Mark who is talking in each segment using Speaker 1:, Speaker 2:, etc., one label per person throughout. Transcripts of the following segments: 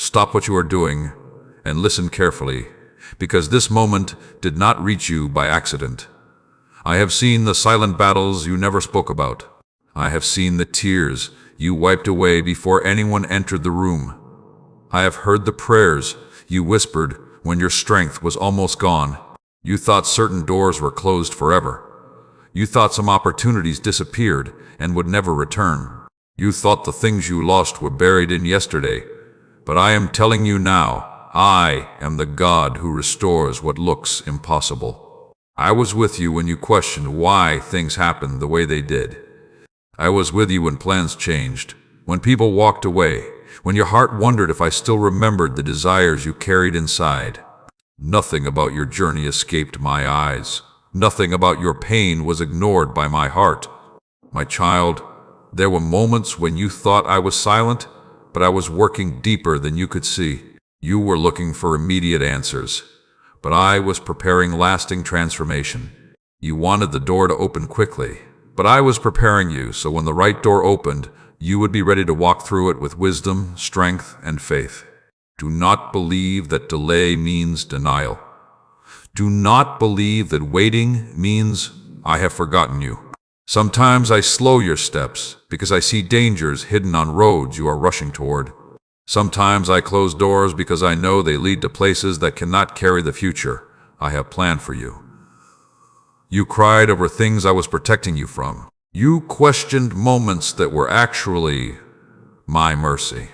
Speaker 1: Stop what you are doing and listen carefully, because this moment did not reach you by accident. I have seen the silent battles you never spoke about. I have seen the tears you wiped away before anyone entered the room. I have heard the prayers you whispered when your strength was almost gone. You thought certain doors were closed forever. You thought some opportunities disappeared and would never return. You thought the things you lost were buried in yesterday. But I am telling you now, I am the God who restores what looks impossible. I was with you when you questioned why things happened the way they did. I was with you when plans changed, when people walked away, when your heart wondered if I still remembered the desires you carried inside. Nothing about your journey escaped my eyes. Nothing about your pain was ignored by my heart. My child, there were moments when you thought I was silent, but I was working deeper than you could see. You were looking for immediate answers, but I was preparing lasting transformation. You wanted the door to open quickly, but I was preparing you so when the right door opened, you would be ready to walk through it with wisdom, strength, and faith. Do not believe that delay means denial. Do not believe that waiting means I have forgotten you. Sometimes I slow your steps because I see dangers hidden on roads you are rushing toward. Sometimes I close doors because I know they lead to places that cannot carry the future I have planned for you. You cried over things I was protecting you from. You questioned moments that were actually my mercy.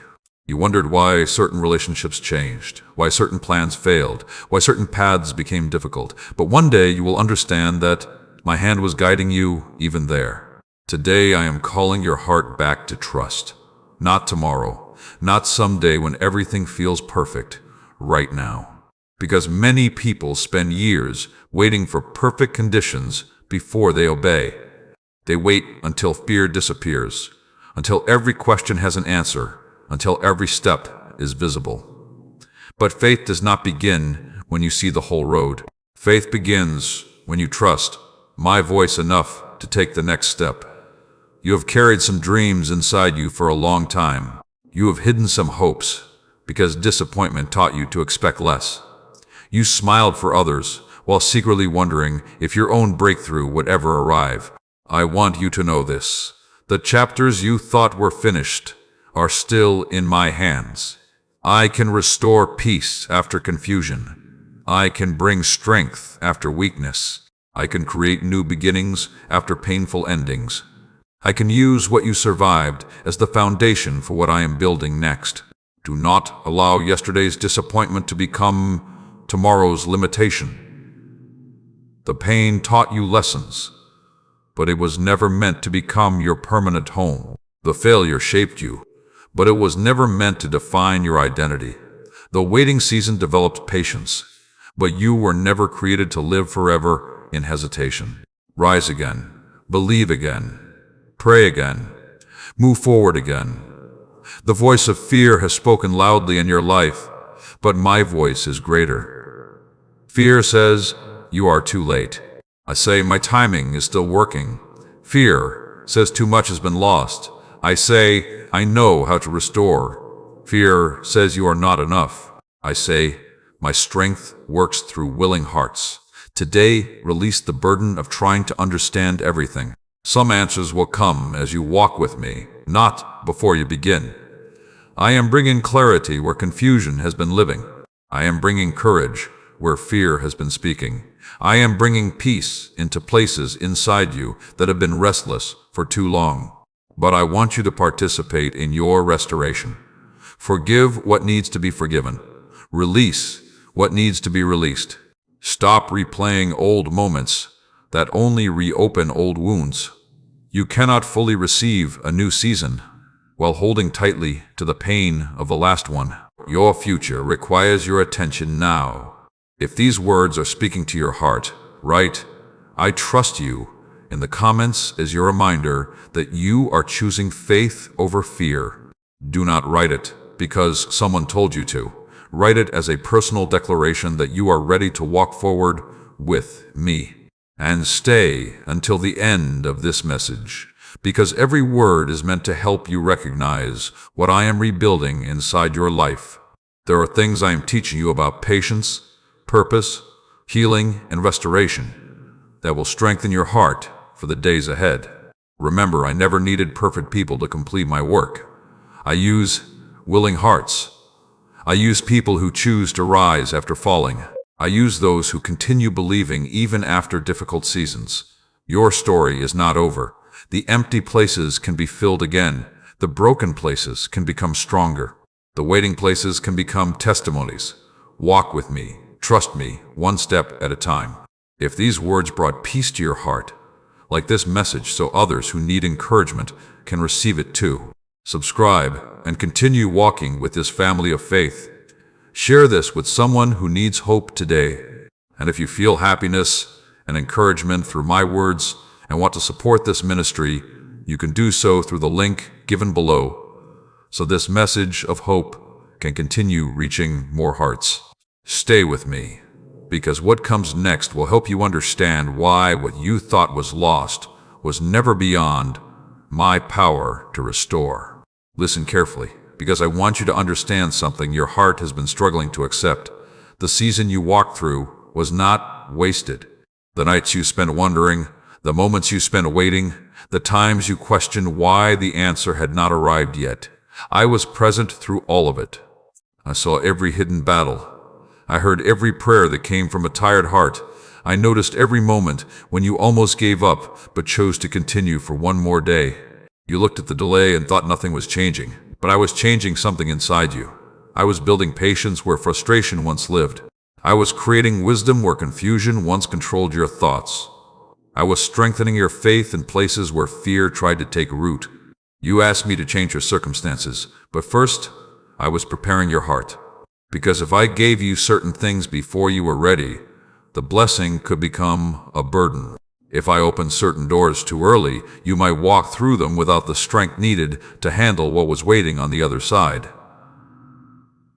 Speaker 1: You wondered why certain relationships changed, why certain plans failed, why certain paths became difficult. But one day you will understand that my hand was guiding you even there. Today I am calling your heart back to trust. Not tomorrow, not someday when everything feels perfect, right now. Because many people spend years waiting for perfect conditions before they obey. They wait until fear disappears, until every question has an answer, until every step is visible. But faith does not begin when you see the whole road. Faith begins when you trust my voice enough to take the next step. You have carried some dreams inside you for a long time. You have hidden some hopes because disappointment taught you to expect less. You smiled for others while secretly wondering if your own breakthrough would ever arrive. I want you to know this. The chapters you thought were finished are still in my hands. I can restore peace after confusion. I can bring strength after weakness. I can create new beginnings after painful endings. I can use what you survived as the foundation for what I am building next. Do not allow yesterday's disappointment to become tomorrow's limitation. The pain taught you lessons, but it was never meant to become your permanent home. The failure shaped you, but it was never meant to define your identity. The waiting season developed patience, but you were never created to live forever in hesitation. Rise again, believe again, pray again, move forward again. The voice of fear has spoken loudly in your life, but my voice is greater. Fear says, you are too late. I say, my timing is still working. Fear says too much has been lost. I say, I know how to restore. Fear says you are not enough. I say, my strength works through willing hearts. Today, release the burden of trying to understand everything. Some answers will come as you walk with me, not before you begin. I am bringing clarity where confusion has been living. I am bringing courage where fear has been speaking. I am bringing peace into places inside you that have been restless for too long. But I want you to participate in your restoration. Forgive what needs to be forgiven. Release what needs to be released. Stop replaying old moments that only reopen old wounds. You cannot fully receive a new season while holding tightly to the pain of the last one. Your future requires your attention now. If these words are speaking to your heart, write, I trust you, in the comments as your reminder that you are choosing faith over fear. Do not write it because someone told you to. Write it as a personal declaration that you are ready to walk forward with me. And stay until the end of this message, because every word is meant to help you recognize what I am rebuilding inside your life. There are things I am teaching you about patience, purpose, healing, and restoration that will strengthen your heart for the days ahead. Remember, I never needed perfect people to complete my work. I use willing hearts. I use people who choose to rise after falling. I use those who continue believing even after difficult seasons. Your story is not over. The empty places can be filled again. The broken places can become stronger. The waiting places can become testimonies. Walk with me. Trust me, one step at a time. If these words brought peace to your heart, like this message so others who need encouragement can receive it too, subscribe and continue walking with this family of faith. Share this with someone who needs hope today. And if you feel happiness and encouragement through my words and want to support this ministry, you can do so through the link given below, so this message of hope can continue reaching more hearts. Stay with me, because what comes next will help you understand why what you thought was lost was never beyond my power to restore. Listen carefully, because I want you to understand something your heart has been struggling to accept. The season you walked through was not wasted. The nights you spent wondering, the moments you spent waiting, the times you questioned why the answer had not arrived yet. I was present through all of it. I saw every hidden battle. I heard every prayer that came from a tired heart. I noticed every moment when you almost gave up but chose to continue for one more day. You looked at the delay and thought nothing was changing, but I was changing something inside you. I was building patience where frustration once lived. I was creating wisdom where confusion once controlled your thoughts. I was strengthening your faith in places where fear tried to take root. You asked me to change your circumstances, but first, I was preparing your heart. Because if I gave you certain things before you were ready, the blessing could become a burden. If I opened certain doors too early, you might walk through them without the strength needed to handle what was waiting on the other side.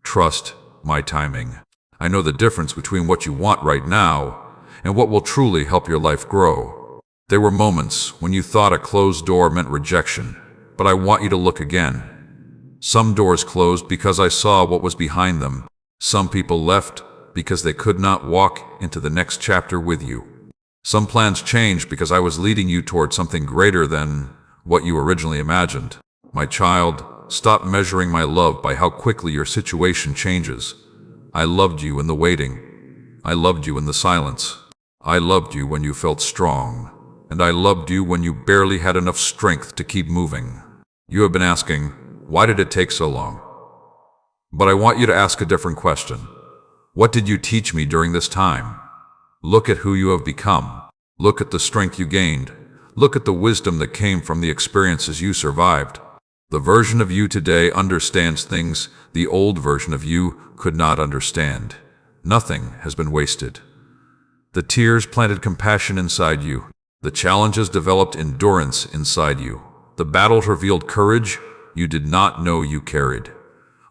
Speaker 1: Trust my timing. I know the difference between what you want right now and what will truly help your life grow. There were moments when you thought a closed door meant rejection, but I want you to look again. Some doors closed because I saw what was behind them. Some people left because they could not walk into the next chapter with you. Some plans changed because I was leading you toward something greater than what you originally imagined. My child, stop measuring my love by how quickly your situation changes. I loved you in the waiting. I loved you in the silence. I loved you when you felt strong. And I loved you when you barely had enough strength to keep moving. You have been asking, why did it take so long? But I want you to ask a different question. What did you teach me during this time? Look at who you have become. Look at the strength you gained. Look at the wisdom that came from the experiences you survived. The version of you today understands things the old version of you could not understand. Nothing has been wasted. The tears planted compassion inside you. The challenges developed endurance inside you. The battles revealed courage you did not know you carried.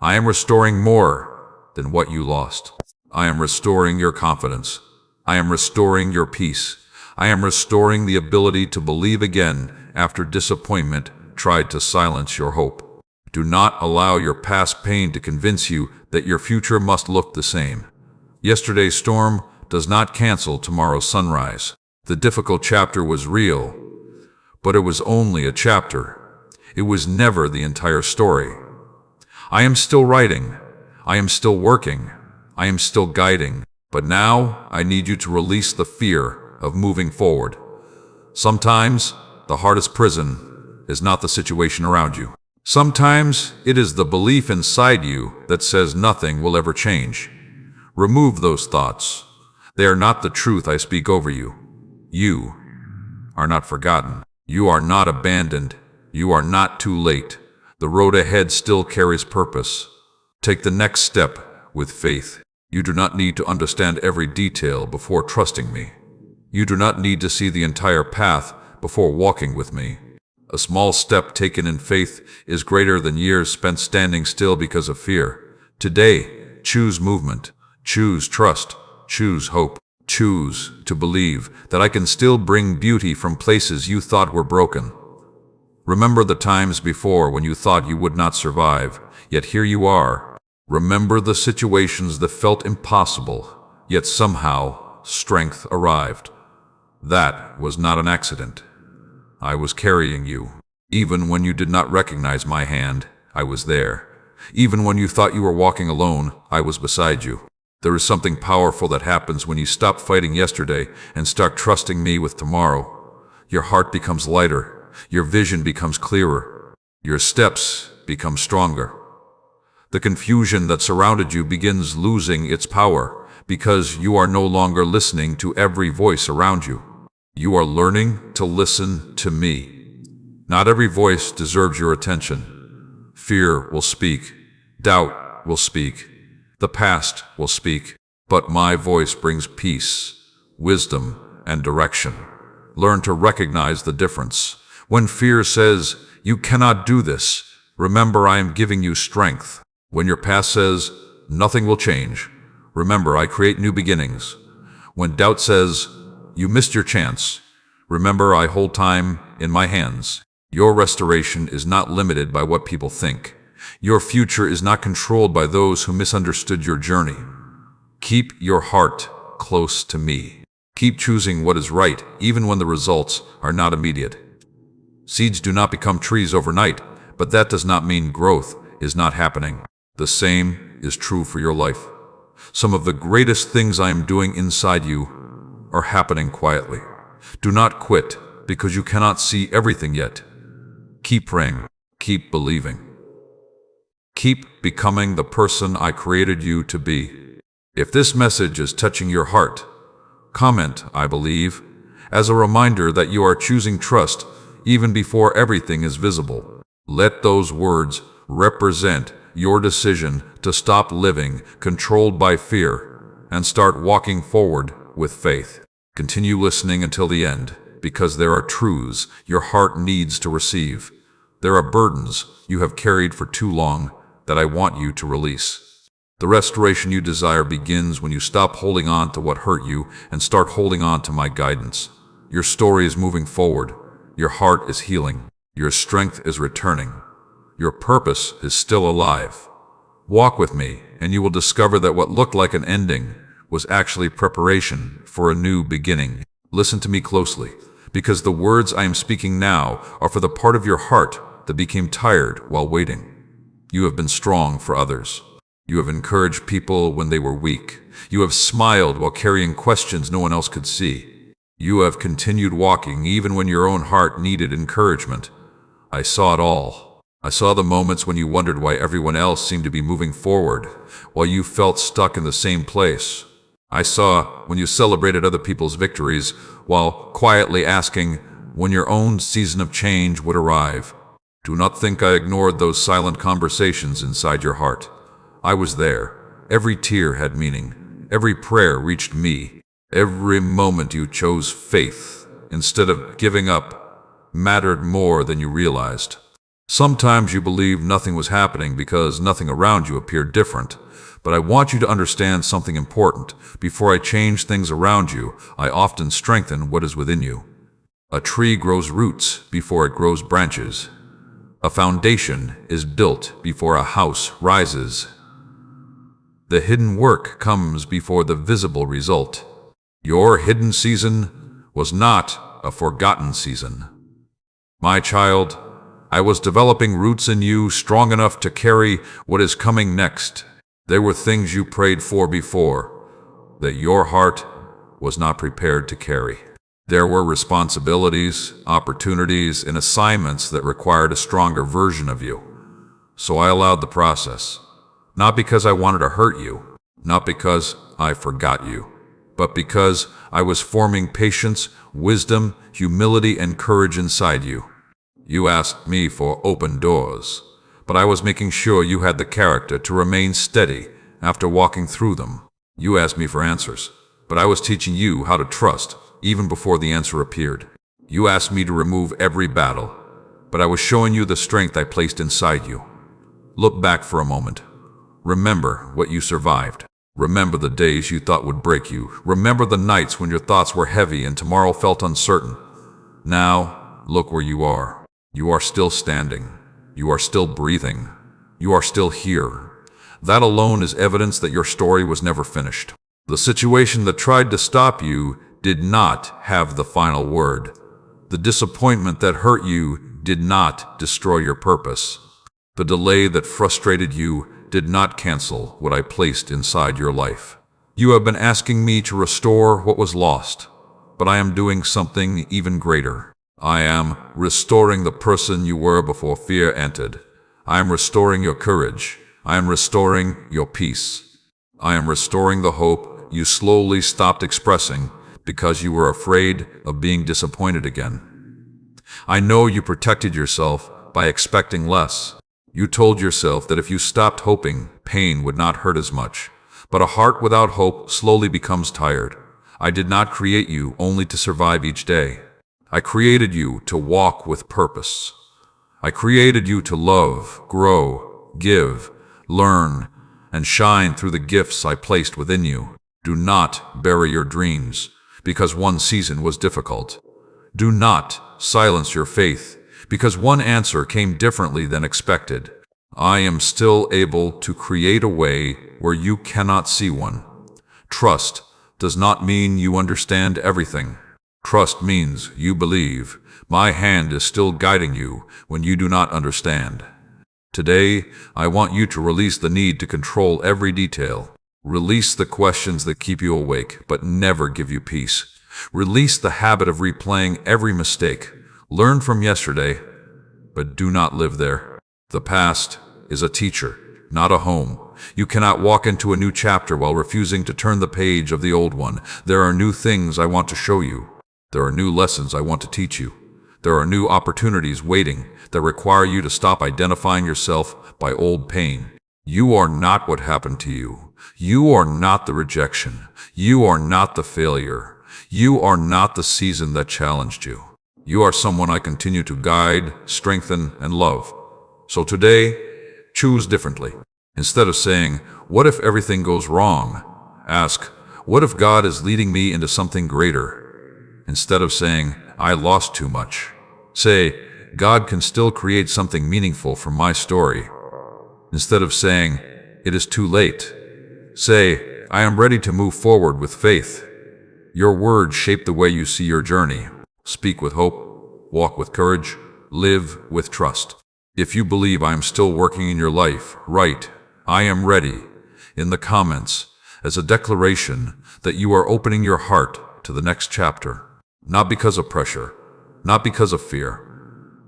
Speaker 1: I am restoring more than what you lost. I am restoring your confidence. I am restoring your peace. I am restoring the ability to believe again after disappointment tried to silence your hope. Do not allow your past pain to convince you that your future must look the same. Yesterday's storm does not cancel tomorrow's sunrise. The difficult chapter was real, but it was only a chapter. It was never the entire story. I am still writing. I am still working. I am still guiding. But now I need you to release the fear of moving forward. Sometimes the hardest prison is not the situation around you. Sometimes it is the belief inside you that says nothing will ever change. Remove those thoughts. They are not the truth I speak over you. You are not forgotten. You are not abandoned. You are not too late. The road ahead still carries purpose. Take the next step with faith. You do not need to understand every detail before trusting me. You do not need to see the entire path before walking with me. A small step taken in faith is greater than years spent standing still because of fear. Today, choose movement. Choose trust. Choose hope. Choose to believe that I can still bring beauty from places you thought were broken. Remember the times before when you thought you would not survive, yet here you are. Remember the situations that felt impossible, yet somehow strength arrived. That was not an accident. I was carrying you. Even when you did not recognize my hand, I was there. Even when you thought you were walking alone, I was beside you. There is something powerful that happens when you stop fighting yesterday and start trusting me with tomorrow. Your heart becomes lighter. Your vision becomes clearer. Your steps become stronger. The confusion that surrounded you begins losing its power because you are no longer listening to every voice around you. You are learning to listen to me. Not every voice deserves your attention. Fear will speak. Doubt will speak. The past will speak. But my voice brings peace, wisdom, and direction. Learn to recognize the difference. When fear says, "You cannot do this," remember I am giving you strength. When your past says, "Nothing will change," remember I create new beginnings. When doubt says, "You missed your chance," remember I hold time in my hands. Your restoration is not limited by what people think. Your future is not controlled by those who misunderstood your journey. Keep your heart close to me. Keep choosing what is right, even when the results are not immediate. Seeds do not become trees overnight, but that does not mean growth is not happening. The same is true for your life. Some of the greatest things I am doing inside you are happening quietly. Do not quit because you cannot see everything yet. Keep praying. Keep believing. Keep becoming the person I created you to be. If this message is touching your heart, comment, "I believe," as a reminder that you are choosing trust even before everything is visible. Let those words represent your decision to stop living controlled by fear and start walking forward with faith. Continue listening until the end, because there are truths your heart needs to receive. There are burdens you have carried for too long that I want you to release. The restoration you desire begins when you stop holding on to what hurt you and start holding on to my guidance. Your story is moving forward. Your heart is healing. Your strength is returning. Your purpose is still alive. Walk with me, and you will discover that what looked like an ending was actually preparation for a new beginning. Listen to me closely, because the words I am speaking now are for the part of your heart that became tired while waiting. You have been strong for others. You have encouraged people when they were weak. You have smiled while carrying questions no one else could see. You have continued walking even when your own heart needed encouragement. I saw it all. I saw the moments when you wondered why everyone else seemed to be moving forward, while you felt stuck in the same place. I saw when you celebrated other people's victories, while quietly asking when your own season of change would arrive. Do not think I ignored those silent conversations inside your heart. I was there. Every tear had meaning. Every prayer reached me. Every moment you chose faith instead of giving up mattered more than you realized. Sometimes you believed nothing was happening because nothing around you appeared different. But I want you to understand something important. Before I change things around you, I often strengthen what is within you. A tree grows roots before it grows branches. A foundation is built before a house rises. The hidden work comes before the visible result. Your hidden season was not a forgotten season. My child, I was developing roots in you strong enough to carry what is coming next. There were things you prayed for before that your heart was not prepared to carry. There were responsibilities, opportunities, and assignments that required a stronger version of you. So I allowed the process. Not because I wanted to hurt you, not because I forgot you, but because I was forming patience, wisdom, humility, and courage inside you. You asked me for open doors, but I was making sure you had the character to remain steady after walking through them. You asked me for answers, but I was teaching you how to trust even before the answer appeared. You asked me to remove every battle, but I was showing you the strength I placed inside you. Look back for a moment. Remember what you survived. Remember the days you thought would break you. Remember the nights when your thoughts were heavy and tomorrow felt uncertain. Now, look where you are. You are still standing. You are still breathing. You are still here. That alone is evidence that your story was never finished. The situation that tried to stop you did not have the final word. The disappointment that hurt you did not destroy your purpose. The delay that frustrated you did not cancel what I placed inside your life. You have been asking me to restore what was lost, but I am doing something even greater. I am restoring the person you were before fear entered. I am restoring your courage. I am restoring your peace. I am restoring the hope you slowly stopped expressing because you were afraid of being disappointed again. I know you protected yourself by expecting less. You told yourself that if you stopped hoping, pain would not hurt as much. But a heart without hope slowly becomes tired. I did not create you only to survive each day. I created you to walk with purpose. I created you to love, grow, give, learn, and shine through the gifts I placed within you. Do not bury your dreams because one season was difficult. Do not silence your faith because one answer came differently than expected. I am still able to create a way where you cannot see one. Trust does not mean you understand everything. Trust means you believe. My hand is still guiding you when you do not understand. Today, I want you to release the need to control every detail. Release the questions that keep you awake but never give you peace. Release the habit of replaying every mistake. Learn from yesterday, but do not live there. The past is a teacher, not a home. You cannot walk into a new chapter while refusing to turn the page of the old one. There are new things I want to show you. There are new lessons I want to teach you. There are new opportunities waiting that require you to stop identifying yourself by old pain. You are not what happened to you. You are not the rejection. You are not the failure. You are not the season that challenged you. You are someone I continue to guide, strengthen, and love. So today, choose differently. Instead of saying, "What if everything goes wrong?" ask, "What if God is leading me into something greater?" Instead of saying, "I lost too much," say, "God can still create something meaningful from my story." Instead of saying, "It is too late," say, "I am ready to move forward with faith." Your words shape the way you see your journey. Speak with hope, walk with courage, live with trust. If you believe I am still working in your life, write, "I am ready," in the comments as a declaration that you are opening your heart to the next chapter. Not because of pressure, not because of fear,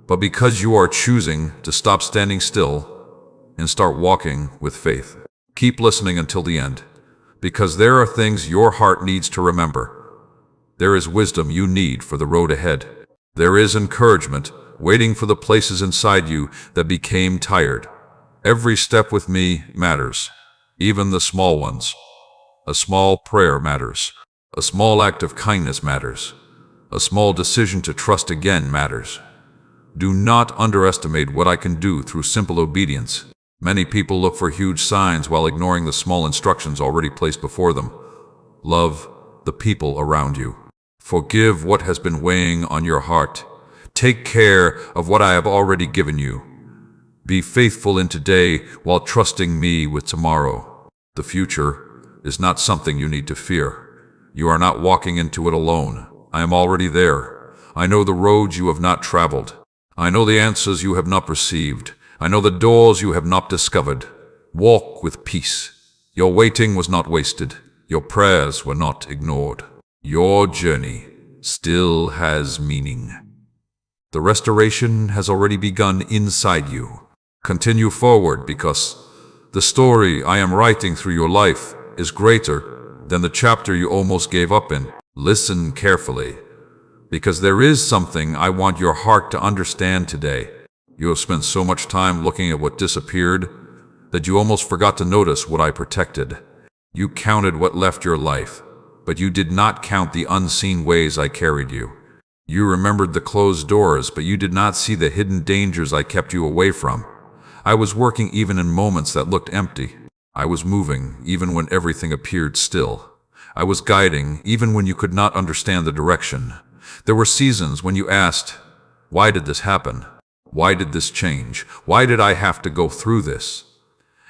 Speaker 1: but because you are choosing to stop standing still and start walking with faith. Keep listening until the end, because there are things your heart needs to remember. There is wisdom you need for the road ahead. There is encouragement waiting for the places inside you that became tired. Every step with me matters, even the small ones. A small prayer matters. A small act of kindness matters. A small decision to trust again matters. Do not underestimate what I can do through simple obedience. Many people look for huge signs while ignoring the small instructions already placed before them. Love the people around you. Forgive what has been weighing on your heart. Take care of what I have already given you. Be faithful in today while trusting me with tomorrow. The future is not something you need to fear. You are not walking into it alone. I am already there. I know the roads you have not traveled. I know the answers you have not received. I know the doors you have not discovered. Walk with peace. Your waiting was not wasted. Your prayers were not ignored. Your journey still has meaning. The restoration has already begun inside you. Continue forward because the story I am writing through your life is greater than the chapter you almost gave up in. Listen carefully, because there is something I want your heart to understand today. You have spent so much time looking at what disappeared that you almost forgot to notice what I protected. You counted what left your life, but you did not count the unseen ways I carried you. You remembered the closed doors, but you did not see the hidden dangers I kept you away from. I was working even in moments that looked empty. I was moving even when everything appeared still. I was guiding even when you could not understand the direction. There were seasons when you asked, "Why did this happen? Why did this change? Why did I have to go through this?"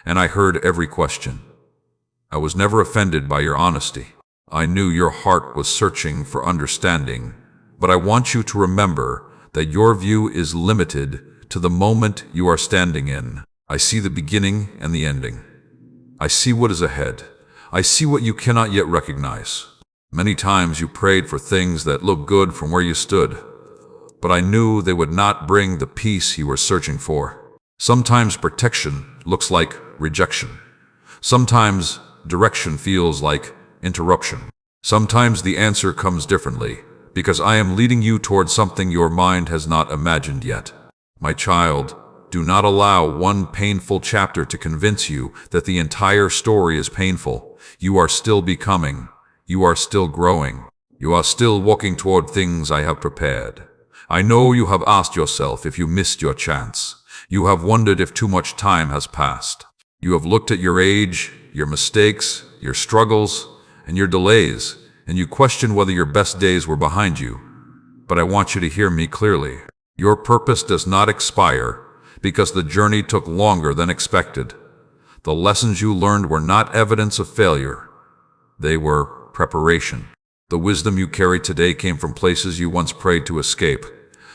Speaker 1: and I heard every question. I was never offended by your honesty. I knew your heart was searching for understanding, but I want you to remember that your view is limited to the moment you are standing in. I see the beginning and the ending. I see what is ahead. I see what you cannot yet recognize. Many times you prayed for things that looked good from where you stood, but I knew they would not bring the peace you were searching for. Sometimes protection looks like rejection. Sometimes direction feels like interruption. Sometimes the answer comes differently, because I am leading you towards something your mind has not imagined yet. My child, do not allow one painful chapter to convince you that the entire story is painful. You are still becoming. You are still growing. You are still walking toward things I have prepared. I know you have asked yourself if you missed your chance. You have wondered if too much time has passed. You have looked at your age, your mistakes, your struggles, and your delays, and you question whether your best days were behind you. But I want you to hear me clearly. Your purpose does not expire because the journey took longer than expected. The lessons you learned were not evidence of failure. They were preparation. The wisdom you carry today came from places you once prayed to escape.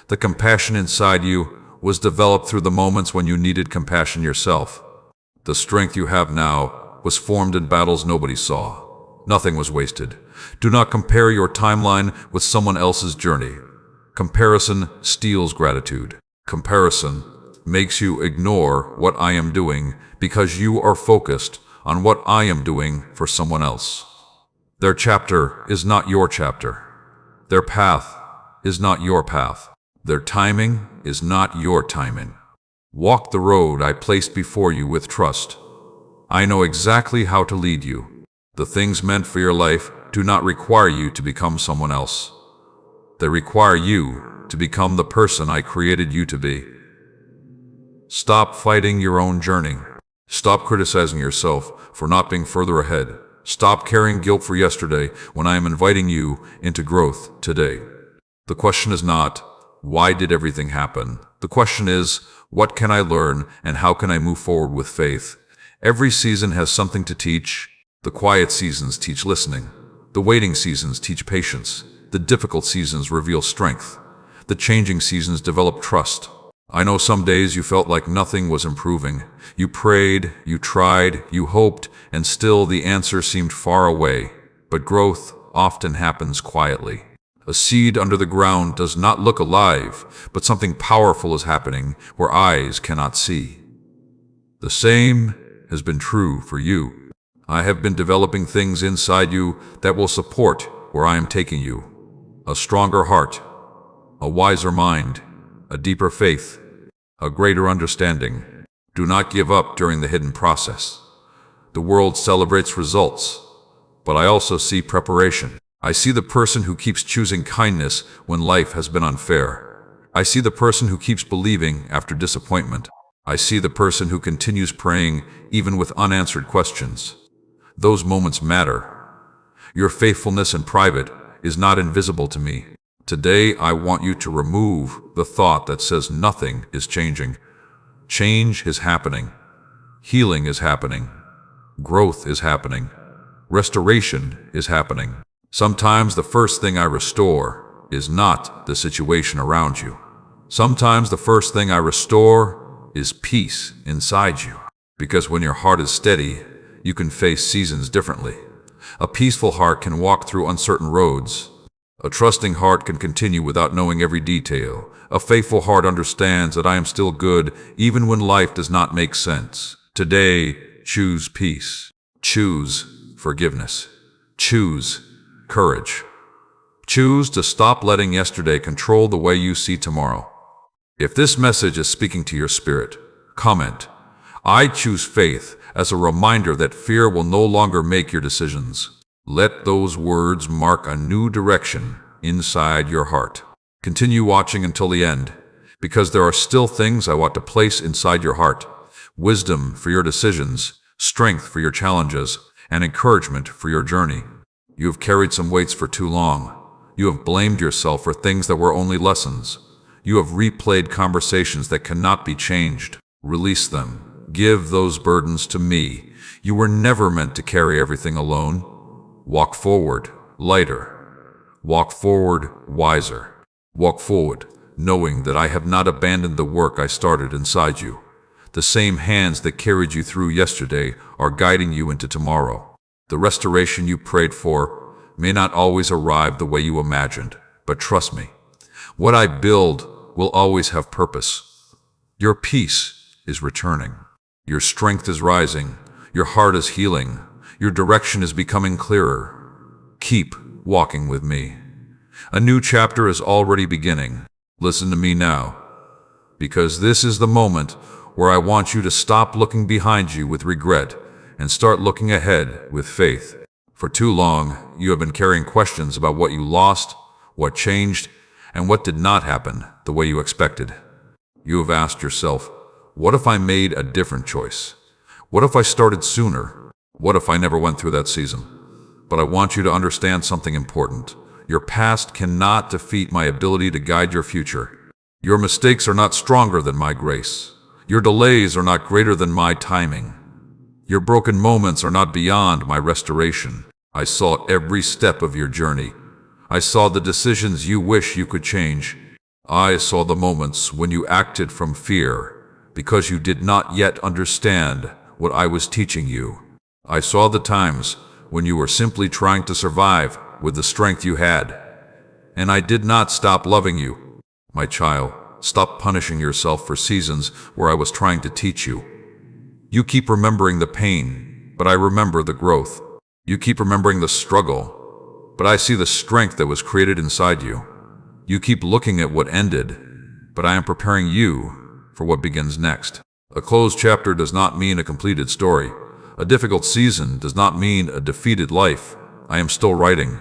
Speaker 1: The compassion inside you was developed through the moments when you needed compassion yourself. The strength you have now was formed in battles nobody saw. Nothing was wasted. Do not compare your timeline with someone else's journey. Comparison steals gratitude. Comparison makes you ignore what I am doing because you are focused on what I am doing for someone else. Their chapter is not your chapter. Their path is not your path. Their timing is not your timing. Walk the road I placed before you with trust. I know exactly how to lead you. The things meant for your life do not require you to become someone else. They require you to become the person I created you to be. Stop fighting your own journey. Stop criticizing yourself for not being further ahead. Stop carrying guilt for yesterday when I am inviting you into growth today. The question is not, why did everything happen? The question is, what can I learn and how can I move forward with faith? Every season has something to teach. The quiet seasons teach listening. The waiting seasons teach patience. The difficult seasons reveal strength. The changing seasons develop trust. I know some days you felt like nothing was improving. You prayed, you tried, you hoped, and still the answer seemed far away. But growth often happens quietly. A seed under the ground does not look alive, but something powerful is happening where eyes cannot see. The same has been true for you. I have been developing things inside you that will support where I am taking you. A stronger heart, a wiser mind, a deeper faith, a greater understanding. Do not give up during the hidden process. The world celebrates results, but I also see preparation. I see the person who keeps choosing kindness when life has been unfair. I see the person who keeps believing after disappointment. I see the person who continues praying even with unanswered questions. Those moments matter. Your faithfulness in private is not invisible to me. Today, I want you to remove the thought that says nothing is changing. Change is happening. Healing is happening. Growth is happening. Restoration is happening. Sometimes the first thing I restore is not the situation around you. Sometimes the first thing I restore is peace inside you. Because when your heart is steady, you can face seasons differently. A peaceful heart can walk through uncertain roads. A trusting heart can continue without knowing every detail. A faithful heart understands that I am still good even when life does not make sense. Today, choose peace. Choose forgiveness. Choose courage. Choose to stop letting yesterday control the way you see tomorrow. If this message is speaking to your spirit, comment, "I choose faith," as a reminder that fear will no longer make your decisions. Let those words mark a new direction inside your heart. Continue watching until the end, because there are still things I want to place inside your heart. Wisdom for your decisions, strength for your challenges, and encouragement for your journey. You have carried some weights for too long. You have blamed yourself for things that were only lessons. You have replayed conversations that cannot be changed. Release them. Give those burdens to me. You were never meant to carry everything alone. Walk forward, lighter. Walk forward, wiser. Walk forward, knowing that I have not abandoned the work I started inside you. The same hands that carried you through yesterday are guiding you into tomorrow. The restoration you prayed for may not always arrive the way you imagined, but trust me, what I build will always have purpose. Your peace is returning. Your strength is rising. Your heart is healing. Your direction is becoming clearer. Keep walking with me. A new chapter is already beginning. Listen to me now, because this is the moment where I want you to stop looking behind you with regret and start looking ahead with faith. For too long, you have been carrying questions about what you lost, what changed, and what did not happen the way you expected. You have asked yourself, what if I made a different choice? What if I started sooner? What if I never went through that season? But I want you to understand something important. Your past cannot defeat my ability to guide your future. Your mistakes are not stronger than my grace. Your delays are not greater than my timing. Your broken moments are not beyond my restoration. I saw every step of your journey. I saw the decisions you wish you could change. I saw the moments when you acted from fear because you did not yet understand what I was teaching you. I saw the times when you were simply trying to survive with the strength you had. And I did not stop loving you. My child, stop punishing yourself for seasons where I was trying to teach you. You keep remembering the pain, but I remember the growth. You keep remembering the struggle, but I see the strength that was created inside you. You keep looking at what ended, but I am preparing you for what begins next. A closed chapter does not mean a completed story. A difficult season does not mean a defeated life. I am still writing.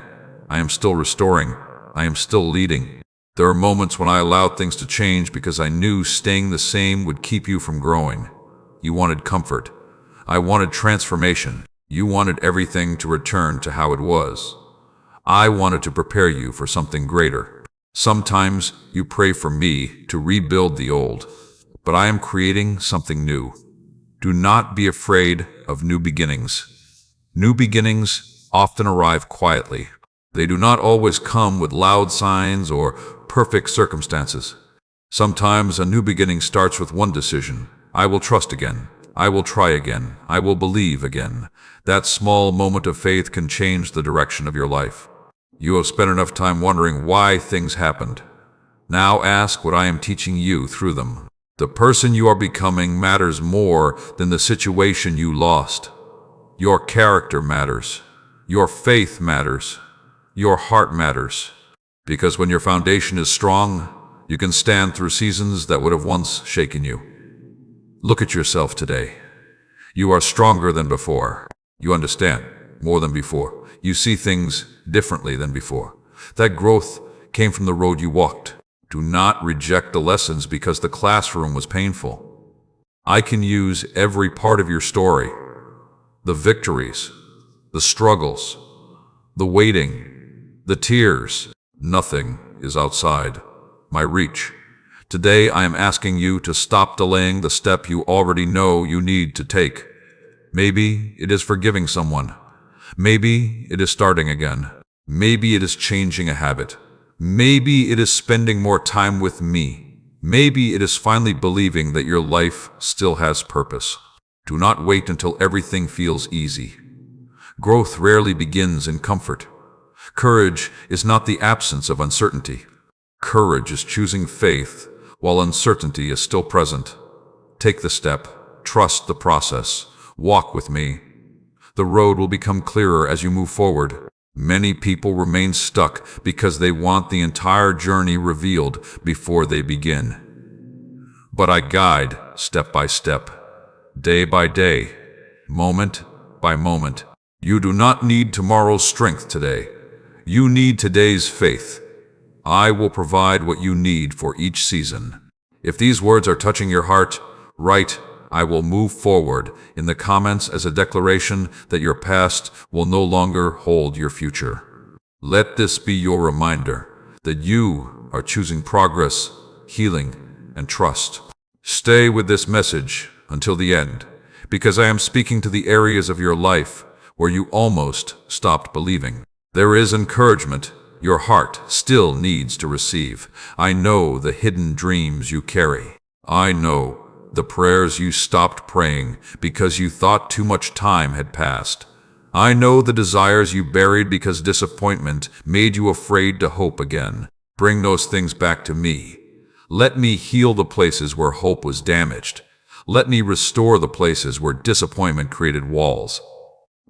Speaker 1: I am still restoring. I am still leading. There are moments when I allowed things to change because I knew staying the same would keep you from growing. You wanted comfort. I wanted transformation. You wanted everything to return to how it was. I wanted to prepare you for something greater. Sometimes you pray for me to rebuild the old, but I am creating something new. Do not be afraid of new beginnings. New beginnings often arrive quietly. They do not always come with loud signs or perfect circumstances. Sometimes a new beginning starts with one decision. I will trust again. I will try again. I will believe again. That small moment of faith can change the direction of your life. You have spent enough time wondering why things happened. Now ask what I am teaching you through them. The person you are becoming matters more than the situation you lost. Your character matters. Your faith matters. Your heart matters. Because when your foundation is strong, you can stand through seasons that would have once shaken you. Look at yourself today. You are stronger than before. You understand more than before. You see things differently than before. That growth came from the road you walked. Do not reject the lessons because the classroom was painful. I can use every part of your story. The victories, the struggles, the waiting, the tears. Nothing is outside my reach. Today I am asking you to stop delaying the step you already know you need to take. Maybe it is forgiving someone. Maybe it is starting again. Maybe it is changing a habit. Maybe it is spending more time with me. Maybe it is finally believing that your life still has purpose. Do not wait until everything feels easy. Growth rarely begins in comfort. Courage is not the absence of uncertainty. Courage is choosing faith while uncertainty is still present. Take the step. Trust the process. Walk with me. The road will become clearer as you move forward. Many people remain stuck because they want the entire journey revealed before they begin. But I guide step by step, day by day, moment by moment. You do not need tomorrow's strength today. You need today's faith. I will provide what you need for each season. If these words are touching your heart, write, I will move forward in the comments as a declaration that your past will no longer hold your future. Let this be your reminder that you are choosing progress, healing, and trust. Stay with this message until the end, because I am speaking to the areas of your life where you almost stopped believing. There is encouragement your heart still needs to receive. I know the hidden dreams you carry. I know the prayers you stopped praying because you thought too much time had passed. I know the desires you buried because disappointment made you afraid to hope again. Bring those things back to me. Let me heal the places where hope was damaged. Let me restore the places where disappointment created walls.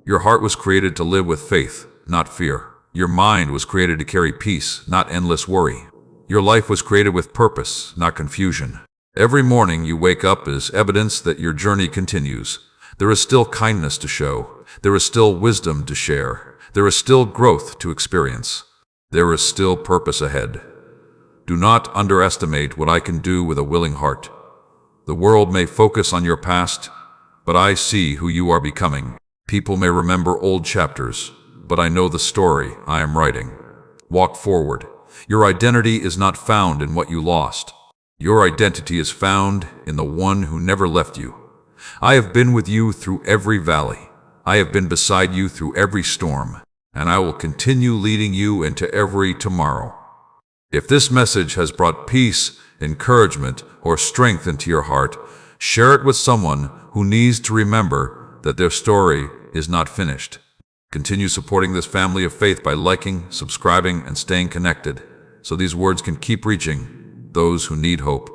Speaker 1: Your heart was created to live with faith, not fear. Your mind was created to carry peace, not endless worry. Your life was created with purpose, not confusion. Every morning you wake up is evidence that your journey continues. There is still kindness to show. There is still wisdom to share. There is still growth to experience. There is still purpose ahead. Do not underestimate what I can do with a willing heart. The world may focus on your past, but I see who you are becoming. People may remember old chapters, but I know the story I am writing. Walk forward. Your identity is not found in what you lost. Your identity is found in the one who never left you. I have been with you through every valley. I have been beside you through every storm, and I will continue leading you into every tomorrow. If this message has brought peace, encouragement, or strength into your heart, share it with someone who needs to remember that their story is not finished. Continue supporting this family of faith by liking, subscribing, and staying connected, so these words can keep reaching those who need hope.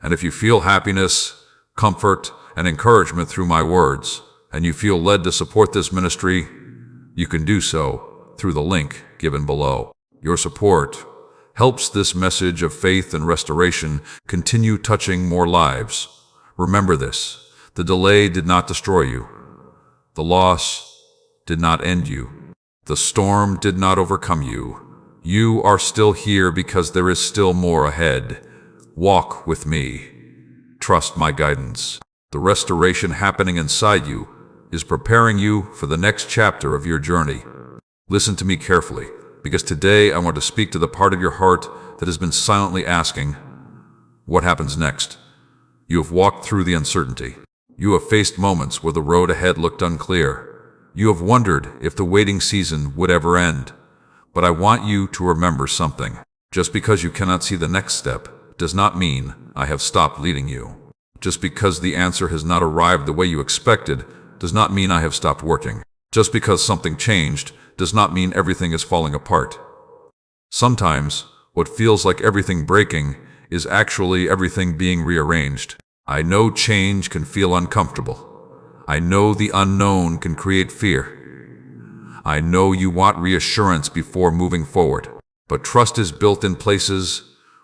Speaker 1: And if you feel happiness, comfort, and encouragement through my words, and you feel led to support this ministry, you can do so through the link given below. Your support helps this message of faith and restoration continue touching more lives. Remember this: the delay did not destroy you. The loss did not end you. The storm did not overcome you. You are still here because there is still more ahead. Walk with me. Trust my guidance. The restoration happening inside you is preparing you for the next chapter of your journey. Listen to me carefully, because today I want to speak to the part of your heart that has been silently asking, what happens next? You have walked through the uncertainty. You have faced moments where the road ahead looked unclear. You have wondered if the waiting season would ever end. But I want you to remember something. Just because you cannot see the next step does not mean I have stopped leading you. Just because the answer has not arrived the way you expected does not mean I have stopped working. Just because something changed does not mean everything is falling apart. Sometimes, what feels like everything breaking is actually everything being rearranged. I know change can feel uncomfortable. I know the unknown can create fear. I know you want reassurance before moving forward, but trust is built in places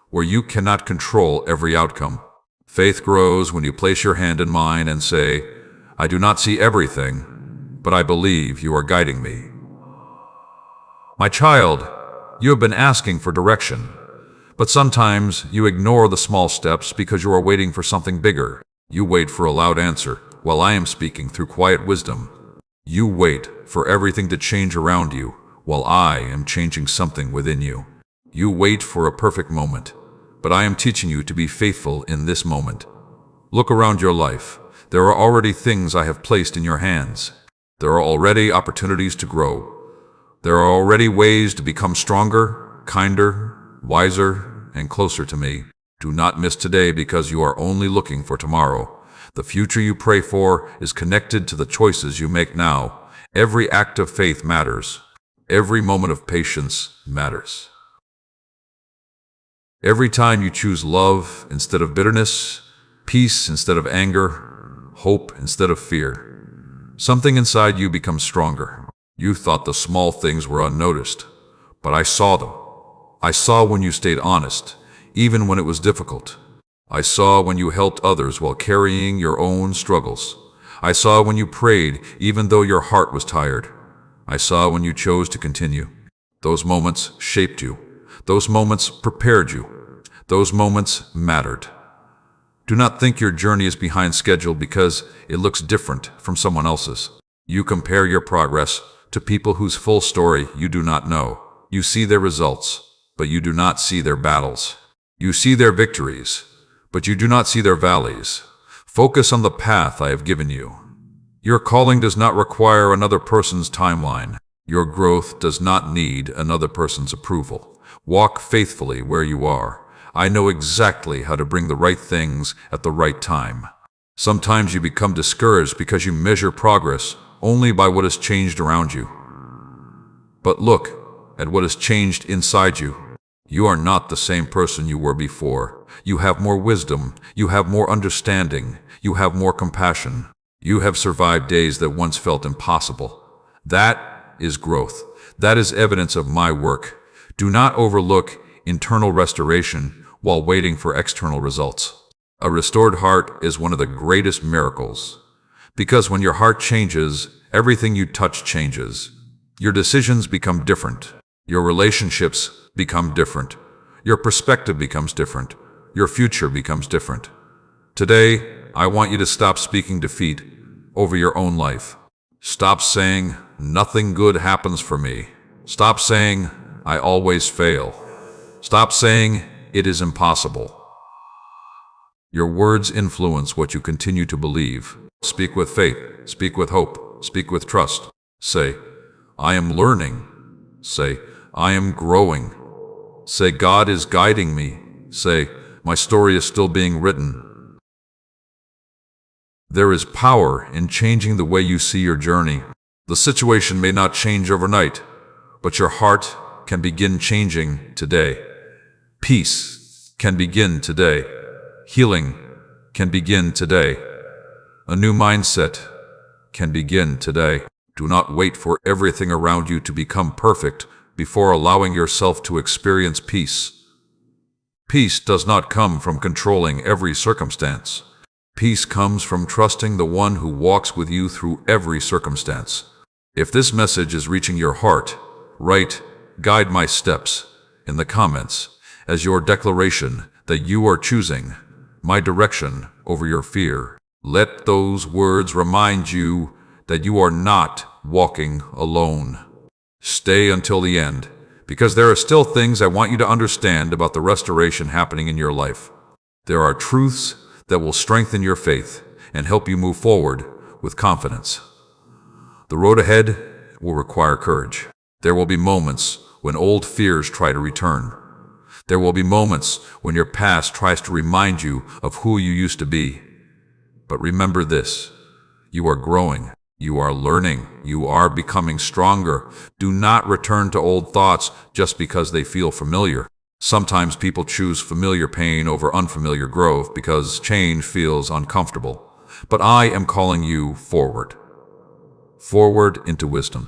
Speaker 1: where you cannot control every outcome. Faith grows when you place your hand in mine and say, I do not see everything, but I believe you are guiding me. My child, you have been asking for direction, but sometimes you ignore the small steps because you are waiting for something bigger. You wait for a loud answer while I am speaking through quiet wisdom. You wait for everything to change around you while I am changing something within you. You wait for a perfect moment, but I am teaching you to be faithful in this moment. Look around your life. There are already things I have placed in your hands. There are already opportunities to grow. There are already ways to become stronger, kinder, wiser, and closer to me. Do not miss today because you are only looking for tomorrow. The future you pray for is connected to the choices you make now. Every act of faith matters. Every moment of patience matters. Every time you choose love instead of bitterness, peace instead of anger, hope instead of fear, something inside you becomes stronger. You thought the small things were unnoticed, but I saw them. I saw when you stayed honest, even when it was difficult. I saw when you helped others while carrying your own struggles. I saw when you prayed even though your heart was tired. I saw when you chose to continue. Those moments shaped you. Those moments prepared you. Those moments mattered. Do not think your journey is behind schedule because it looks different from someone else's. You compare your progress to people whose full story you do not know. You see their results, but you do not see their battles. You see their victories, but you do not see their valleys. Focus on the path I have given you. Your calling does not require another person's timeline. Your growth does not need another person's approval. Walk faithfully where you are. I know exactly how to bring the right things at the right time. Sometimes you become discouraged because you measure progress only by what has changed around you. But look at what has changed inside you. You are not the same person you were before. You have more wisdom. You have more understanding. You have more compassion. You have survived days that once felt impossible. That is growth. That is evidence of my work. Do not overlook internal restoration while waiting for external results. A restored heart is one of the greatest miracles. Because when your heart changes, everything you touch changes. Your decisions become different. Your relationships become different. Your perspective becomes different. Your future becomes different. Today, I want you to stop speaking defeat over your own life. Stop saying, "Nothing good happens for me." Stop saying, "I always fail." Stop saying, "It is impossible." Your words influence what you continue to believe. Speak with faith. Speak with hope. Speak with trust. Say, "I am learning." Say, "I am growing." Say, "God is guiding me." Say, "My story is still being written." There is power in changing the way you see your journey. The situation may not change overnight, but your heart can begin changing today. Peace can begin today. Healing can begin today. A new mindset can begin today. Do not wait for everything around you to become perfect before allowing yourself to experience peace. Peace does not come from controlling every circumstance. Peace comes from trusting the one who walks with you through every circumstance. If this message is reaching your heart, write "Guide my steps" in the comments as your declaration that you are choosing my direction over your fear. Let those words remind you that you are not walking alone. Stay until the end, because there are still things I want you to understand about the restoration happening in your life. There are truths that will strengthen your faith and help you move forward with confidence. The road ahead will require courage. There will be moments when old fears try to return. There will be moments when your past tries to remind you of who you used to be. But remember this: you are growing, you are learning, you are becoming stronger. Do not return to old thoughts just because they feel familiar. Sometimes people choose familiar pain over unfamiliar growth because change feels uncomfortable. But I am calling you forward. Forward into wisdom.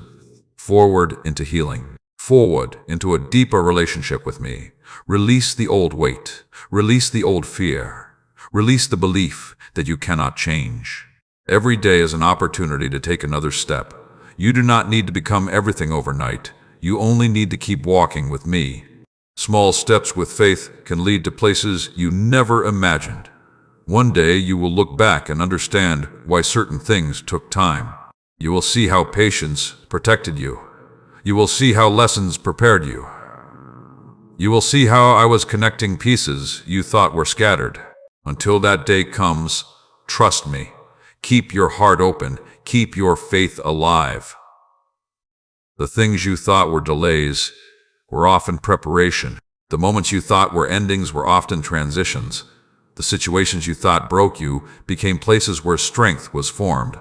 Speaker 1: Forward into healing. Forward into a deeper relationship with me. Release the old weight. Release the old fear. Release the belief that you cannot change. Every day is an opportunity to take another step. You do not need to become everything overnight. You only need to keep walking with me. Small steps with faith can lead to places you never imagined. One day you will look back and understand why certain things took time. You will see how patience protected you. You will see how lessons prepared you. You will see how I was connecting pieces you thought were scattered. Until that day comes, trust me. Keep your heart open. Keep your faith alive. The things you thought were delays were often preparation. The moments you thought were endings were often transitions. The situations you thought broke you became places where strength was formed.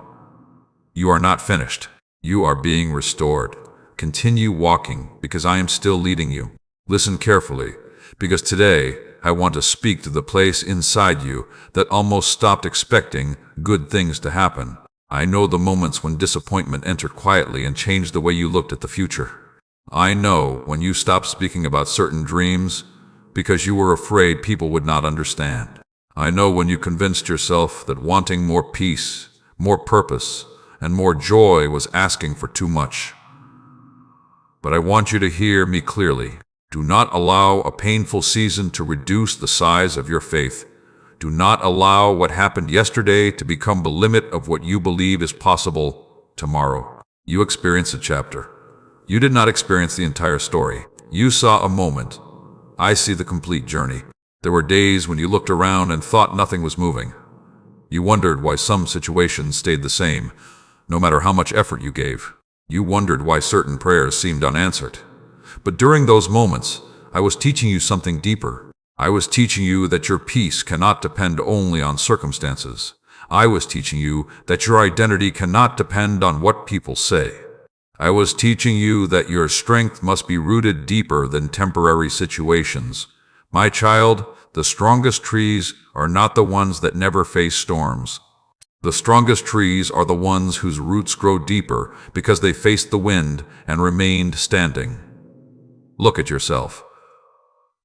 Speaker 1: You are not finished. You are being restored. Continue walking because I am still leading you. Listen carefully, because today I want to speak to the place inside you that almost stopped expecting good things to happen. I know the moments when disappointment entered quietly and changed the way you looked at the future. I know when you stopped speaking about certain dreams because you were afraid people would not understand. I know when you convinced yourself that wanting more peace, more purpose, and more joy was asking for too much. But I want you to hear me clearly. Do not allow a painful season to reduce the size of your faith. Do not allow what happened yesterday to become the limit of what you believe is possible tomorrow. You experienced a chapter. You did not experience the entire story. You saw a moment. I see the complete journey. There were days when you looked around and thought nothing was moving. You wondered why some situations stayed the same, no matter how much effort you gave. You wondered why certain prayers seemed unanswered. But during those moments, I was teaching you something deeper. I was teaching you that your peace cannot depend only on circumstances. I was teaching you that your identity cannot depend on what people say. I was teaching you that your strength must be rooted deeper than temporary situations. My child, the strongest trees are not the ones that never face storms. The strongest trees are the ones whose roots grow deeper because they faced the wind and remained standing. Look at yourself.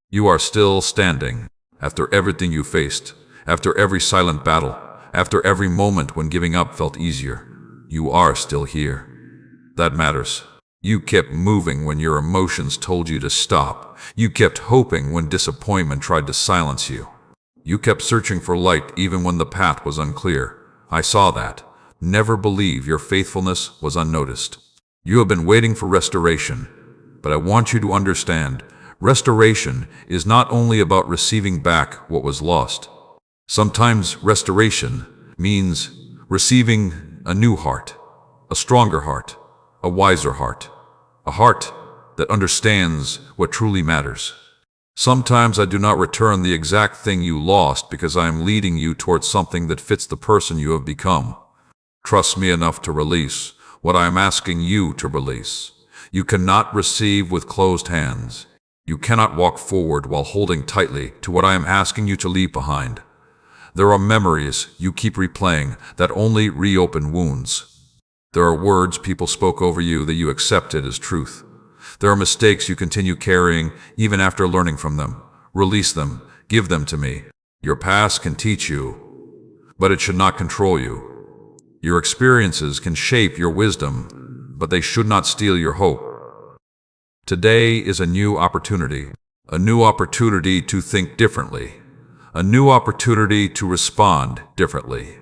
Speaker 1: You are still standing after everything you faced, after every silent battle, after every moment when giving up felt easier. You are still here. That matters. You kept moving when your emotions told you to stop. You kept hoping when disappointment tried to silence you. You kept searching for light even when the path was unclear. I saw that. Never believe your faithfulness was unnoticed. You have been waiting for restoration, but I want you to understand, restoration is not only about receiving back what was lost. Sometimes restoration means receiving a new heart, a stronger heart, a wiser heart, a heart that understands what truly matters. Sometimes I do not return the exact thing you lost because I am leading you towards something that fits the person you have become. Trust me enough to release what I am asking you to release. You cannot receive with closed hands. You cannot walk forward while holding tightly to what I am asking you to leave behind. There are memories you keep replaying that only reopen wounds. There are words people spoke over you that you accepted as truth. There are mistakes you continue carrying even after learning from them. Release them. Give them to me. Your past can teach you, but it should not control you. Your experiences can shape your wisdom, but they should not steal your hope. Today is a new opportunity to think differently, a new opportunity to respond differently,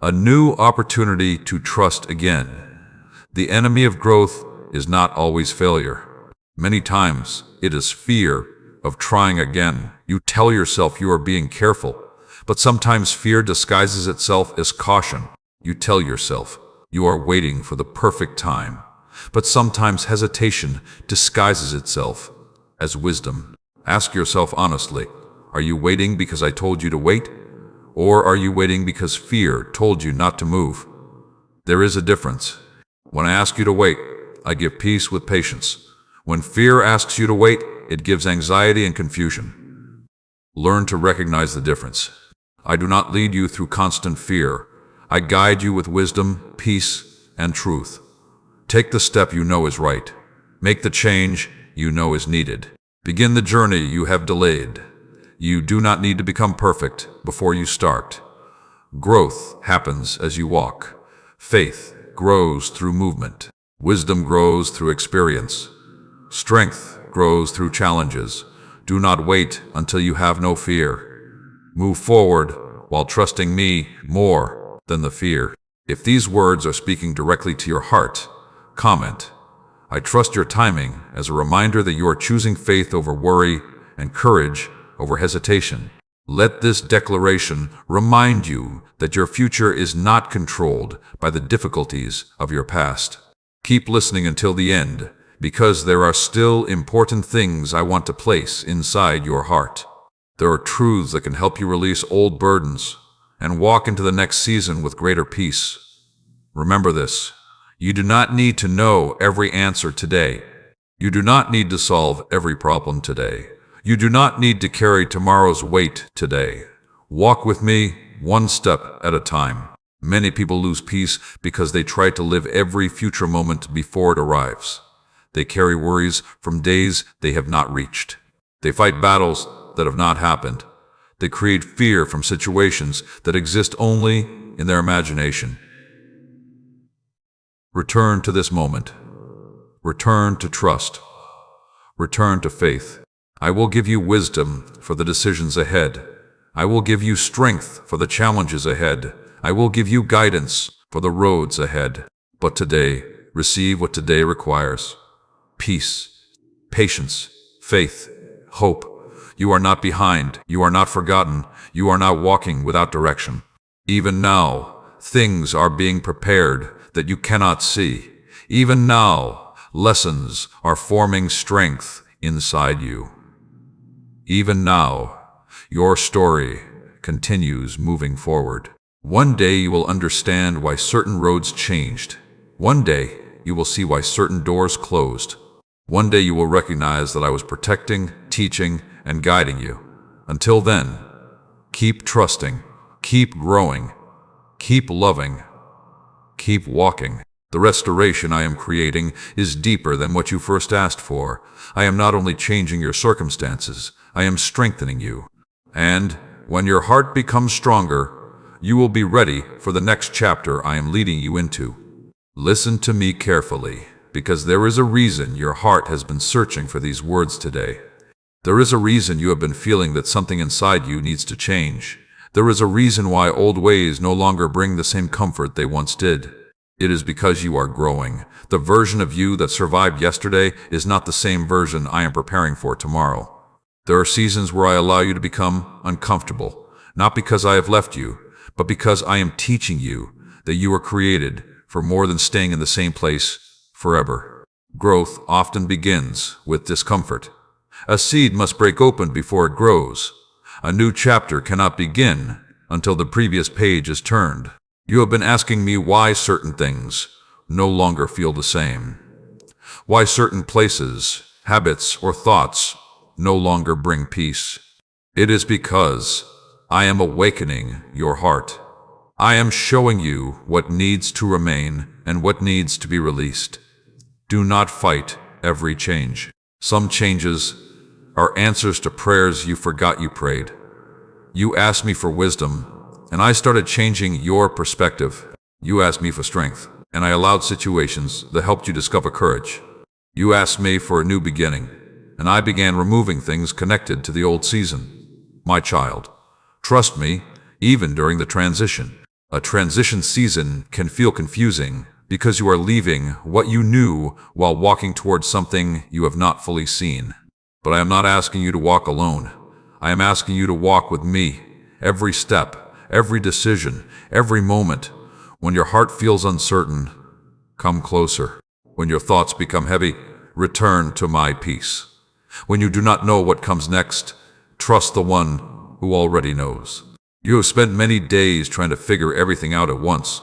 Speaker 1: a new opportunity to trust again. The enemy of growth is not always failure. Many times, it is fear of trying again. You tell yourself you are being careful, but sometimes fear disguises itself as caution. You tell yourself you are waiting for the perfect time, but sometimes hesitation disguises itself as wisdom. Ask yourself honestly, are you waiting because I told you to wait? Or are you waiting because fear told you not to move? There is a difference. When I ask you to wait, I give peace with patience. When fear asks you to wait, it gives anxiety and confusion. Learn to recognize the difference. I do not lead you through constant fear. I guide you with wisdom, peace, and truth. Take the step you know is right. Make the change you know is needed. Begin the journey you have delayed. You do not need to become perfect before you start. Growth happens as you walk. Faith grows through movement. Wisdom grows through experience. Strength grows through challenges. Do not wait until you have no fear. Move forward while trusting me more than the fear. If these words are speaking directly to your heart, comment, I trust your timing as a reminder that you are choosing faith over worry and courage over hesitation. Let this declaration remind you that your future is not controlled by the difficulties of your past. Keep listening until the end, because there are still important things I want to place inside your heart. There are truths that can help you release old burdens and walk into the next season with greater peace. Remember this, you do not need to know every answer today. You do not need to solve every problem today. You do not need to carry tomorrow's weight today. Walk with me one step at a time. Many people lose peace because they try to live every future moment before it arrives. They carry worries from days they have not reached. They fight battles that have not happened. They create fear from situations that exist only in their imagination. Return to this moment. Return to trust. Return to faith. I will give you wisdom for the decisions ahead. I will give you strength for the challenges ahead. I will give you guidance for the roads ahead. But today, receive what today requires. Peace, patience, faith, hope. You are not behind. You are not forgotten. You are not walking without direction. Even now, things are being prepared that you cannot see. Even now, lessons are forming strength inside you. Even now, your story continues moving forward. One day you will understand why certain roads changed. One day you will see why certain doors closed. One day you will recognize that I was protecting, teaching, and guiding you. Until then, keep trusting, keep growing, keep loving, keep walking. The restoration I am creating is deeper than what you first asked for. I am not only changing your circumstances, I am strengthening you. And when your heart becomes stronger, you will be ready for the next chapter I am leading you into. Listen to me carefully, because there is a reason your heart has been searching for these words today. There is a reason you have been feeling that something inside you needs to change. There is a reason why old ways no longer bring the same comfort they once did. It is because you are growing. The version of you that survived yesterday is not the same version I am preparing for tomorrow. There are seasons where I allow you to become uncomfortable, not because I have left you, but because I am teaching you that you were created for more than staying in the same place forever. Growth often begins with discomfort. A seed must break open before it grows. A new chapter cannot begin until the previous page is turned. You have been asking me why certain things no longer feel the same. Why certain places, habits, or thoughts no longer bring peace. It is because I am awakening your heart. I am showing you what needs to remain and what needs to be released. Do not fight every change. Some changes are answers to prayers you forgot you prayed. You asked me for wisdom, and I started changing your perspective. You asked me for strength, and I allowed situations that helped you discover courage. You asked me for a new beginning, and I began removing things connected to the old season. My child, trust me, even during the transition. A transition season can feel confusing because you are leaving what you knew while walking towards something you have not fully seen. But I am not asking you to walk alone. I am asking you to walk with me, every step, every decision, every moment. When your heart feels uncertain, come closer. When your thoughts become heavy, return to my peace. When you do not know what comes next, trust the one who already knows. You have spent many days trying to figure everything out at once.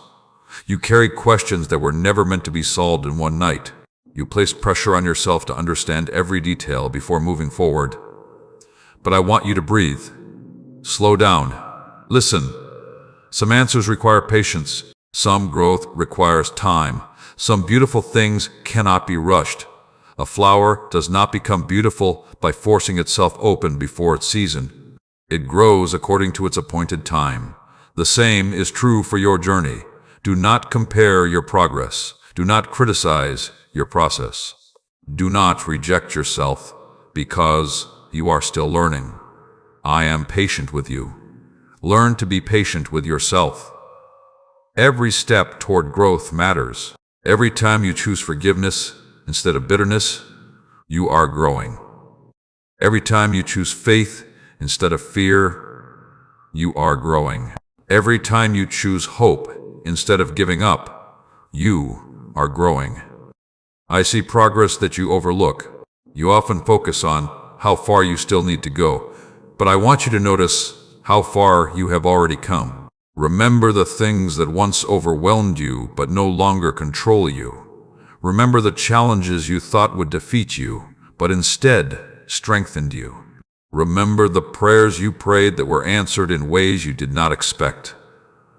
Speaker 1: You carried questions that were never meant to be solved in one night. You placed pressure on yourself to understand every detail before moving forward. But I want you to breathe. Slow down. Listen. Some answers require patience. Some growth requires time. Some beautiful things cannot be rushed. A flower does not become beautiful by forcing itself open before its season. It grows according to its appointed time. The same is true for your journey. Do not compare your progress. Do not criticize your process. Do not reject yourself because you are still learning. I am patient with you. Learn to be patient with yourself. Every step toward growth matters. Every time you choose forgiveness instead of bitterness, you are growing. Every time you choose faith instead of fear, you are growing. Every time you choose hope instead of giving up, you are growing. I see progress that you overlook. You often focus on how far you still need to go, but I want you to notice how far you have already come. Remember the things that once overwhelmed you but no longer control you. Remember the challenges you thought would defeat you, but instead strengthened you. Remember the prayers you prayed that were answered in ways you did not expect.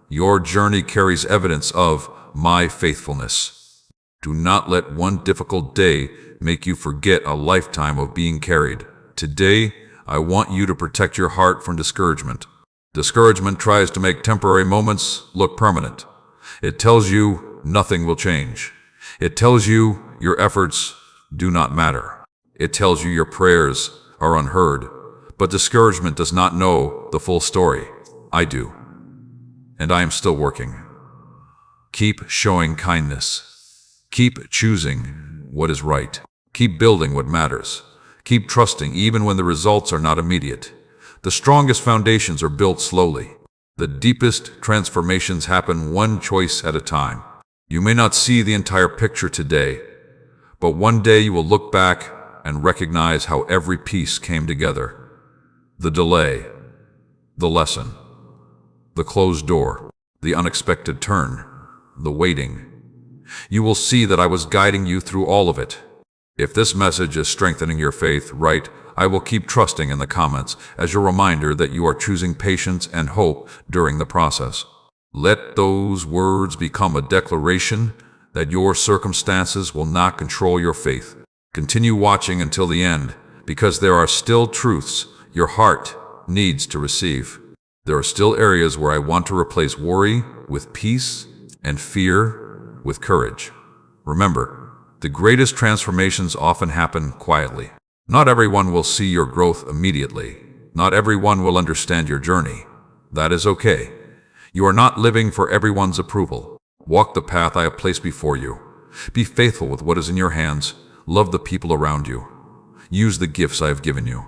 Speaker 1: Your journey carries evidence of my faithfulness. Do not let one difficult day make you forget a lifetime of being carried. Today, I want you to protect your heart from discouragement. Discouragement tries to make temporary moments look permanent. It tells you nothing will change. It tells you your efforts do not matter. It tells you your prayers are unheard. But discouragement does not know the full story. I do. And I am still working. Keep showing kindness. Keep choosing what is right. Keep building what matters. Keep trusting even when the results are not immediate. The strongest foundations are built slowly. The deepest transformations happen one choice at a time. You may not see the entire picture today, but one day you will look back and recognize how every piece came together. The delay, the lesson, the closed door, the unexpected turn, the waiting. You will see that I was guiding you through all of it. If this message is strengthening your faith, write, "I will keep trusting" in the comments as your reminder that you are choosing patience and hope during the process. Let those words become a declaration that your circumstances will not control your faith. Continue watching until the end, because there are still truths your heart needs to receive. There are still areas where I want to replace worry with peace and fear with courage. Remember, the greatest transformations often happen quietly. Not everyone will see your growth immediately. Not everyone will understand your journey. That is okay. You are not living for everyone's approval. Walk the path I have placed before you. Be faithful with what is in your hands. Love the people around you. Use the gifts I have given you.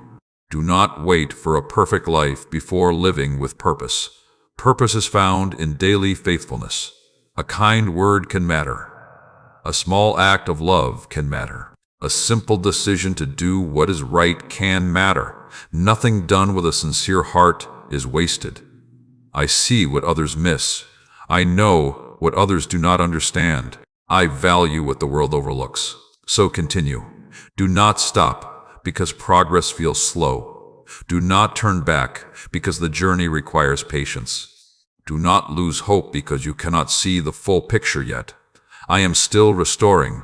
Speaker 1: Do not wait for a perfect life before living with purpose. Purpose is found in daily faithfulness. A kind word can matter. A small act of love can matter. A simple decision to do what is right can matter. Nothing done with a sincere heart is wasted. I see what others miss. I know what others do not understand. I value what the world overlooks. So continue. Do not stop because progress feels slow. Do not turn back because the journey requires patience. Do not lose hope because you cannot see the full picture yet. I am still restoring.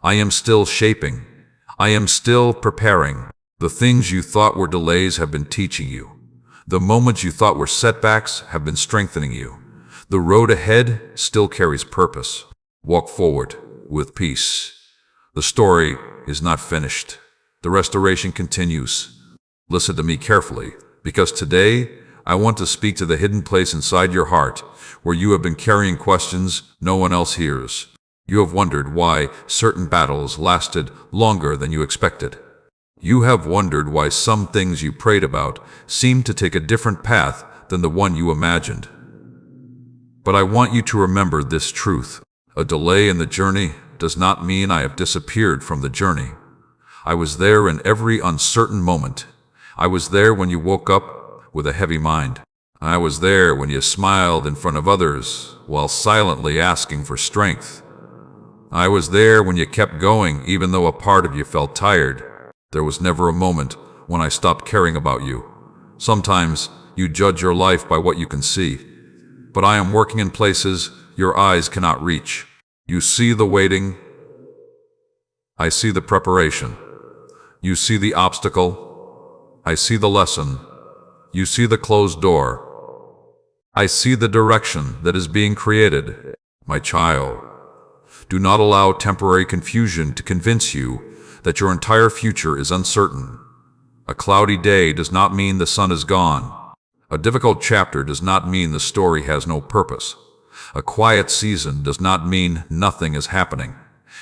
Speaker 1: I am still shaping. I am still preparing. The things you thought were delays have been teaching you. The moments you thought were setbacks have been strengthening you. The road ahead still carries purpose. Walk forward with peace. The story is not finished. The restoration continues. Listen to me carefully, because today I want to speak to the hidden place inside your heart where you have been carrying questions no one else hears. You have wondered why certain battles lasted longer than you expected. You have wondered why some things you prayed about seemed to take a different path than the one you imagined. But I want you to remember this truth. A delay in the journey does not mean I have disappeared from the journey. I was there in every uncertain moment. I was there when you woke up with a heavy mind. I was there when you smiled in front of others while silently asking for strength. I was there when you kept going even though a part of you felt tired. There was never a moment when I stopped caring about you. Sometimes you judge your life by what you can see, but I am working in places your eyes cannot reach. You see the waiting. I see the preparation. You see the obstacle. I see the lesson. You see the closed door. I see the direction that is being created. My child, do not allow temporary confusion to convince you that your entire future is uncertain. A cloudy day does not mean the sun is gone. A difficult chapter does not mean the story has no purpose. A quiet season does not mean nothing is happening.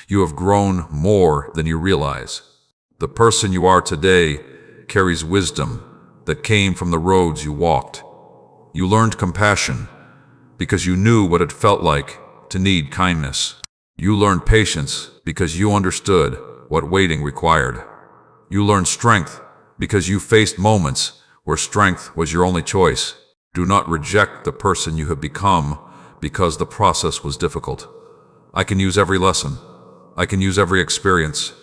Speaker 1: You have grown more than you realize. The person you are today carries wisdom that came from the roads you walked. You learned compassion because you knew what it felt like to need kindness. You learned patience because you understood what waiting required. You learned strength because you faced moments where strength was your only choice. Do not reject the person you have become because the process was difficult. I can use every lesson. I can use every experience.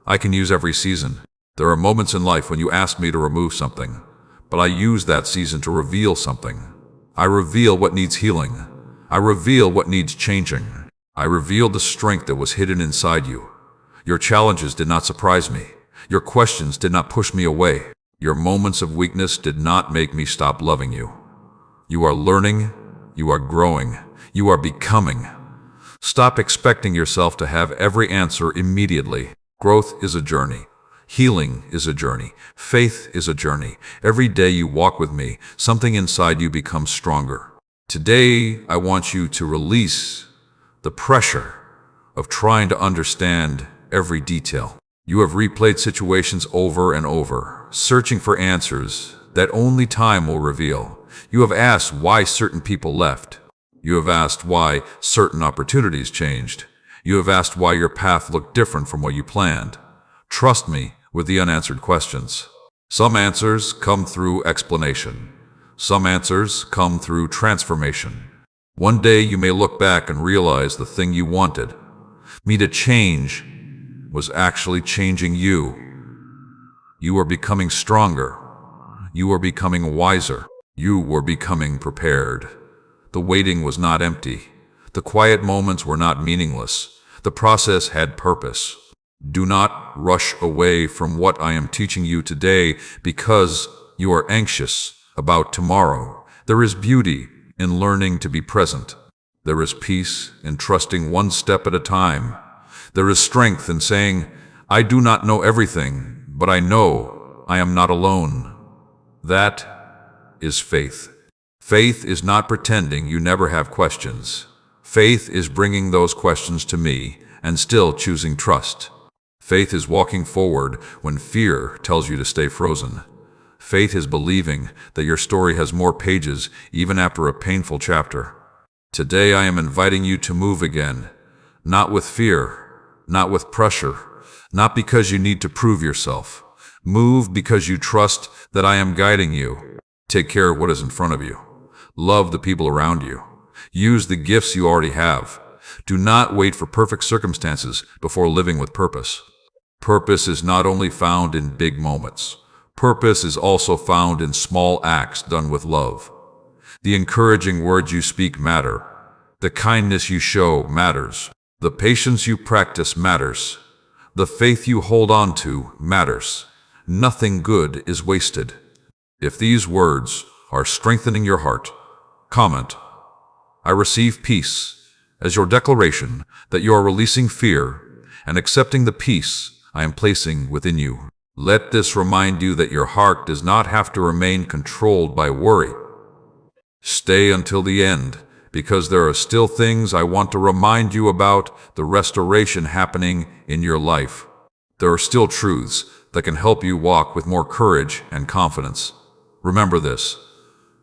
Speaker 1: I can use every season. There are moments in life when you ask me to remove something, but I use that season to reveal something. I reveal what needs healing. I reveal what needs changing. I reveal the strength that was hidden inside you. Your challenges did not surprise me. Your questions did not push me away. Your moments of weakness did not make me stop loving you. You are learning. You are growing. You are becoming. Stop expecting yourself to have every answer immediately. Growth is a journey. Healing is a journey. Faith is a journey. Every day you walk with me, something inside you becomes stronger. Today, I want you to release the pressure of trying to understand every detail. You have replayed situations over and over, searching for answers that only time will reveal. You have asked why certain people left. You have asked why certain opportunities changed. You have asked why your path looked different from what you planned. Trust me with the unanswered questions. Some answers come through explanation. Some answers come through transformation. One day you may look back and realize the thing you wanted, me to change, was actually changing you. You are becoming stronger. You are becoming wiser. You were becoming prepared. The waiting was not empty. The quiet moments were not meaningless. The process had purpose. Do not rush away from what I am teaching you today because you are anxious about tomorrow. There is beauty in learning to be present. There is peace in trusting one step at a time. There is strength in saying, I do not know everything, but I know I am not alone. That is faith. Faith is not pretending you never have questions. Faith is bringing those questions to me and still choosing trust. Faith is walking forward when fear tells you to stay frozen. Faith is believing that your story has more pages even after a painful chapter. Today I am inviting you to move again, not with fear, not with pressure, not because you need to prove yourself. Move because you trust that I am guiding you. Take care of what is in front of you. Love the people around you. Use the gifts you already have. Do not wait for perfect circumstances before living with purpose. Purpose is not only found in big moments. Purpose is also found in small acts done with love. The encouraging words you speak matter. The kindness you show matters. The patience you practice matters. The faith you hold on to matters. Nothing good is wasted. If these words are strengthening your heart, comment, I receive peace, as your declaration that you are releasing fear and accepting the peace I am placing within you. Let this remind you that your heart does not have to remain controlled by worry. Stay until the end, because there are still things I want to remind you about the restoration happening in your life. There are still truths that can help you walk with more courage and confidence. Remember this,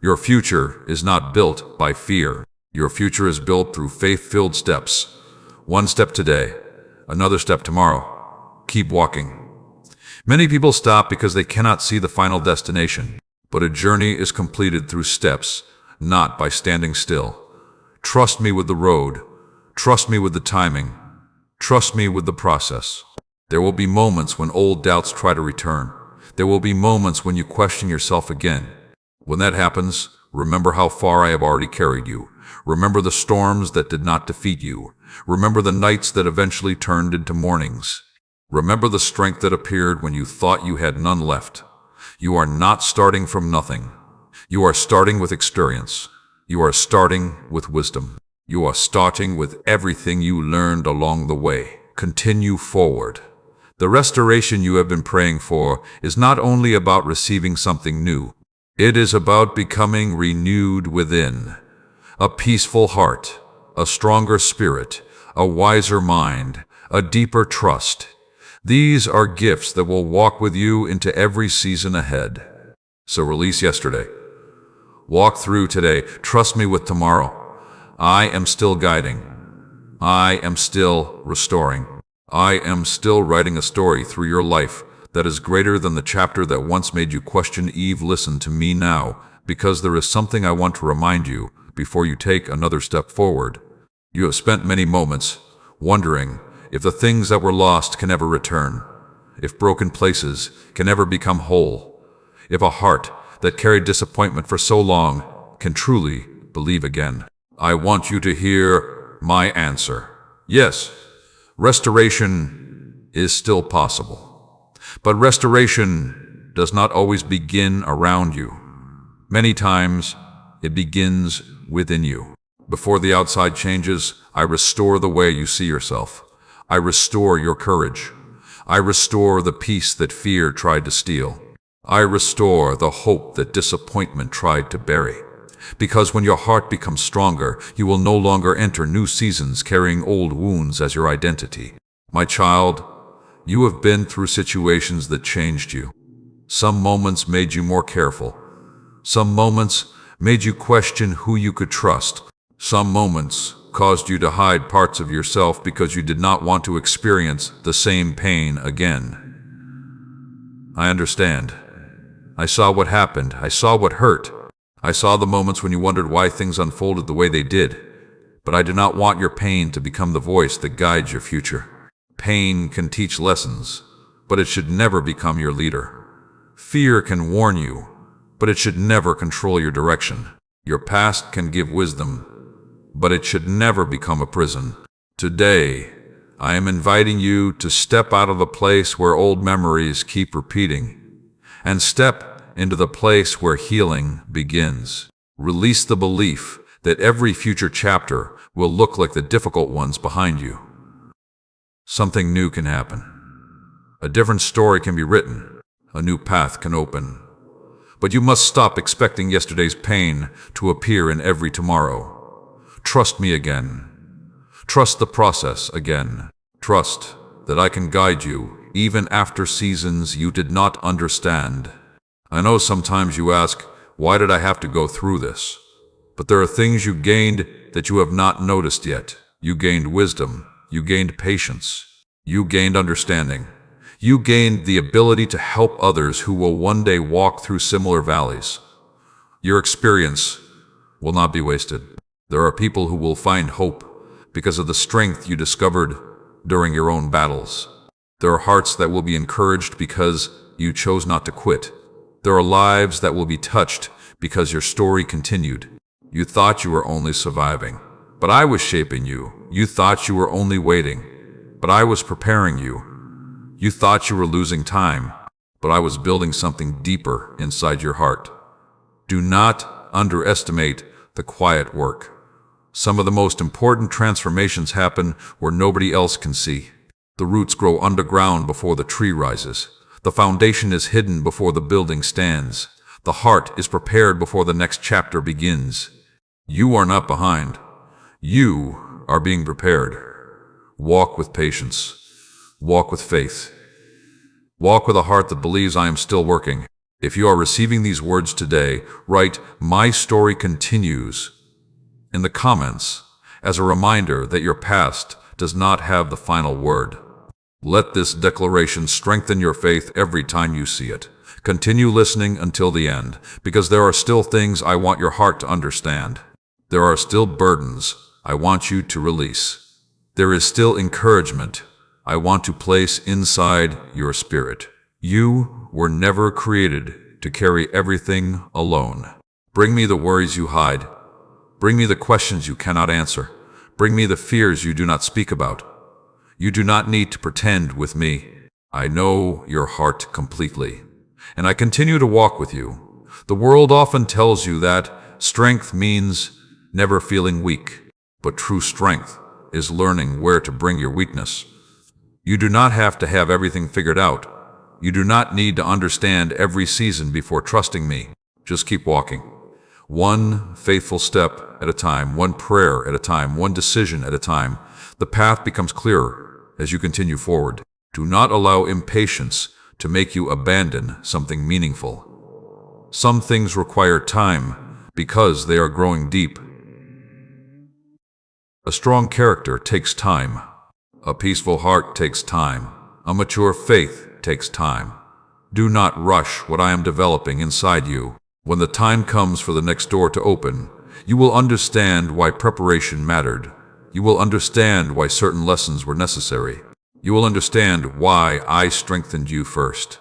Speaker 1: your future is not built by fear. Your future is built through faith-filled steps. One step today, another step tomorrow. Keep walking. Many people stop because they cannot see the final destination, but a journey is completed through steps, not by standing still. Trust me with the road. Trust me with the timing. Trust me with the process. There will be moments when old doubts try to return. There will be moments when you question yourself again. When that happens, remember how far I have already carried you. Remember the storms that did not defeat you. Remember the nights that eventually turned into mornings. Remember the strength that appeared when you thought you had none left. You are not starting from nothing. You are starting with experience. You are starting with wisdom. You are starting with everything you learned along the way. Continue forward. The restoration you have been praying for is not only about receiving something new. It is about becoming renewed within. A peaceful heart, a stronger spirit, a wiser mind, a deeper trust. These are gifts that will walk with you into every season ahead. So release yesterday. Walk through today. Trust me with tomorrow. I am still guiding. I am still restoring. I am still writing a story through your life that is greater than the chapter that once made you question Eve. Listen to me now, because there is something I want to remind you before you take another step forward. You have spent many moments wondering if the things that were lost can ever return, if broken places can ever become whole, if a heart that carried disappointment for so long can truly believe again. I want you to hear my answer. Yes, restoration is still possible, but restoration does not always begin around you. Many times, it begins within you. Before the outside changes, I restore the way you see yourself. I restore your courage. I restore the peace that fear tried to steal. I restore the hope that disappointment tried to bury. Because when your heart becomes stronger, you will no longer enter new seasons carrying old wounds as your identity. My child, you have been through situations that changed you. Some moments made you more careful. Some moments made you question who you could trust. Some moments caused you to hide parts of yourself because you did not want to experience the same pain again. I understand. I saw what happened. I saw what hurt. I saw the moments when you wondered why things unfolded the way they did. But I do not want your pain to become the voice that guides your future. Pain can teach lessons, but it should never become your leader. Fear can warn you, but it should never control your direction. Your past can give wisdom, but it should never become a prison. Today, I am inviting you to step out of the place where old memories keep repeating, and step into the place where healing begins. Release the belief that every future chapter will look like the difficult ones behind you. Something new can happen. A different story can be written. A new path can open. But you must stop expecting yesterday's pain to appear in every tomorrow. Trust me again. Trust the process again. Trust that I can guide you even after seasons you did not understand. I know sometimes you ask, why did I have to go through this? But there are things you gained that you have not noticed yet. You gained wisdom. You gained patience. You gained understanding. You gained the ability to help others who will one day walk through similar valleys. Your experience will not be wasted. There are people who will find hope because of the strength you discovered during your own battles. There are hearts that will be encouraged because you chose not to quit. There are lives that will be touched because your story continued. You thought you were only surviving, but I was shaping you. You thought you were only waiting, but I was preparing you. You thought you were losing time, but I was building something deeper inside your heart. Do not underestimate the quiet work. Some of the most important transformations happen where nobody else can see. The roots grow underground before the tree rises. The foundation is hidden before the building stands. The heart is prepared before the next chapter begins. You are not behind. You are being prepared. Walk with patience. Walk with faith. Walk with a heart that believes I am still working. If you are receiving these words today, write, "My story continues," in the comments as a reminder that your past does not have the final word. Let this declaration strengthen your faith every time you see it. Continue listening until the end, because there are still things I want your heart to understand. There are still burdens I want you to release. There is still encouragement I want to place inside your spirit. You were never created to carry everything alone. Bring me the worries you hide. Bring me the questions you cannot answer. Bring me the fears you do not speak about. You do not need to pretend with me. I know your heart completely, and I continue to walk with you. The world often tells you that strength means never feeling weak, but true strength is learning where to bring your weakness. You do not have to have everything figured out. You do not need to understand every season before trusting me. Just keep walking. One faithful step at a time, one prayer at a time, one decision at a time. The path becomes clearer as you continue forward. Do not allow impatience to make you abandon something meaningful. Some things require time because they are growing deep. A strong character takes time. A peaceful heart takes time. A mature faith takes time. Do not rush what I am developing inside you. When the time comes for the next door to open, you will understand why preparation mattered. You will understand why certain lessons were necessary. You will understand why I strengthened you first.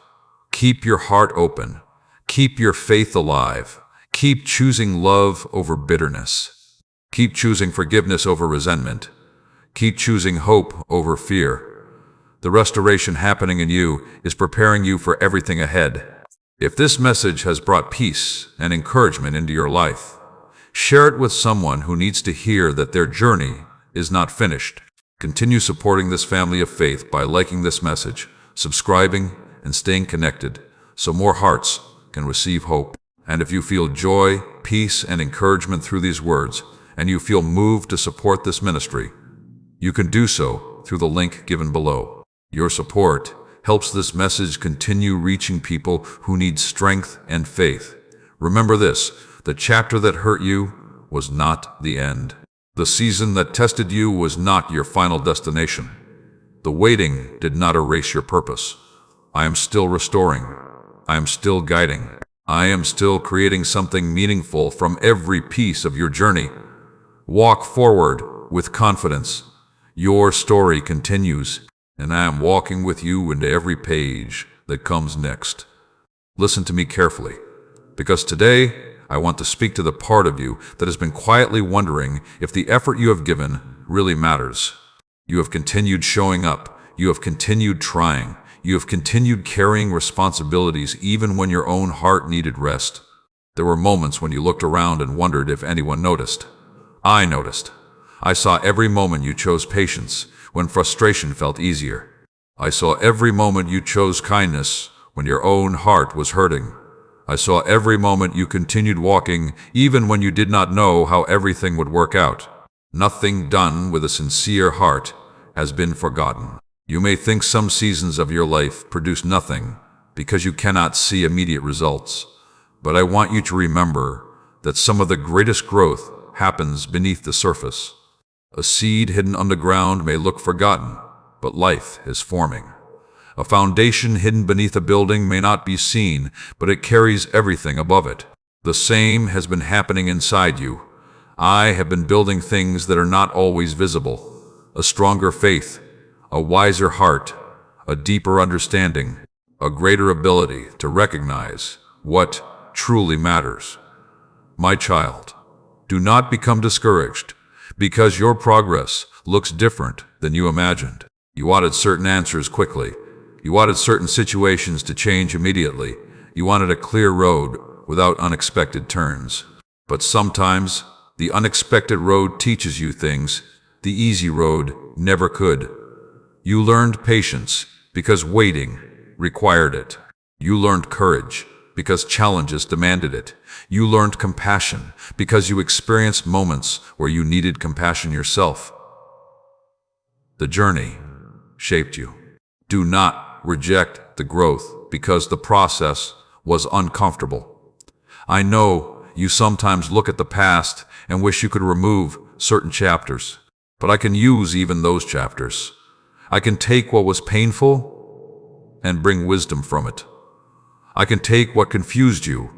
Speaker 1: Keep your heart open. Keep your faith alive. Keep choosing love over bitterness. Keep choosing forgiveness over resentment. Keep choosing hope over fear. The restoration happening in you is preparing you for everything ahead. If this message has brought peace and encouragement into your life, share it with someone who needs to hear that their journey is not finished. Continue supporting this family of faith by liking this message, subscribing, and staying connected so more hearts can receive hope. And if you feel joy, peace, and encouragement through these words, and you feel moved to support this ministry, you can do so through the link given below. Your support helps this message continue reaching people who need strength and faith. Remember this, The chapter that hurt you was not the end. The season that tested you was not your final destination. The waiting did not erase your purpose. I am still restoring. I am still guiding. I am still creating something meaningful from every piece of your journey. Walk forward with confidence. Your story continues, and I am walking with you into every page that comes next. Listen to me carefully, because today I want to speak to the part of you that has been quietly wondering if the effort you have given really matters. You have continued showing up. You have continued trying. You have continued carrying responsibilities even when your own heart needed rest. There were moments when you looked around and wondered if anyone noticed. I noticed. I saw every moment you chose patience when frustration felt easier. I saw every moment you chose kindness when your own heart was hurting. I saw every moment you continued walking even when you did not know how everything would work out. Nothing done with a sincere heart has been forgotten. You may think some seasons of your life produce nothing because you cannot see immediate results, but I want you to remember that some of the greatest growth happens beneath the surface. A seed hidden underground may look forgotten, but life is forming. A foundation hidden beneath a building may not be seen, but it carries everything above it. The same has been happening inside you. I have been building things that are not always visible. A stronger faith, a wiser heart, a deeper understanding, a greater ability to recognize what truly matters. My child, do not become discouraged because your progress looks different than you imagined. You wanted certain answers quickly. You wanted certain situations to change immediately. You wanted a clear road without unexpected turns. But sometimes, the unexpected road teaches you things the easy road never could. You learned patience because waiting required it. You learned courage because challenges demanded it. You learned compassion because you experienced moments where you needed compassion yourself. The journey shaped you. Do not reject the growth because the process was uncomfortable. I know you sometimes look at the past and wish you could remove certain chapters, but I can use even those chapters. I can take what was painful and bring wisdom from it. I can take what confused you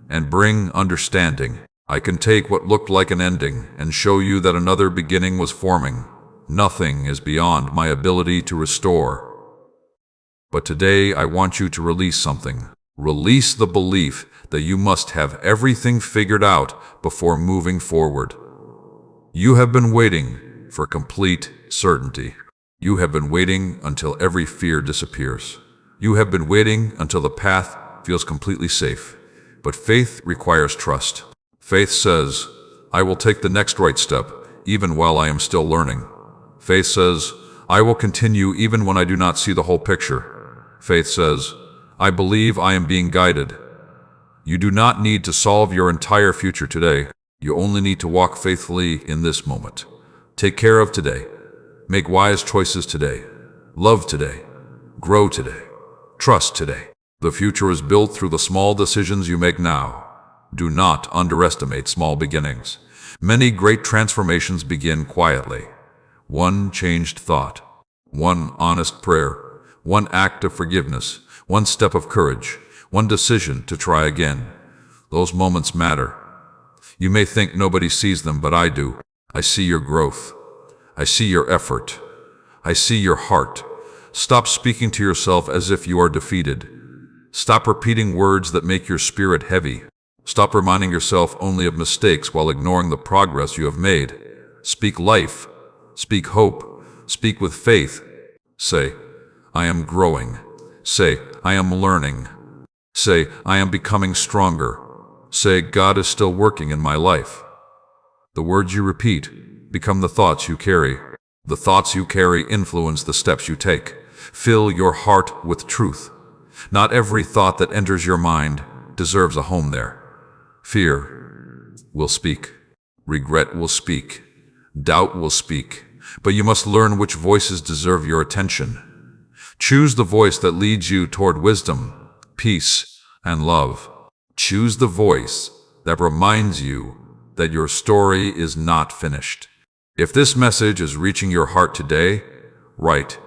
Speaker 1: and bring understanding. I can take what looked like an ending and show you that another beginning was forming. Nothing is beyond my ability to restore. But today I want you to release something. Release the belief that you must have everything figured out before moving forward. You have been waiting for complete certainty. You have been waiting until every fear disappears. You have been waiting until the path feels completely safe. But faith requires trust. Faith says, I will take the next right step, even while I am still learning. Faith says, I will continue even when I do not see the whole picture. Faith says, I believe I am being guided. You do not need to solve your entire future today. You only need to walk faithfully in this moment. Take care of today. Make wise choices today. Love today. Grow today. Trust today. The future is built through the small decisions you make now. Do not underestimate small beginnings. Many great transformations begin quietly. One changed thought, one honest prayer, one act of forgiveness, one step of courage, one decision to try again. Those moments matter. You may think nobody sees them, but I do. I see your growth. I see your effort. I see your heart. Stop speaking to yourself as if you are defeated. Stop repeating words that make your spirit heavy. Stop reminding yourself only of mistakes while ignoring the progress you have made. Speak life. Speak hope. Speak with faith. Say, I am growing. Say, I am learning. Say, I am becoming stronger. Say, God is still working in my life. The words you repeat become the thoughts you carry. The thoughts you carry influence the steps you take. Fill your heart with truth. Not every thought that enters your mind deserves a home there. Fear will speak. Regret will speak. Doubt will speak. But you must learn which voices deserve your attention. Choose the voice that leads you toward wisdom, peace, and love. Choose the voice that reminds you that your story is not finished. If this message is reaching your heart today, write,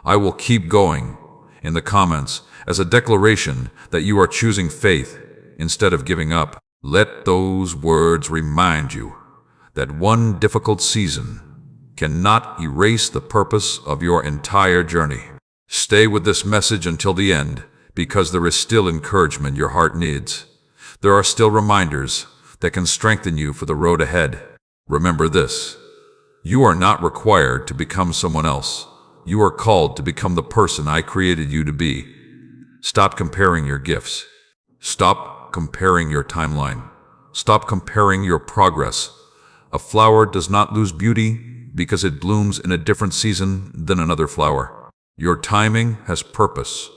Speaker 1: "I will keep going," in the comments as a declaration that you are choosing faith instead of giving up. Let those words remind you that one difficult season cannot erase the purpose of your entire journey. Stay with this message until the end, because there is still encouragement your heart needs. There are still reminders that can strengthen you for the road ahead. Remember this: you are not required to become someone else. You are called to become the person I created you to be. Stop comparing your gifts. Stop comparing your timeline. Stop comparing your progress. A flower does not lose beauty because it blooms in a different season than another flower. Your timing has purpose.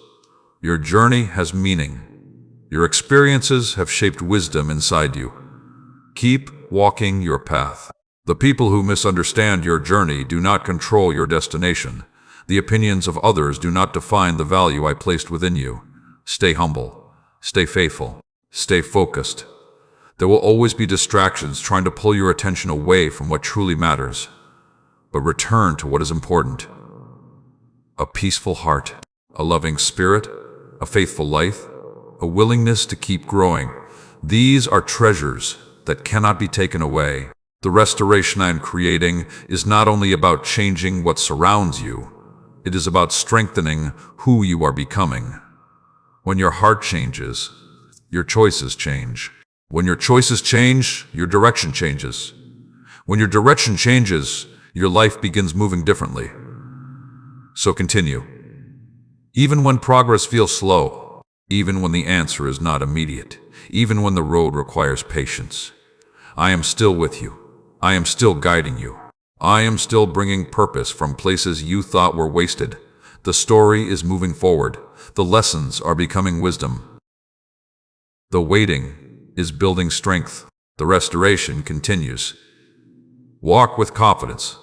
Speaker 1: Your journey has meaning. Your experiences have shaped wisdom inside you. Keep walking your path. The people who misunderstand your journey do not control your destination. The opinions of others do not define the value I placed within you. Stay humble. Stay faithful. Stay focused. There will always be distractions trying to pull your attention away from what truly matters. But return to what is important. A peaceful heart, a loving spirit, a faithful life, a willingness to keep growing. These are treasures that cannot be taken away. The restoration I am creating is not only about changing what surrounds you, it is about strengthening who you are becoming. When your heart changes, your choices change. When your choices change, your direction changes. When your direction changes, your life begins moving differently. So continue. Even when progress feels slow, even when the answer is not immediate, even when the road requires patience, I am still with you. I am still guiding you. I am still bringing purpose from places you thought were wasted. The story is moving forward. The lessons are becoming wisdom. The waiting is building strength. The restoration continues. Walk with confidence,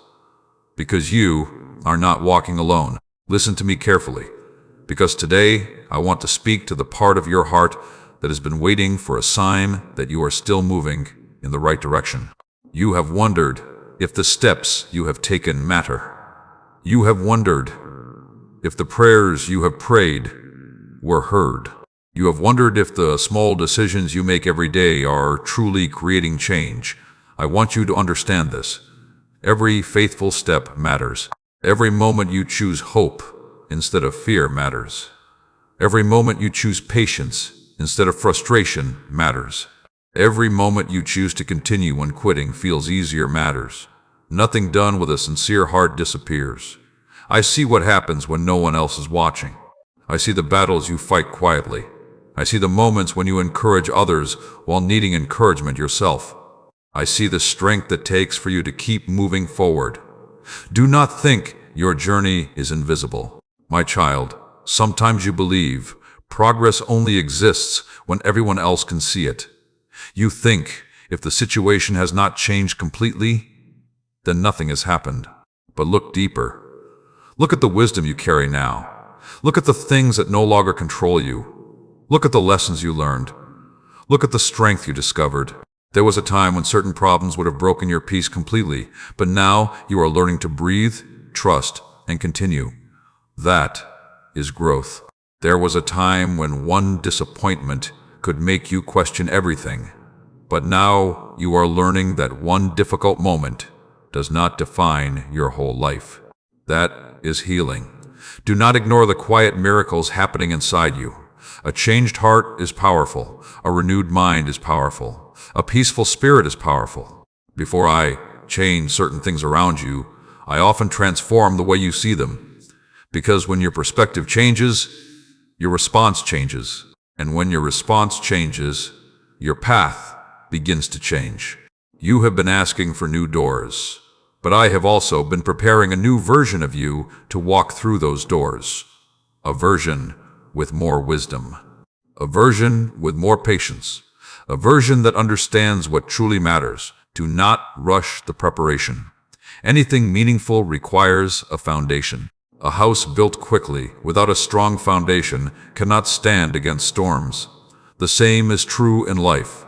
Speaker 1: because you are not walking alone. Listen to me carefully, because today I want to speak to the part of your heart that has been waiting for a sign that you are still moving in the right direction. You have wondered if the steps you have taken matter. You have wondered if the prayers you have prayed were heard. You have wondered if the small decisions you make every day are truly creating change. I want you to understand this. Every faithful step matters. Every moment you choose hope instead of fear matters. Every moment you choose patience instead of frustration matters. Every moment you choose to continue when quitting feels easier matters. Nothing done with a sincere heart disappears. I see what happens when no one else is watching. I see the battles you fight quietly. I see the moments when you encourage others while needing encouragement yourself. I see the strength it takes for you to keep moving forward. Do not think your journey is invisible. My child, sometimes you believe progress only exists when everyone else can see it. You think if the situation has not changed completely, then nothing has happened. But look deeper. Look at the wisdom you carry now. Look at the things that no longer control you. Look at the lessons you learned. Look at the strength you discovered. There was a time when certain problems would have broken your peace completely, but now you are learning to breathe, trust, and continue. That is growth. There was a time when one disappointment could make you question everything, but now you are learning that one difficult moment does not define your whole life. That is healing. Do not ignore the quiet miracles happening inside you. A changed heart is powerful. A renewed mind is powerful. A peaceful spirit is powerful. Before I change certain things around you, I often transform the way you see them. Because when your perspective changes, your response changes. And when your response changes, your path begins to change. You have been asking for new doors, but I have also been preparing a new version of you to walk through those doors. A version with more wisdom. A version with more patience. A version that understands what truly matters. Do not rush the preparation. Anything meaningful requires a foundation. A house built quickly without a strong foundation cannot stand against storms. The same is true in life.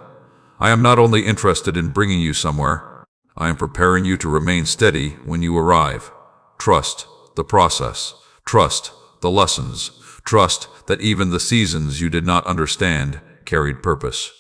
Speaker 1: I am not only interested in bringing you somewhere, I am preparing you to remain steady when you arrive. Trust the process. Trust the lessons. Trust that even the seasons you did not understand carried purpose.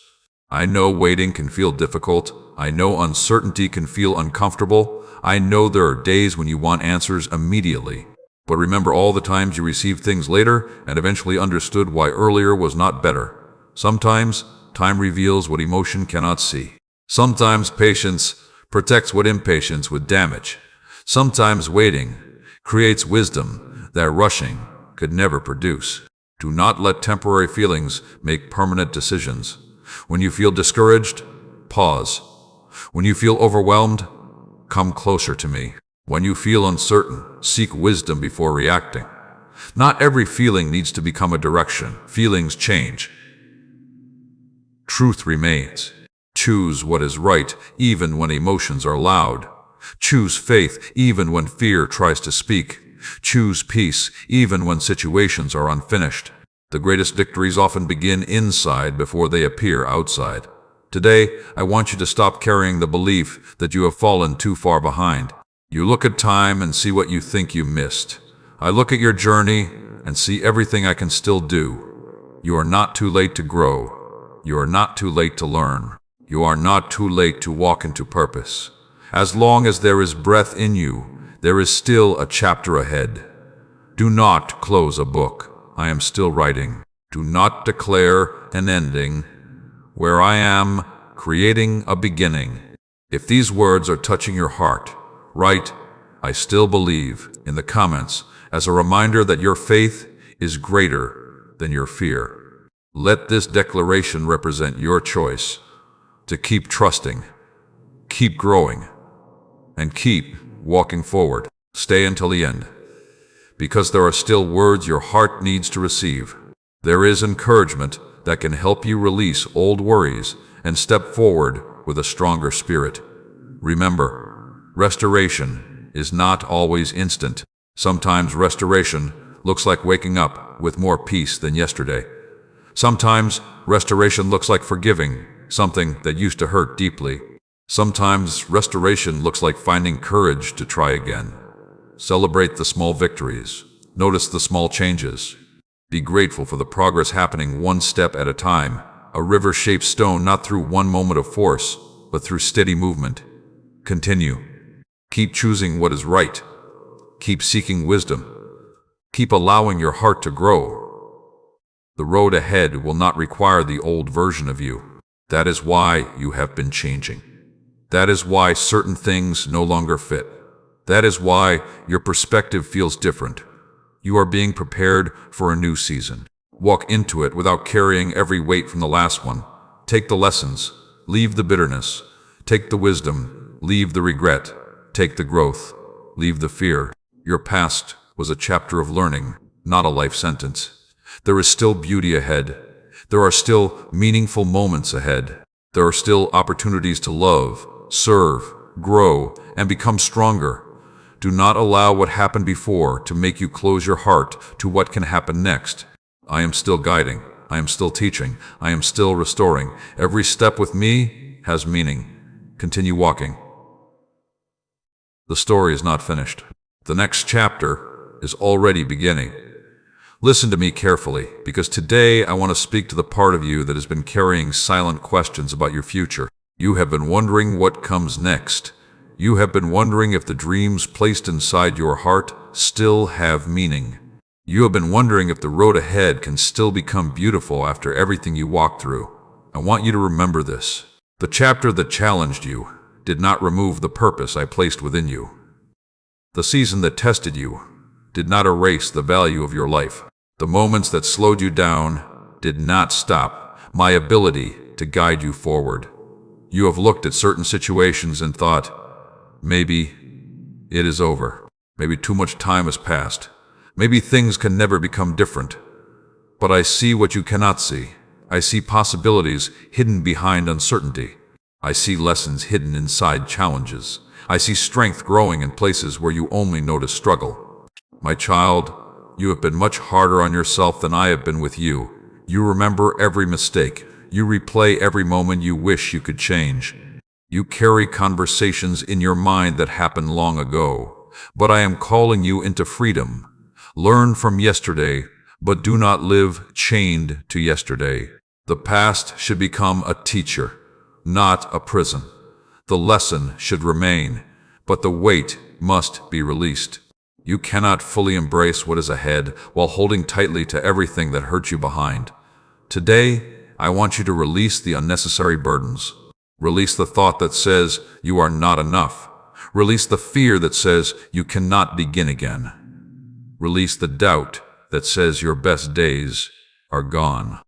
Speaker 1: I know waiting can feel difficult. I know uncertainty can feel uncomfortable. I know there are days when you want answers immediately. But remember all the times you received things later and eventually understood why earlier was not better. Sometimes time reveals what emotion cannot see. Sometimes patience protects what impatience would damage. Sometimes waiting creates wisdom that rushing could never produce. Do not let temporary feelings make permanent decisions. When you feel discouraged, pause. When you feel overwhelmed, come closer to me. When you feel uncertain, seek wisdom before reacting. Not every feeling needs to become a direction. Feelings change. Truth remains. Choose what is right even when emotions are loud. Choose faith even when fear tries to speak. Choose peace even when situations are unfinished. The greatest victories often begin inside before they appear outside. Today, I want you to stop carrying the belief that you have fallen too far behind. You look at time and see what you think you missed. I look at your journey and see everything I can still do. You are not too late to grow. You are not too late to learn. You are not too late to walk into purpose. As long as there is breath in you, there is still a chapter ahead. Do not close a book. I am still writing. Do not declare an ending where I am creating a beginning. If these words are touching your heart, write, "I still believe," in the comments as a reminder that your faith is greater than your fear. Let this declaration represent your choice to keep trusting, keep growing, and keep walking forward. Stay until the end, because there are still words your heart needs to receive. There is encouragement that can help you release old worries and step forward with a stronger spirit. Remember, restoration is not always instant. Sometimes restoration looks like waking up with more peace than yesterday. Sometimes restoration looks like forgiving something that used to hurt deeply. Sometimes restoration looks like finding courage to try again. Celebrate the small victories. Notice the small changes. Be grateful for the progress happening one step at a time. A river shapes stone not through one moment of force, but through steady movement. Continue. Keep choosing what is right. Keep seeking wisdom. Keep allowing your heart to grow. The road ahead will not require the old version of you. That is why you have been changing. That is why certain things no longer fit. That is why your perspective feels different. You are being prepared for a new season. Walk into it without carrying every weight from the last one. Take the lessons, leave the bitterness. Take the wisdom, leave the regret. Take the growth, leave the fear. Your past was a chapter of learning, not a life sentence. There is still beauty ahead. There are still meaningful moments ahead. There are still opportunities to love, serve, grow, and become stronger. Do not allow what happened before to make you close your heart to what can happen next. I am still guiding. I am still teaching. I am still restoring. Every step with me has meaning. Continue walking. The story is not finished. The next chapter is already beginning. Listen to me carefully, because today I want to speak to the part of you that has been carrying silent questions about your future. You have been wondering what comes next. You have been wondering if the dreams placed inside your heart still have meaning. You have been wondering if the road ahead can still become beautiful after everything you walked through. I want you to remember this. The chapter that challenged you did not remove the purpose I placed within you. The season that tested you did not erase the value of your life. The moments that slowed you down did not stop my ability to guide you forward. You have looked at certain situations and thought, maybe it is over. Maybe too much time has passed. Maybe things can never become different. But I see what you cannot see. I see possibilities hidden behind uncertainty. I see lessons hidden inside challenges. I see strength growing in places where you only notice struggle. My child, you have been much harder on yourself than I have been with you. You remember every mistake. You replay every moment you wish you could change. You carry conversations in your mind that happened long ago. But I am calling you into freedom. Learn from yesterday, but do not live chained to yesterday. The past should become a teacher, not a prison. The lesson should remain, but the weight must be released. You cannot fully embrace what is ahead while holding tightly to everything that hurt you behind. Today, I want you to release the unnecessary burdens. Release the thought that says you are not enough. Release the fear that says you cannot begin again. Release the doubt that says your best days are gone.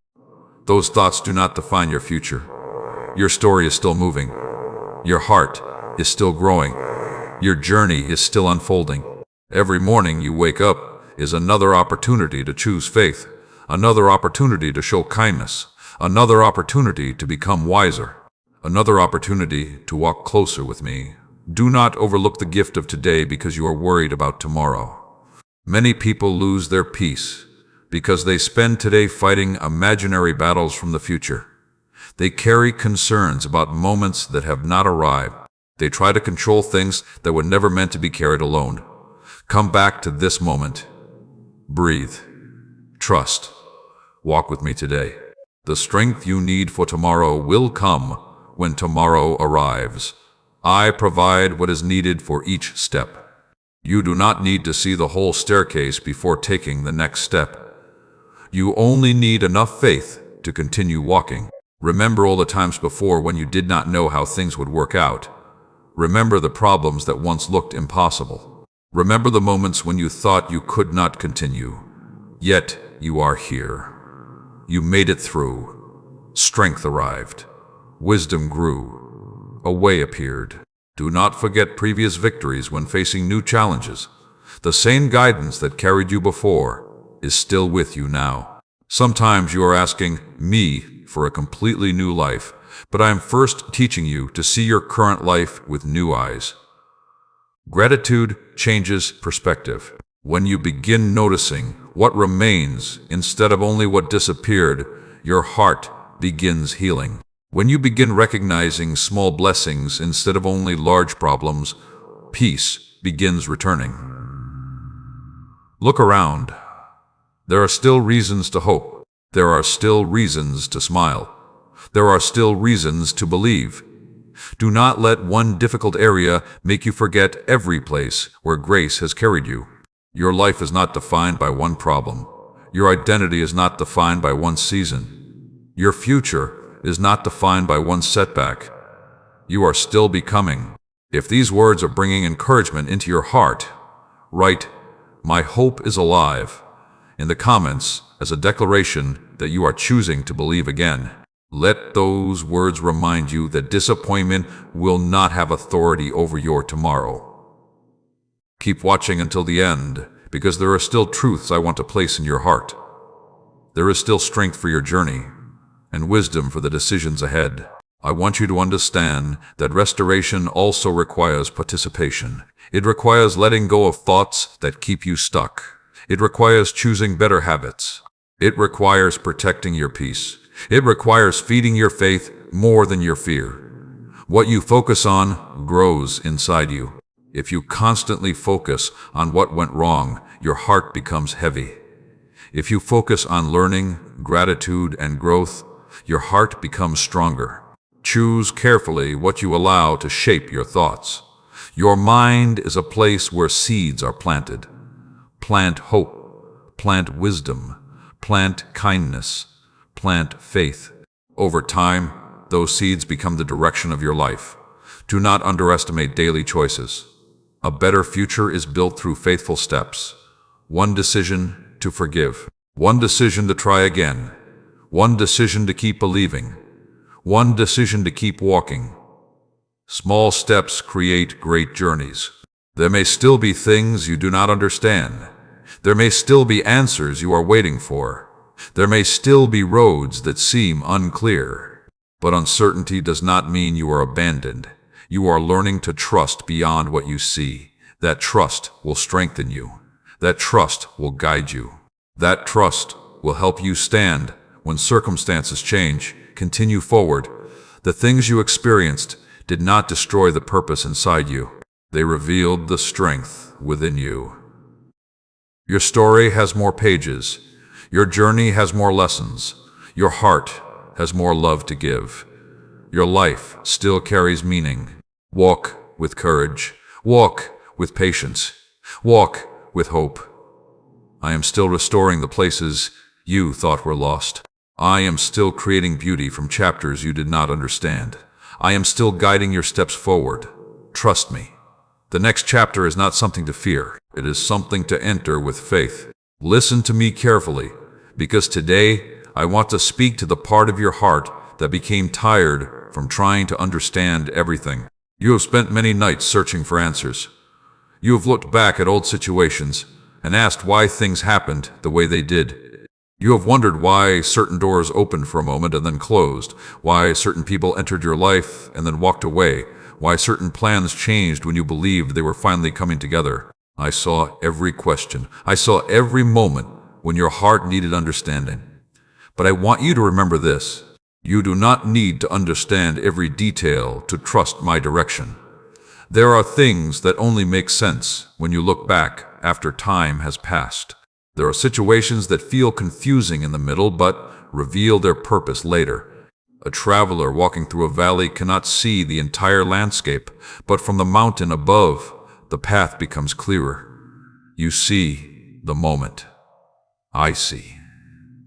Speaker 1: Those thoughts do not define your future. Your story is still moving. Your heart is still growing. Your journey is still unfolding. Every morning you wake up is another opportunity to choose faith, another opportunity to show kindness, another opportunity to become wiser, another opportunity to walk closer with me. Do not overlook the gift of today because you are worried about tomorrow. Many people lose their peace because they spend today fighting imaginary battles from the future. They carry concerns about moments that have not arrived. They try to control things that were never meant to be carried alone. Come back to this moment. Breathe. Trust. Walk with me today. The strength you need for tomorrow will come when tomorrow arrives. I provide what is needed for each step. You do not need to see the whole staircase before taking the next step. You only need enough faith to continue walking. Remember all the times before when you did not know how things would work out. Remember the problems that once looked impossible. Remember the moments when you thought you could not continue. Yet you are here. You made it through. Strength arrived. Wisdom grew. A way appeared. Do not forget previous victories when facing new challenges. The same guidance that carried you before is still with you now. Sometimes you are asking me for a completely new life, but I am first teaching you to see your current life with new eyes. Gratitude changes perspective. When you begin noticing what remains instead of only what disappeared, your heart begins healing. When you begin recognizing small blessings instead of only large problems, peace begins returning. Look around. There are still reasons to hope. There are still reasons to smile. There are still reasons to believe. Do not let one difficult area make you forget every place where grace has carried you. Your life is not defined by one problem. Your identity is not defined by one season. Your future is not defined by one setback. You are still becoming. If these words are bringing encouragement into your heart, write, "My hope is alive," in the comments as a declaration that you are choosing to believe again. Let those words remind you that disappointment will not have authority over your tomorrow. Keep watching until the end, because there are still truths I want to place in your heart. There is still strength for your journey, and wisdom for the decisions ahead. I want you to understand that restoration also requires participation. It requires letting go of thoughts that keep you stuck. It requires choosing better habits. It requires protecting your peace. It requires feeding your faith more than your fear. What you focus on grows inside you. If you constantly focus on what went wrong, your heart becomes heavy. If you focus on learning, gratitude, and growth, your heart becomes stronger. Choose carefully what you allow to shape your thoughts. Your mind is a place where seeds are planted. Plant hope, plant wisdom, plant kindness, plant faith. Over time, those seeds become the direction of your life. Do not underestimate daily choices. A better future is built through faithful steps. One decision to forgive. One decision to try again. One decision to keep believing. One decision to keep walking. Small steps create great journeys. There may still be things you do not understand. There may still be answers you are waiting for. There may still be roads that seem unclear. But uncertainty does not mean you are abandoned. You are learning to trust beyond what you see. That trust will strengthen you. That trust will guide you. That trust will help you stand when circumstances change, continue forward. The things you experienced did not destroy the purpose inside you. They revealed the strength within you. Your story has more pages. Your journey has more lessons. Your heart has more love to give. Your life still carries meaning. Walk with courage. Walk with patience. Walk with hope. I am still restoring the places you thought were lost. I am still creating beauty from chapters you did not understand. I am still guiding your steps forward. Trust me. The next chapter is not something to fear. It is something to enter with faith. Listen to me carefully, because today I want to speak to the part of your heart that became tired from trying to understand everything. You have spent many nights searching for answers. You have looked back at old situations and asked why things happened the way they did. You have wondered why certain doors opened for a moment and then closed, why certain people entered your life and then walked away, why certain plans changed when you believed they were finally coming together. I saw every question. I saw every moment when your heart needed understanding. But I want you to remember this. You do not need to understand every detail to trust my direction. There are things that only make sense when you look back after time has passed. There are situations that feel confusing in the middle but reveal their purpose later. A traveler walking through a valley cannot see the entire landscape, but from the mountain above, the path becomes clearer. You see the moment. I see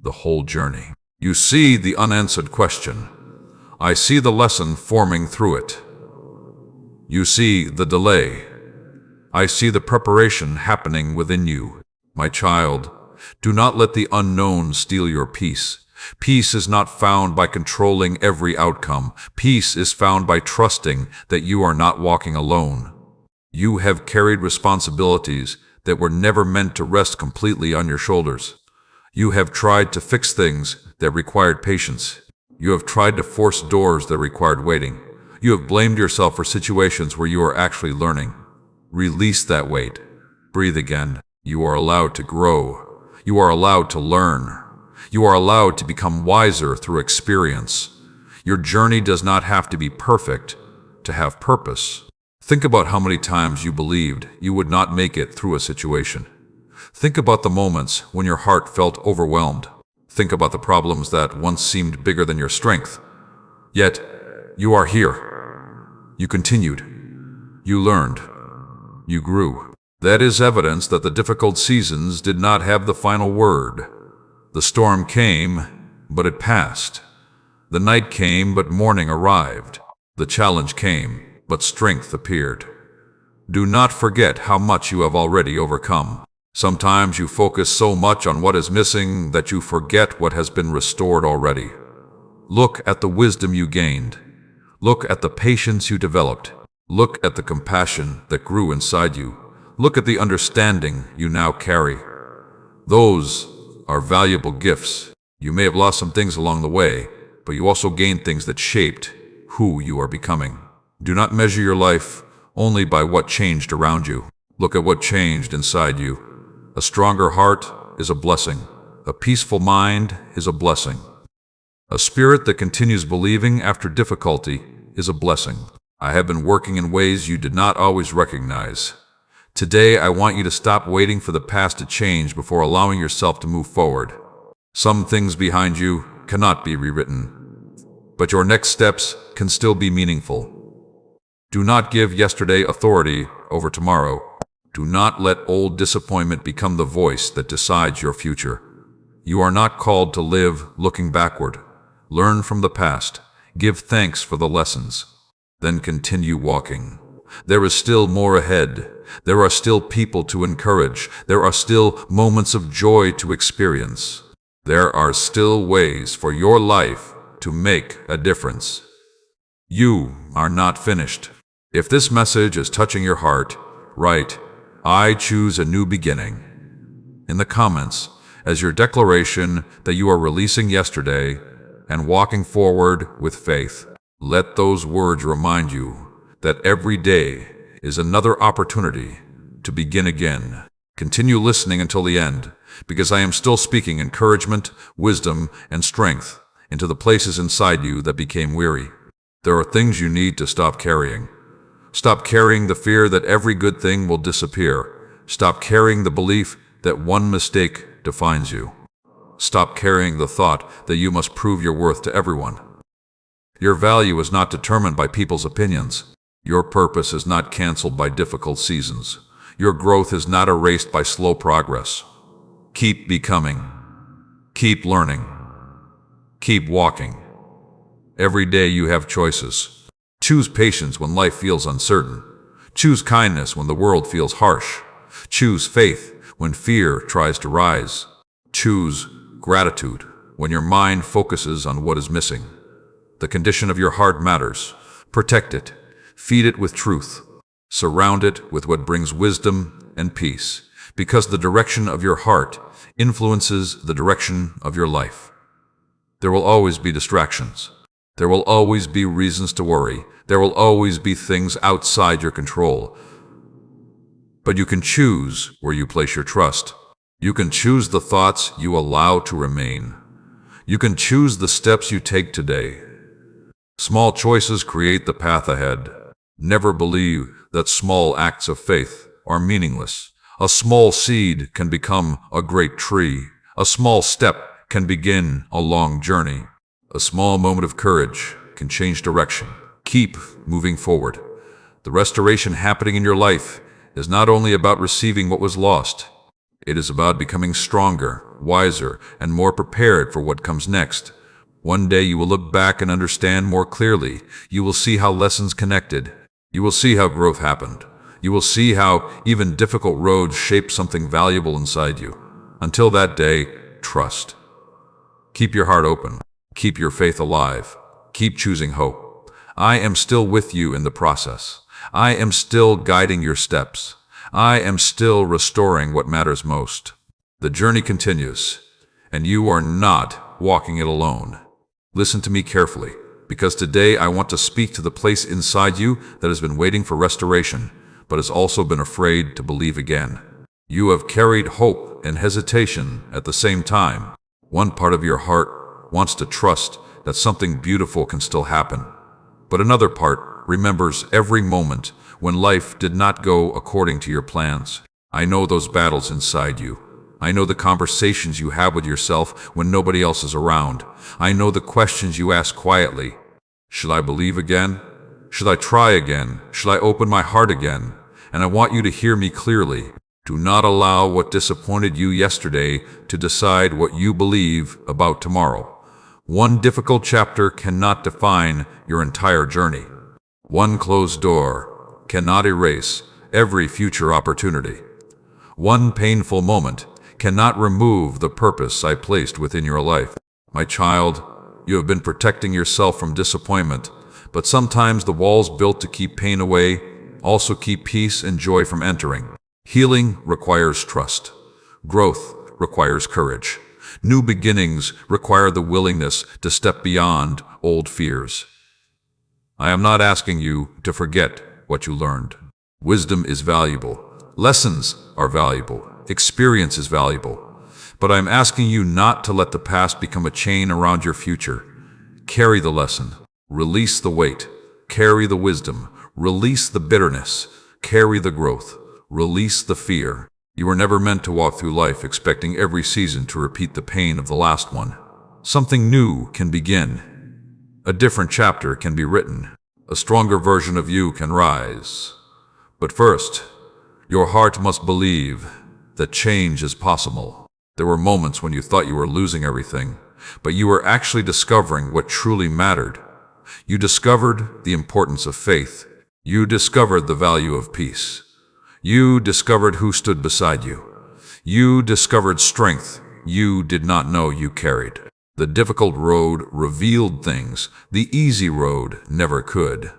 Speaker 1: the whole journey. You see the unanswered question. I see the lesson forming through it. You see the delay. I see the preparation happening within you. My child, do not let the unknown steal your peace. Peace is not found by controlling every outcome. Peace is found by trusting that you are not walking alone. You have carried responsibilities that were never meant to rest completely on your shoulders. You have tried to fix things that required patience. You have tried to force doors that required waiting. You have blamed yourself for situations where you are actually learning. Release that weight. Breathe again. You are allowed to grow. You are allowed to learn. You are allowed to become wiser through experience. Your journey does not have to be perfect to have purpose. Think about how many times you believed you would not make it through a situation. Think about the moments when your heart felt overwhelmed. Think about the problems that once seemed bigger than your strength. Yet, you are here. You continued. You learned. You grew. That is evidence that the difficult seasons did not have the final word. The storm came, but it passed. The night came, but morning arrived. The challenge came, but strength appeared. Do not forget how much you have already overcome. Sometimes you focus so much on what is missing that you forget what has been restored already. Look at the wisdom you gained. Look at the patience you developed. Look at the compassion that grew inside you. Look at the understanding you now carry. Those are valuable gifts. You may have lost some things along the way, but you also gained things that shaped who you are becoming. Do not measure your life only by what changed around you. Look at what changed inside you. A stronger heart is a blessing. A peaceful mind is a blessing. A spirit that continues believing after difficulty is a blessing. I have been working in ways you did not always recognize. Today, I want you to stop waiting for the past to change before allowing yourself to move forward. Some things behind you cannot be rewritten, but your next steps can still be meaningful. Do not give yesterday authority over tomorrow. Do not let old disappointment become the voice that decides your future. You are not called to live looking backward. Learn from the past. Give thanks for the lessons. Then continue walking. There is still more ahead. There are still people to encourage. There are still moments of joy to experience. There are still ways for your life to make a difference. You are not finished. If this message is touching your heart, write, "I choose a new beginning" in the comments as your declaration that you are releasing yesterday and walking forward with faith. Let those words remind you that every day is another opportunity to begin again. Continue listening until the end, because I am still speaking encouragement, wisdom, and strength into the places inside you that became weary. There are things you need to stop carrying. Stop carrying the fear that every good thing will disappear. Stop carrying the belief that one mistake defines you. Stop carrying the thought that you must prove your worth to everyone. Your value is not determined by people's opinions. Your purpose is not canceled by difficult seasons. Your growth is not erased by slow progress. Keep becoming. Keep learning. Keep walking. Every day you have choices. Choose patience when life feels uncertain. Choose kindness when the world feels harsh. Choose faith when fear tries to rise. Choose gratitude when your mind focuses on what is missing. The condition of your heart matters. Protect it. Feed it with truth. Surround it with what brings wisdom and peace, because the direction of your heart influences the direction of your life. There will always be distractions. There will always be reasons to worry. There will always be things outside your control. But you can choose where you place your trust. You can choose the thoughts you allow to remain. You can choose the steps you take today. Small choices create the path ahead. Never believe that small acts of faith are meaningless. A small seed can become a great tree. A small step can begin a long journey. A small moment of courage can change direction. Keep moving forward. The restoration happening in your life is not only about receiving what was lost. It is about becoming stronger, wiser, and more prepared for what comes next. One day you will look back and understand more clearly. You will see how lessons connected. You will see how growth happened. You will see how even difficult roads shape something valuable inside you. Until that day, trust. Keep your heart open. Keep your faith alive. Keep choosing hope. I am still with you in the process. I am still guiding your steps. I am still restoring what matters most. The journey continues, and you are not walking it alone. Listen to me carefully, because today I want to speak to the place inside you that has been waiting for restoration, but has also been afraid to believe again. You have carried hope and hesitation at the same time. One part of your heart wants to trust that something beautiful can still happen, but another part remembers every moment when life did not go according to your plans. I know those battles inside you. I know the conversations you have with yourself when nobody else is around. I know the questions you ask quietly. Should I believe again? Should I try again? Should I open my heart again? And I want you to hear me clearly. Do not allow what disappointed you yesterday to decide what you believe about tomorrow. One difficult chapter cannot define your entire journey. One closed door cannot erase every future opportunity. One painful moment cannot remove the purpose I placed within your life. My child, you have been protecting yourself from disappointment, but sometimes the walls built to keep pain away also keep peace and joy from entering. Healing requires trust. Growth requires courage. New beginnings require the willingness to step beyond old fears. I am not asking you to forget what you learned. Wisdom is valuable. Lessons are valuable. Experience is valuable. But I am asking you not to let the past become a chain around your future. Carry the lesson. Release the weight. Carry the wisdom. Release the bitterness. Carry the growth. Release the fear. You were never meant to walk through life expecting every season to repeat the pain of the last one. Something new can begin. A different chapter can be written. A stronger version of you can rise. But first, your heart must believe that change is possible. There were moments when you thought you were losing everything, but you were actually discovering what truly mattered. You discovered the importance of faith. You discovered the value of peace. You discovered who stood beside you. You discovered strength you did not know you carried. The difficult road revealed things the easy road never could.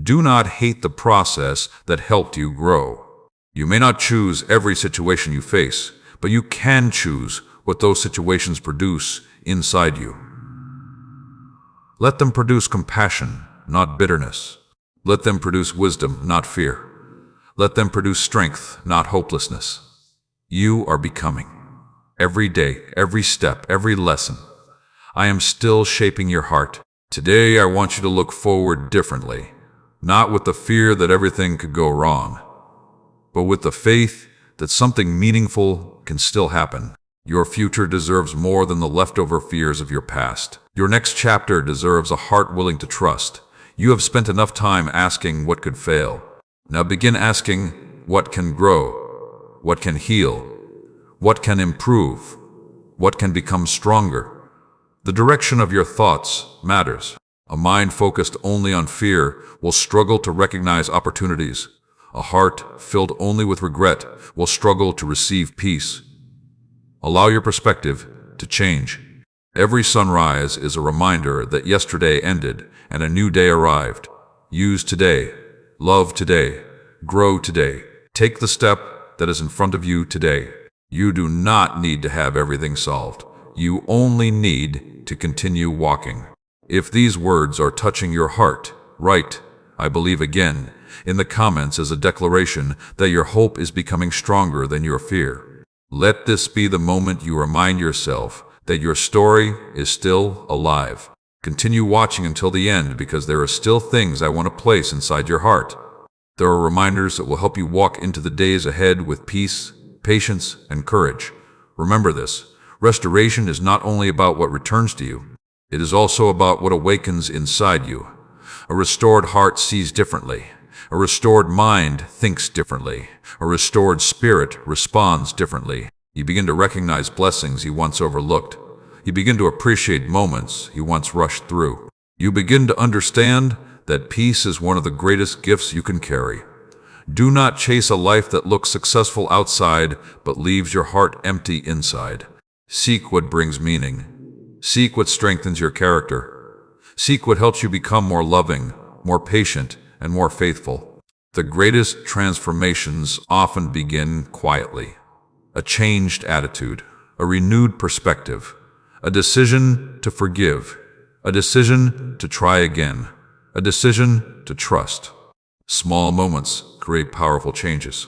Speaker 1: Do not hate the process that helped you grow. You may not choose every situation you face, but you can choose what those situations produce inside you. Let them produce compassion, not bitterness. Let them produce wisdom, not fear. Let them produce strength, not hopelessness. You are becoming. Every day, every step, every lesson. I am still shaping your heart. Today I want you to look forward differently, not with the fear that everything could go wrong, but with the faith that something meaningful can still happen. Your future deserves more than the leftover fears of your past. Your next chapter deserves a heart willing to trust. You have spent enough time asking what could fail. Now begin asking what can grow, what can heal, what can improve, what can become stronger. The direction of your thoughts matters. A mind focused only on fear will struggle to recognize opportunities. A heart filled only with regret will struggle to receive peace. Allow your perspective to change. Every sunrise is a reminder that yesterday ended and a new day arrived. Use today, love today, grow today. Take the step that is in front of you today. You do not need to have everything solved. You only need to continue walking. If these words are touching your heart, write, "I believe again," in the comments as a declaration that your hope is becoming stronger than your fear. Let this be the moment you remind yourself that your story is still alive. Continue watching until the end because there are still things I want to place inside your heart. There are reminders that will help you walk into the days ahead with peace, patience, and courage. Remember this. Restoration is not only about what returns to you, it is also about what awakens inside you. A restored heart sees differently. A restored mind thinks differently. A restored spirit responds differently. You begin to recognize blessings you once overlooked. You begin to appreciate moments you once rushed through. You begin to understand that peace is one of the greatest gifts you can carry. Do not chase a life that looks successful outside but leaves your heart empty inside. Seek what brings meaning. Seek what strengthens your character. Seek what helps you become more loving, more patient, and more faithful. The greatest transformations often begin quietly. A changed attitude, a renewed perspective, a decision to forgive, a decision to try again, a decision to trust. Small moments create powerful changes.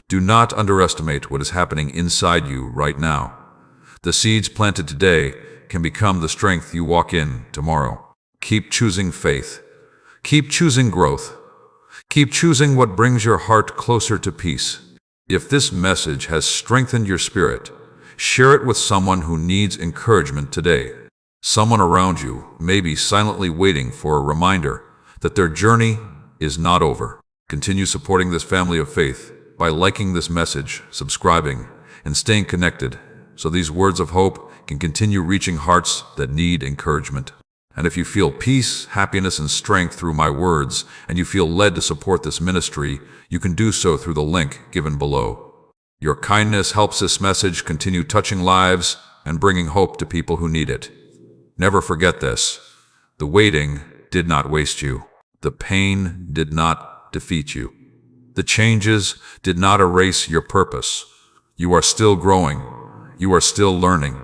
Speaker 1: Do not underestimate what is happening inside you right now. The seeds planted today can become the strength you walk in tomorrow. Keep choosing faith. Keep choosing growth. Keep choosing what brings your heart closer to peace. If this message has strengthened your spirit, share it with someone who needs encouragement today. Someone around you may be silently waiting for a reminder that their journey is not over. Continue supporting this family of faith by liking this message, subscribing, and staying connected so these words of hope can continue reaching hearts that need encouragement. And if you feel peace, happiness, and strength through my words, and you feel led to support this ministry, you can do so through the link given below. Your kindness helps this message continue touching lives and bringing hope to people who need it. Never forget this. The waiting did not waste you. The pain did not defeat you. The changes did not erase your purpose. You are still growing. You are still learning.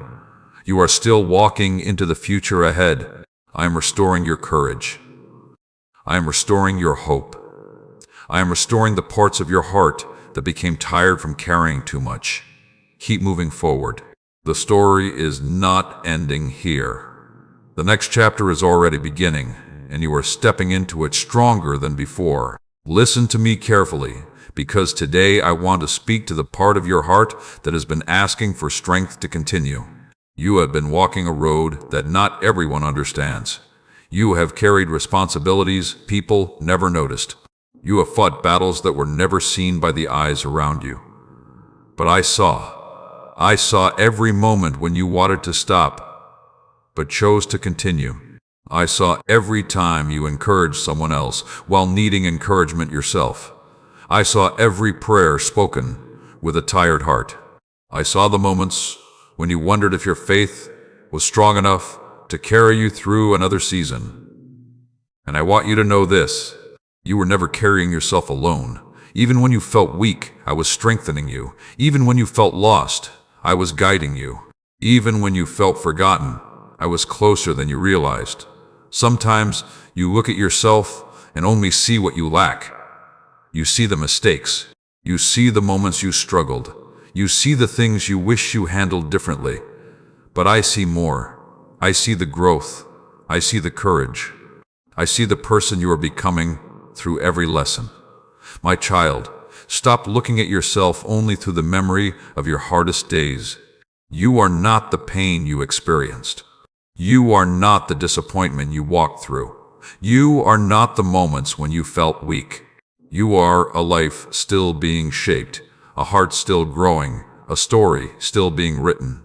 Speaker 1: You are still walking into the future ahead. I am restoring your courage. I am restoring your hope. I am restoring the parts of your heart that became tired from carrying too much. Keep moving forward. The story is not ending here. The next chapter is already beginning, and you are stepping into it stronger than before. Listen to me carefully, because today I want to speak to the part of your heart that has been asking for strength to continue. You have been walking a road that not everyone understands. You have carried responsibilities people never noticed. You have fought battles that were never seen by the eyes around you. But I saw every moment when you wanted to stop, but chose to continue. I saw every time you encouraged someone else while needing encouragement yourself. I saw every prayer spoken with a tired heart. I saw the moments when you wondered if your faith was strong enough to carry you through another season. And I want you to know this. You were never carrying yourself alone. Even when you felt weak, I was strengthening you. Even when you felt lost, I was guiding you. Even when you felt forgotten, I was closer than you realized. Sometimes you look at yourself and only see what you lack. You see the mistakes. You see the moments you struggled. You see the things you wish you handled differently. But I see more. I see the growth. I see the courage. I see the person you are becoming through every lesson. My child, stop looking at yourself only through the memory of your hardest days. You are not the pain you experienced. You are not the disappointment you walked through. You are not the moments when you felt weak. You are a life still being shaped, a heart still growing, a story still being written.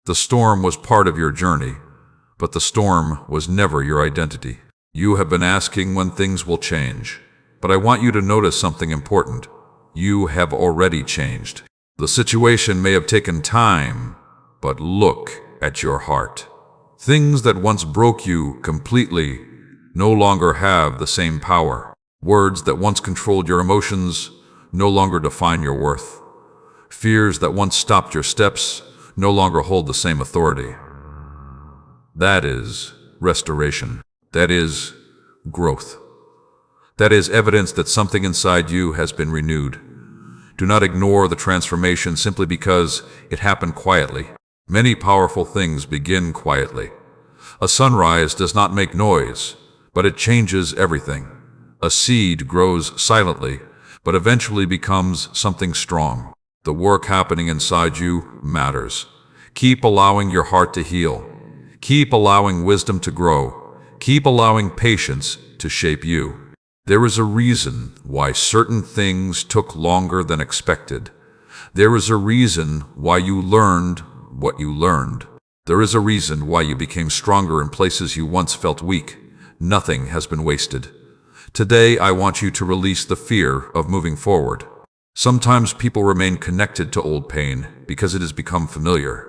Speaker 1: The storm was part of your journey, but the storm was never your identity. You have been asking when things will change, but I want you to notice something important. You have already changed. The situation may have taken time, but look at your heart. Things that once broke you completely no longer have the same power. Words that once controlled your emotions no longer define your worth. Fears that once stopped your steps no longer hold the same authority. That is restoration. That is growth. That is evidence that something inside you has been renewed. Do not ignore the transformation simply because it happened quietly. Many powerful things begin quietly. A sunrise does not make noise, but it changes everything. A seed grows silently, but eventually becomes something strong. The work happening inside you matters. Keep allowing your heart to heal. Keep allowing wisdom to grow. Keep allowing patience to shape you. There is a reason why certain things took longer than expected. There is a reason why you learned what you learned. There is a reason why you became stronger in places you once felt weak. Nothing has been wasted. Today, I want you to release the fear of moving forward. Sometimes people remain connected to old pain because it has become familiar.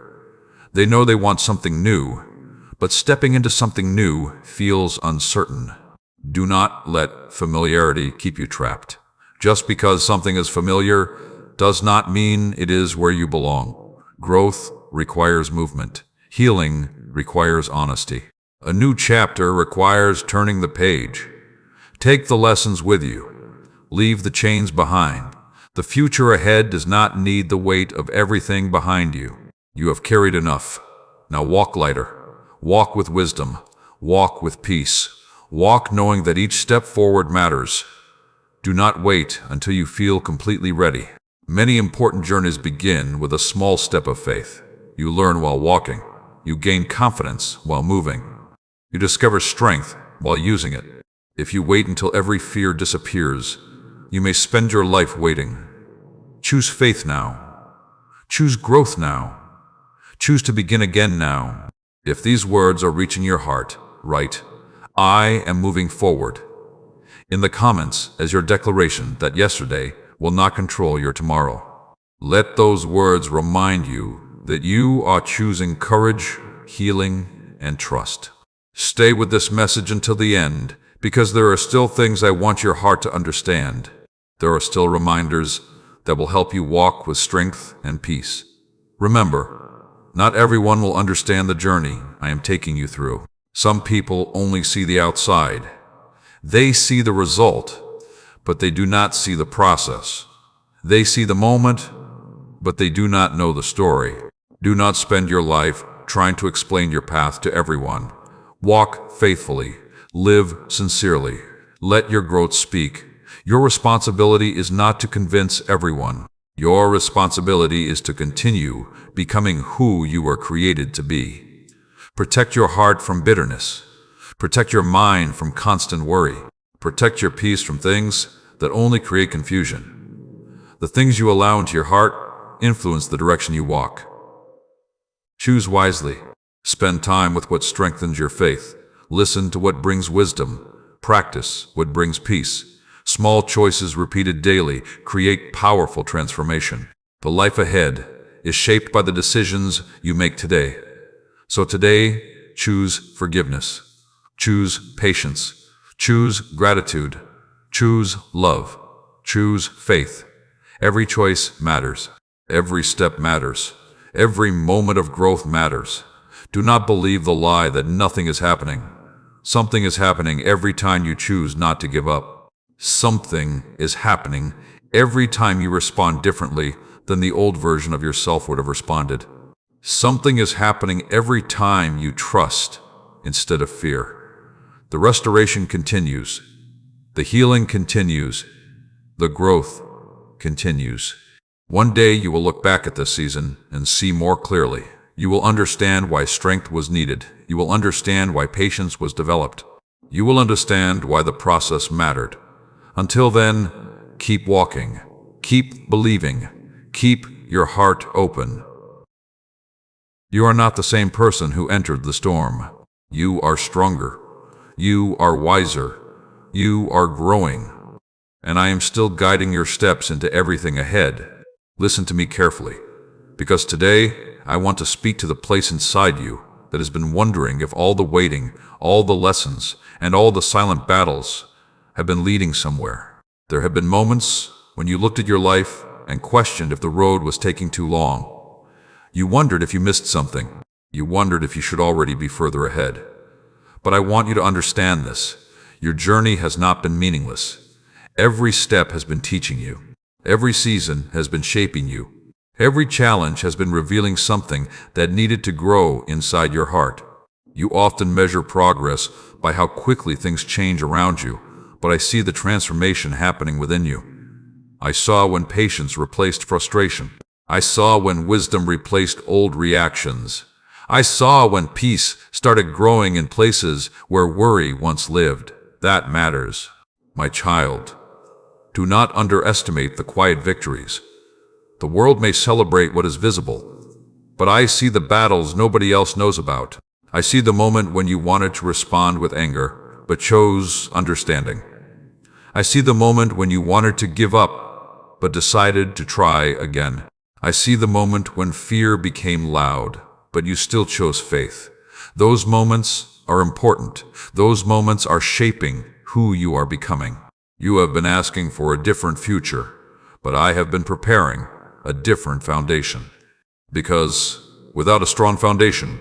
Speaker 1: They know they want something new, but stepping into something new feels uncertain. Do not let familiarity keep you trapped. Just because something is familiar does not mean it is where you belong. Growth requires movement. Healing requires honesty. A new chapter requires turning the page. Take the lessons with you. Leave the chains behind. The future ahead does not need the weight of everything behind you. You have carried enough. Now walk lighter. Walk with wisdom. Walk with peace. Walk knowing that each step forward matters. Do not wait until you feel completely ready. Many important journeys begin with a small step of faith. You learn while walking. You gain confidence while moving. You discover strength while using it. If you wait until every fear disappears, you may spend your life waiting. Choose faith now. Choose growth now. Choose to begin again now. If these words are reaching your heart, write, "I am moving forward" in the comments as your declaration that yesterday will not control your tomorrow. Let those words remind you that you are choosing courage, healing, and trust. Stay with this message until the end, because there are still things I want your heart to understand. There are still reminders that will help you walk with strength and peace. Remember, not everyone will understand the journey I am taking you through. Some people only see the outside. They see the result, but they do not see the process. They see the moment, but they do not know the story. Do not spend your life trying to explain your path to everyone. Walk faithfully. Live sincerely. Let your growth speak. Your responsibility is not to convince everyone. Your responsibility is to continue becoming who you were created to be. Protect your heart from bitterness. Protect your mind from constant worry. Protect your peace from things that only create confusion. The things you allow into your heart influence the direction you walk. Choose wisely. Spend time with what strengthens your faith. Listen to what brings wisdom. Practice what brings peace. Small choices repeated daily create powerful transformation. The life ahead is shaped by the decisions you make today. So today, choose forgiveness. Choose patience. Choose gratitude. Choose love. Choose faith. Every choice matters. Every step matters. Every moment of growth matters. Do not believe the lie that nothing is happening. Something is happening every time you choose not to give up. Something is happening every time you respond differently than the old version of yourself would have responded. Something is happening every time you trust instead of fear. The restoration continues. The healing continues. The growth continues. One day you will look back at this season and see more clearly. You will understand why strength was needed. You will understand why patience was developed. You will understand why the process mattered. Until then, keep walking. Keep believing. Keep your heart open. You are not the same person who entered the storm. You are stronger. You are wiser. You are growing. And I am still guiding your steps into everything ahead. Listen to me carefully, because today I want to speak to the place inside you that has been wondering if all the waiting, all the lessons, and all the silent battles have been leading somewhere. There have been moments when you looked at your life and questioned if the road was taking too long. You wondered if you missed something. You wondered if you should already be further ahead. But I want you to understand this. Your journey has not been meaningless. Every step has been teaching you. Every season has been shaping you. Every challenge has been revealing something that needed to grow inside your heart. You often measure progress by how quickly things change around you, but I see the transformation happening within you. I saw when patience replaced frustration. I saw when wisdom replaced old reactions. I saw when peace started growing in places where worry once lived. That matters, my child. Do not underestimate the quiet victories. The world may celebrate what is visible, but I see the battles nobody else knows about. I see the moment when you wanted to respond with anger, but chose understanding. I see the moment when you wanted to give up, but decided to try again. I see the moment when fear became loud, but you still chose faith. Those moments are important. Those moments are shaping who you are becoming. You have been asking for a different future, but I have been preparing a different foundation. Because without a strong foundation,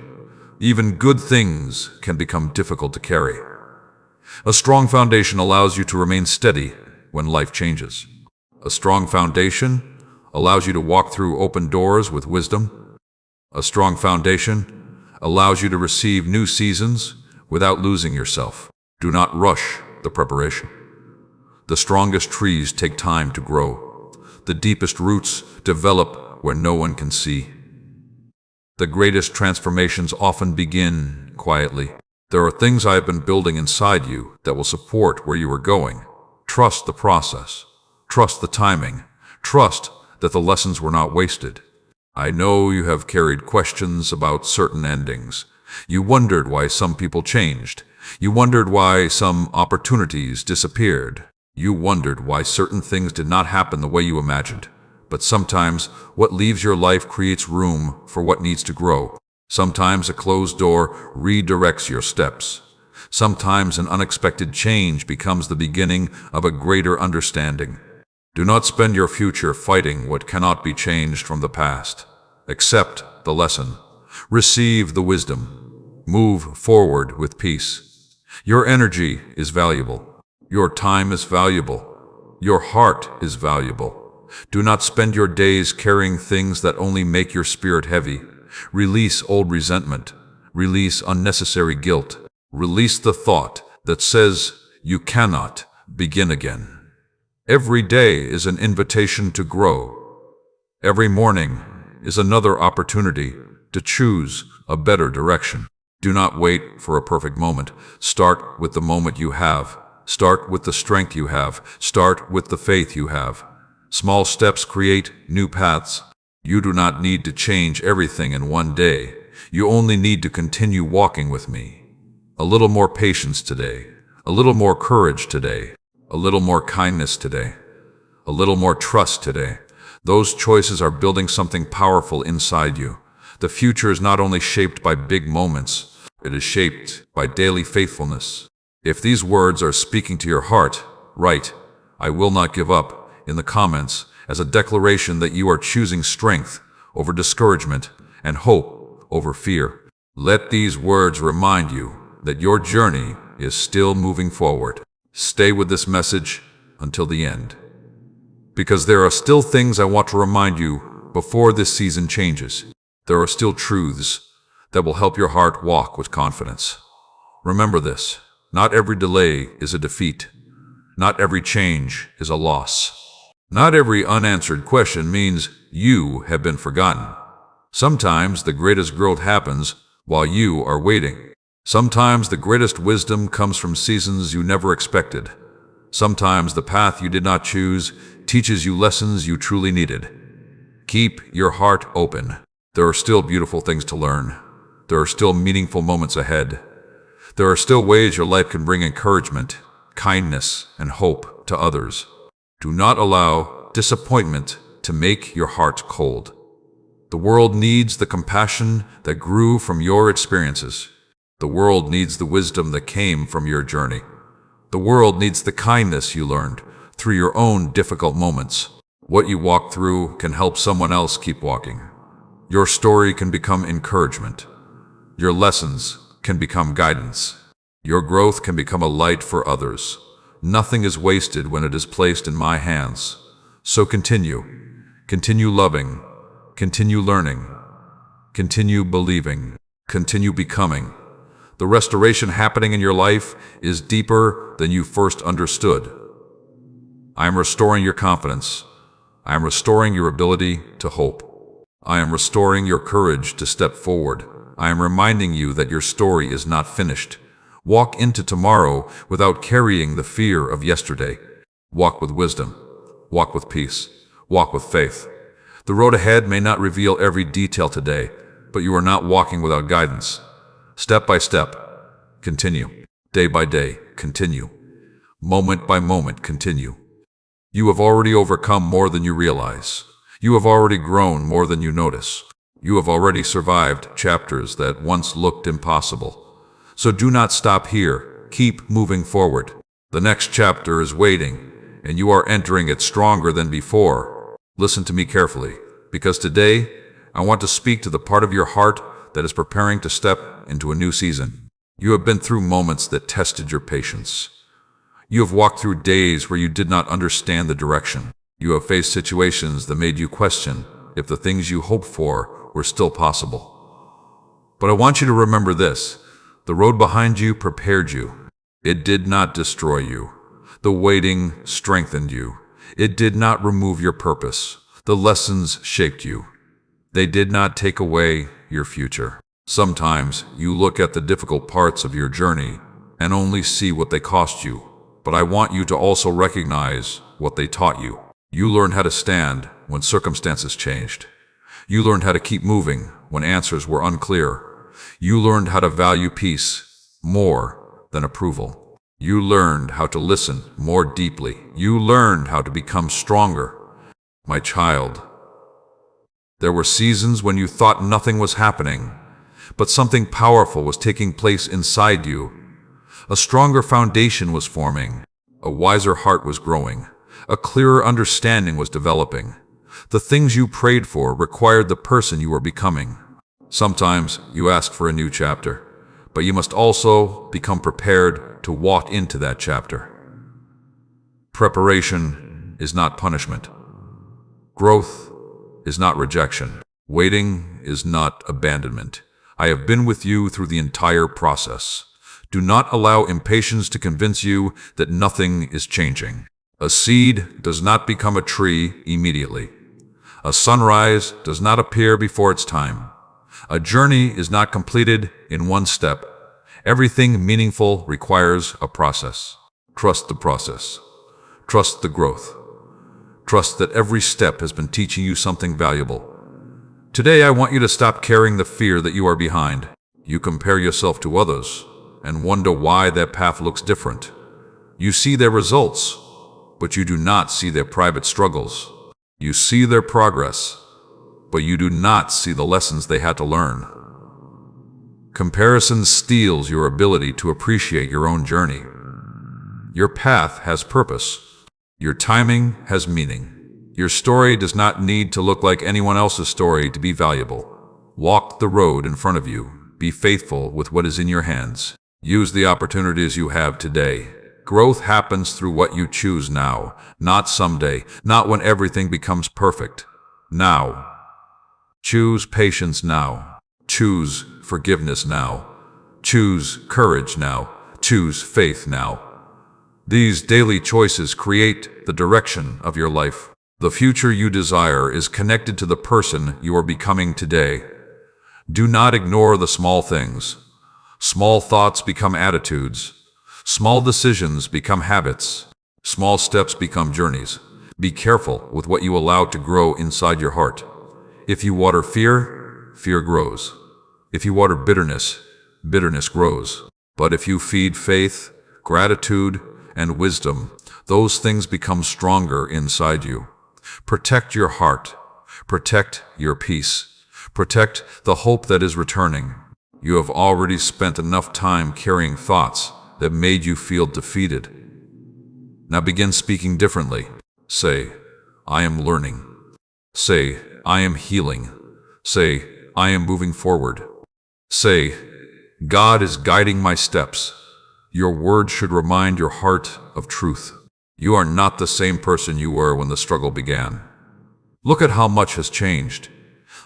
Speaker 1: even good things can become difficult to carry. A strong foundation allows you to remain steady when life changes. A strong foundation allows you to walk through open doors with wisdom. A strong foundation allows you to receive new seasons without losing yourself. Do not rush the preparation. The strongest trees take time to grow. The deepest roots develop where no one can see. The greatest transformations often begin quietly. There are things I have been building inside you that will support where you are going. Trust the process. Trust the timing. Trust that the lessons were not wasted. I know you have carried questions about certain endings. You wondered why some people changed. You wondered why some opportunities disappeared. You wondered why certain things did not happen the way you imagined. But sometimes what leaves your life creates room for what needs to grow. Sometimes a closed door redirects your steps. Sometimes an unexpected change becomes the beginning of a greater understanding. Do not spend your future fighting what cannot be changed from the past. Accept the lesson. Receive the wisdom. Move forward with peace. Your energy is valuable. Your time is valuable. Your heart is valuable. Do not spend your days carrying things that only make your spirit heavy. Release old resentment. Release unnecessary guilt. Release the thought that says you cannot begin again. Every day is an invitation to grow. Every morning is another opportunity to choose a better direction. Do not wait for a perfect moment. Start with the moment you have. Start with the strength you have. Start with the faith you have. Small steps create new paths. You do not need to change everything in one day. You only need to continue walking with me. A little more patience today. A little more courage today. A little more kindness today. A little more trust today. Those choices are building something powerful inside you. The future is not only shaped by big moments, it is shaped by daily faithfulness. If these words are speaking to your heart, write, "I will not give up," in the comments as a declaration that you are choosing strength over discouragement and hope over fear. Let these words remind you that your journey is still moving forward. Stay with this message until the end, because there are still things I want to remind you before this season changes. There are still truths that will help your heart walk with confidence. Remember this: not every delay is a defeat. Not every change is a loss. Not every unanswered question means you have been forgotten. Sometimes the greatest growth happens while you are waiting. Sometimes the greatest wisdom comes from seasons you never expected. Sometimes the path you did not choose teaches you lessons you truly needed. Keep your heart open. There are still beautiful things to learn. There are still meaningful moments ahead. There are still ways your life can bring encouragement, kindness, and hope to others. Do not allow disappointment to make your heart cold. The world needs the compassion that grew from your experiences. The world needs the wisdom that came from your journey. The world needs the kindness you learned through your own difficult moments. What you walk through can help someone else keep walking. Your story can become encouragement. Your lessons can become guidance. Your growth can become a light for others. Nothing is wasted when it is placed in my hands. So continue. Continue loving. Continue learning. Continue believing. Continue becoming. The restoration happening in your life is deeper than you first understood. I am restoring your confidence. I am restoring your ability to hope. I am restoring your courage to step forward. I am reminding you that your story is not finished. Walk into tomorrow without carrying the fear of yesterday. Walk with wisdom. Walk with peace. Walk with faith. The road ahead may not reveal every detail today, but you are not walking without guidance. Step by step, continue. Day by day, continue. Moment by moment, continue. You have already overcome more than you realize. You have already grown more than you notice. You have already survived chapters that once looked impossible. So do not stop here. Keep moving forward. The next chapter is waiting, and you are entering it stronger than before. Listen to me carefully, because today I want to speak to the part of your heart that is preparing to step into a new season. You have been through moments that tested your patience. You have walked through days where you did not understand the direction. You have faced situations that made you question if the things you hoped for were still possible. But I want you to remember this: the road behind you prepared you. It did not destroy you. The waiting strengthened you. It did not remove your purpose. The lessons shaped you. They did not take away your future. Sometimes you look at the difficult parts of your journey and only see what they cost you. But I want you to also recognize what they taught you. You learned how to stand when circumstances changed. You learned how to keep moving when answers were unclear. You learned how to value peace more than approval. You learned how to listen more deeply. You learned how to become stronger. My child, there were seasons when you thought nothing was happening, but something powerful was taking place inside you. A stronger foundation was forming. A wiser heart was growing. A clearer understanding was developing. The things you prayed for required the person you were becoming. Sometimes you ask for a new chapter, but you must also become prepared to walk into that chapter. Preparation is not punishment. Growth is not rejection. Waiting is not abandonment. I have been with you through the entire process. Do not allow impatience to convince you that nothing is changing. A seed does not become a tree immediately. A sunrise does not appear before its time. A journey is not completed in one step. Everything meaningful requires a process. Trust the process. Trust the growth. Trust that every step has been teaching you something valuable. Today I want you to stop carrying the fear that you are behind. You compare yourself to others and wonder why their path looks different. You see their results, but you do not see their private struggles. You see their progress, but you do not see the lessons they had to learn. Comparison steals your ability to appreciate your own journey. Your path has purpose. Your timing has meaning. Your story does not need to look like anyone else's story to be valuable. Walk the road in front of you. Be faithful with what is in your hands. Use the opportunities you have today. Growth happens through what you choose now, not someday, not when everything becomes perfect. Now. Choose patience now. Choose forgiveness now. Choose courage now. Choose faith now. These daily choices create the direction of your life. The future you desire is connected to the person you are becoming today. Do not ignore the small things. Small thoughts become attitudes. Small decisions become habits. Small steps become journeys. Be careful with what you allow to grow inside your heart. If you water fear, fear grows. If you water bitterness, bitterness grows. But if you feed faith, gratitude, and wisdom, those things become stronger inside you. Protect your heart. Protect your peace. Protect the hope that is returning. You have already spent enough time carrying thoughts that made you feel defeated. Now begin speaking differently. Say, I am learning. Say, I am healing. Say, I am moving forward. Say, God is guiding my steps. Your words should remind your heart of truth. You are not the same person you were when the struggle began. Look at how much has changed.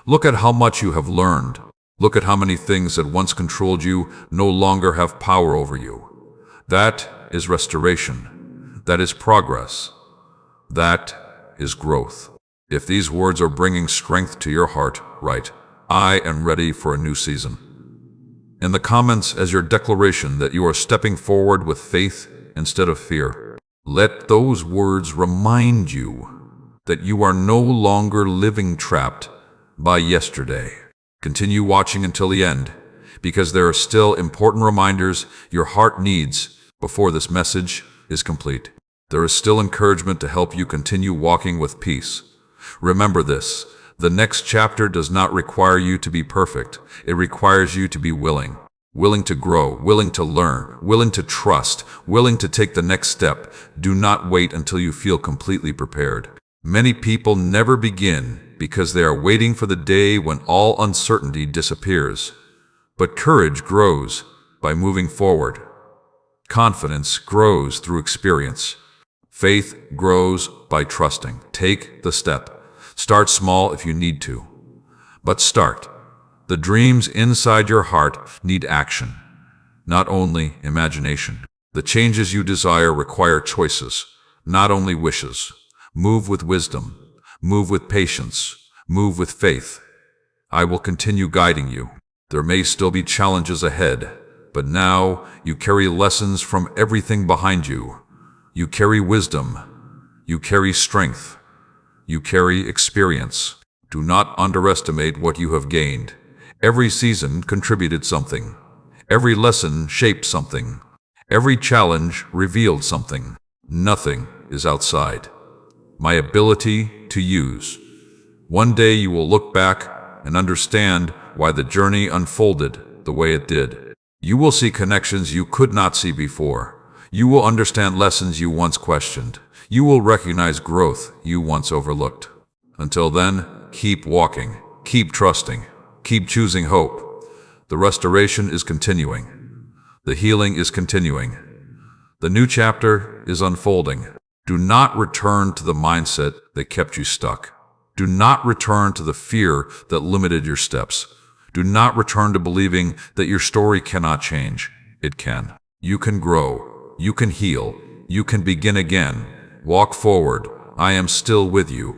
Speaker 1: Look at how much you have learned. Look at how many things that once controlled you no longer have power over you. That is restoration. That is progress. That is growth. If these words are bringing strength to your heart, write, I am ready for a new season. In the comments as your declaration that you are stepping forward with faith instead of fear. Let those words remind you that you are no longer living trapped by yesterday. Continue watching until the end, because there are still important reminders your heart needs before this message is complete. There is still encouragement to help you continue walking with peace. Remember this, the next chapter does not require you to be perfect. It requires you to be willing. Willing to grow, willing to learn, willing to trust, willing to take the next step. Do not wait until you feel completely prepared. Many people never begin because they are waiting for the day when all uncertainty disappears. But courage grows by moving forward. Confidence grows through experience. Faith grows by trusting. Take the step. Start small if you need to, but start. The dreams inside your heart need action, not only imagination. The changes you desire require choices, not only wishes. Move with wisdom. Move with patience. Move with faith. I will continue guiding you. There may still be challenges ahead, but now you carry lessons from everything behind you. You carry wisdom. You carry strength. You carry experience. Do not underestimate what you have gained. Every season contributed something. Every lesson shaped something. Every challenge revealed something. Nothing is outside my ability to use. One day you will look back and understand why the journey unfolded the way it did. You will see connections you could not see before. You will understand lessons you once questioned. You will recognize growth you once overlooked. Until then, keep walking, keep trusting, keep choosing hope. The restoration is continuing. The healing is continuing. The new chapter is unfolding. Do not return to the mindset that kept you stuck. Do not return to the fear that limited your steps. Do not return to believing that your story cannot change. It can. You can grow. You can heal. You can begin again. Walk forward. I am still with you.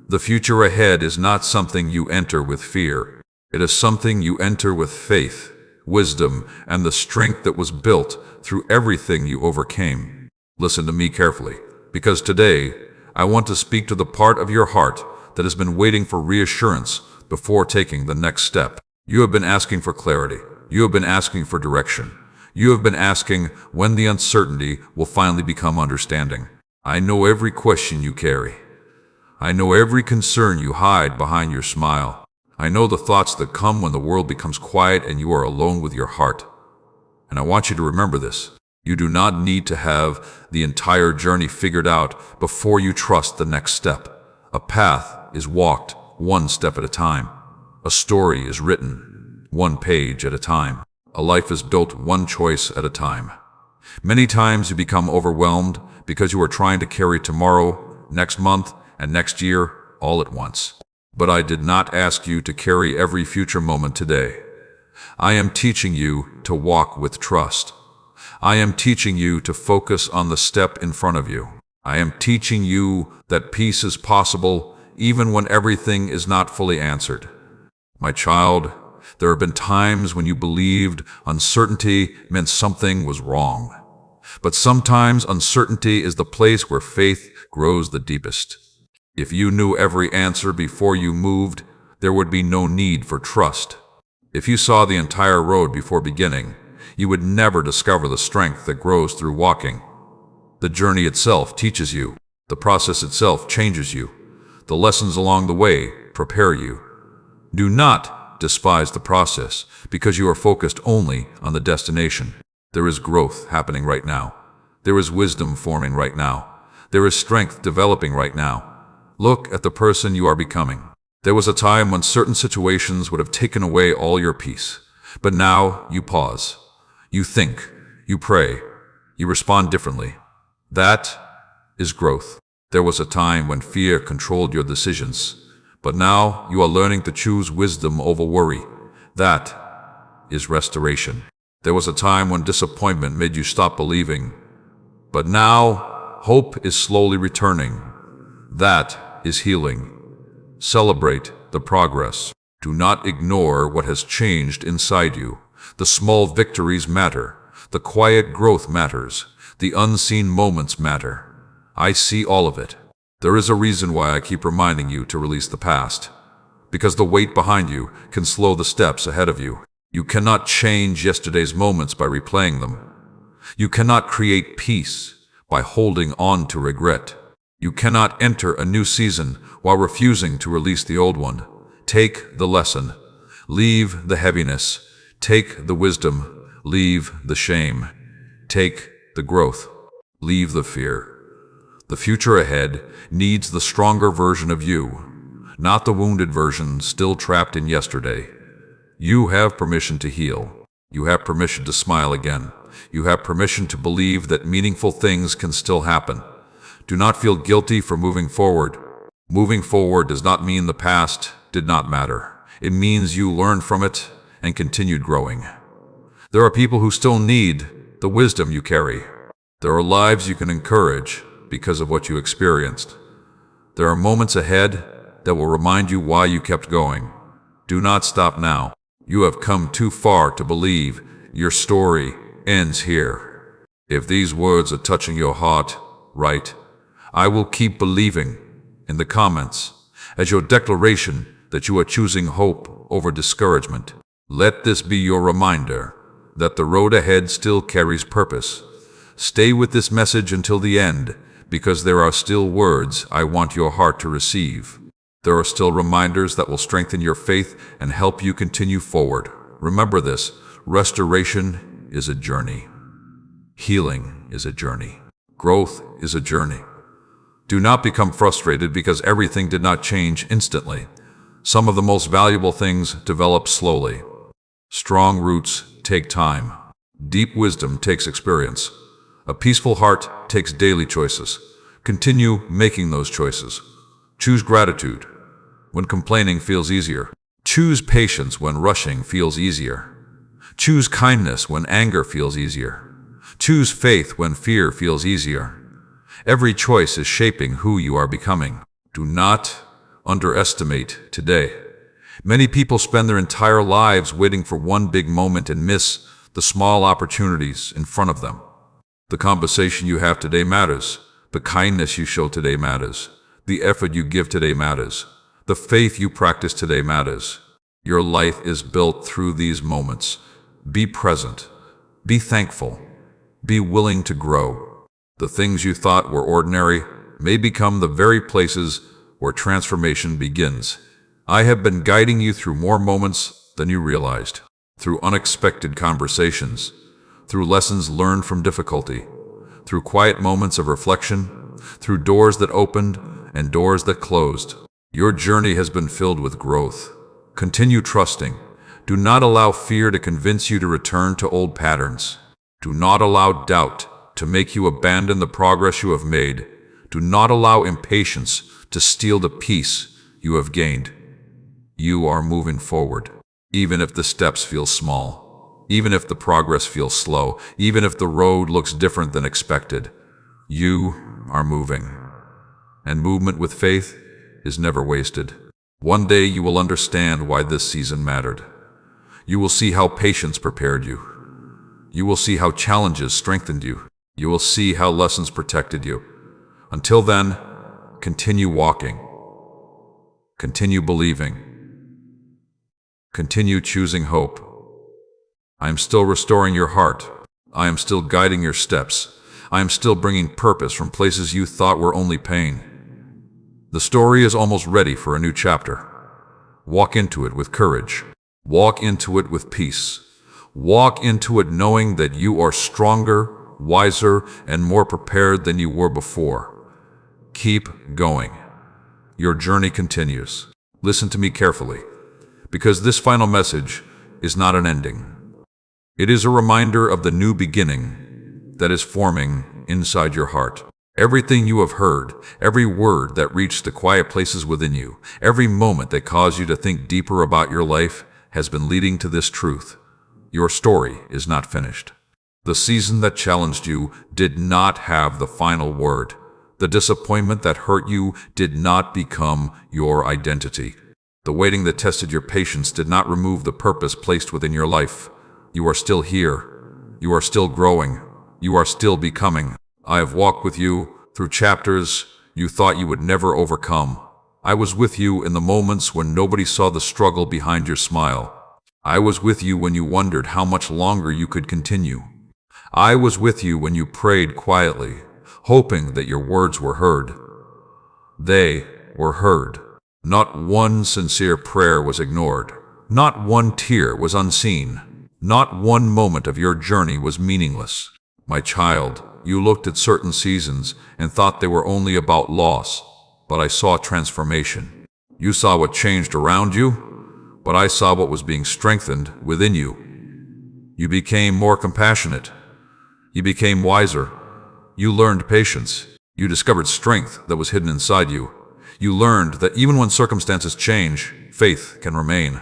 Speaker 1: The future ahead is not something you enter with fear. It is something you enter with faith, wisdom, and the strength that was built through everything you overcame. Listen to me carefully, because today I want to speak to the part of your heart that has been waiting for reassurance before taking the next step. You have been asking for clarity. You have been asking for direction. You have been asking when the uncertainty will finally become understanding. I know every question you carry. I know every concern you hide behind your smile. I know the thoughts that come when the world becomes quiet and you are alone with your heart. And I want you to remember this. You do not need to have the entire journey figured out before you trust the next step. A path is walked one step at a time. A story is written one page at a time. A life is built one choice at a time. Many times you become overwhelmed because you are trying to carry tomorrow, next month, and next year all at once. But I did not ask you to carry every future moment today. I am teaching you to walk with trust. I am teaching you to focus on the step in front of you. I am teaching you that peace is possible even when everything is not fully answered. My child, there have been times when you believed uncertainty meant something was wrong. But sometimes uncertainty is the place where faith grows the deepest. If you knew every answer before you moved, there would be no need for trust. If you saw the entire road before beginning, you would never discover the strength that grows through walking. The journey itself teaches you. The process itself changes you. The lessons along the way prepare you. Do not despise the process because you are focused only on the destination. There is growth happening right now. There is wisdom forming right now. There is strength developing right now. Look at the person you are becoming. There was a time when certain situations would have taken away all your peace. But now you pause. You think. You pray. You respond differently. That is growth. There was a time when fear controlled your decisions. But now you are learning to choose wisdom over worry. That is restoration. There was a time when disappointment made you stop believing. But now hope is slowly returning. That is healing. Celebrate the progress. Do not ignore what has changed inside you. The small victories matter. The quiet growth matters. The unseen moments matter. I see all of it. There is a reason why I keep reminding you to release the past. Because the weight behind you can slow the steps ahead of you. You cannot change yesterday's moments by replaying them. You cannot create peace by holding on to regret. You cannot enter a new season while refusing to release the old one. Take the lesson. Leave the heaviness. Take the wisdom. Leave the shame. Take the growth. Leave the fear. The future ahead needs the stronger version of you, not the wounded version still trapped in yesterday. You have permission to heal. You have permission to smile again. You have permission to believe that meaningful things can still happen. Do not feel guilty for moving forward. Moving forward does not mean the past did not matter. It means you learned from it and continued growing. There are people who still need the wisdom you carry. There are lives you can encourage because of what you experienced. There are moments ahead that will remind you why you kept going. Do not stop now. You have come too far to believe your story ends here. If these words are touching your heart, write, "I will keep believing," in the comments as your declaration that you are choosing hope over discouragement. Let this be your reminder that the road ahead still carries purpose. Stay with this message until the end, because there are still words I want your heart to receive. There are still reminders that will strengthen your faith and help you continue forward. Remember this, restoration is a journey. Healing is a journey. Growth is a journey. Do not become frustrated because everything did not change instantly. Some of the most valuable things develop slowly. Strong roots take time. Deep wisdom takes experience. A peaceful heart takes daily choices. Continue making those choices. Choose gratitude when complaining feels easier. Choose patience when rushing feels easier. Choose kindness when anger feels easier. Choose faith when fear feels easier. Every choice is shaping who you are becoming. Do not underestimate today. Many people spend their entire lives waiting for one big moment and miss the small opportunities in front of them. The conversation you have today matters. The kindness you show today matters. The effort you give today matters. The faith you practice today matters. Your life is built through these moments. Be present. Be thankful. Be willing to grow. The things you thought were ordinary may become the very places where transformation begins. I have been guiding you through more moments than you realized, through unexpected conversations, through lessons learned from difficulty, through quiet moments of reflection, through doors that opened and doors that closed. Your journey has been filled with growth. Continue trusting. Do not allow fear to convince you to return to old patterns. Do not allow doubt to make you abandon the progress you have made. Do not allow impatience to steal the peace you have gained. You are moving forward, even if the steps feel small, even if the progress feels slow, even if the road looks different than expected. You are moving. And movement with faith is never wasted. One day you will understand why this season mattered. You will see how patience prepared you. You will see how challenges strengthened you. You will see how lessons protected you. Until then, continue walking. Continue believing. Continue choosing hope. I am still restoring your heart. I am still guiding your steps. I am still bringing purpose from places you thought were only pain. The story is almost ready for a new chapter. Walk into it with courage. Walk into it with peace. Walk into it knowing that you are stronger, wiser, and more prepared than you were before. Keep going. Your journey continues. Listen to me carefully, because this final message is not an ending. It is a reminder of the new beginning that is forming inside your heart. Everything you have heard, every word that reached the quiet places within you, every moment that caused you to think deeper about your life has been leading to this truth. Your story is not finished. The season that challenged you did not have the final word. The disappointment that hurt you did not become your identity. The waiting that tested your patience did not remove the purpose placed within your life. You are still here. You are still growing. You are still becoming. I have walked with you through chapters you thought you would never overcome. I was with you in the moments when nobody saw the struggle behind your smile. I was with you when you wondered how much longer you could continue. I was with you when you prayed quietly, hoping that your words were heard. They were heard. Not one sincere prayer was ignored. Not one tear was unseen. Not one moment of your journey was meaningless. My child, you looked at certain seasons and thought they were only about loss, but I saw transformation. You saw what changed around you, but I saw what was being strengthened within you. You became more compassionate. You became wiser. You learned patience. You discovered strength that was hidden inside you. You learned that even when circumstances change, faith can remain.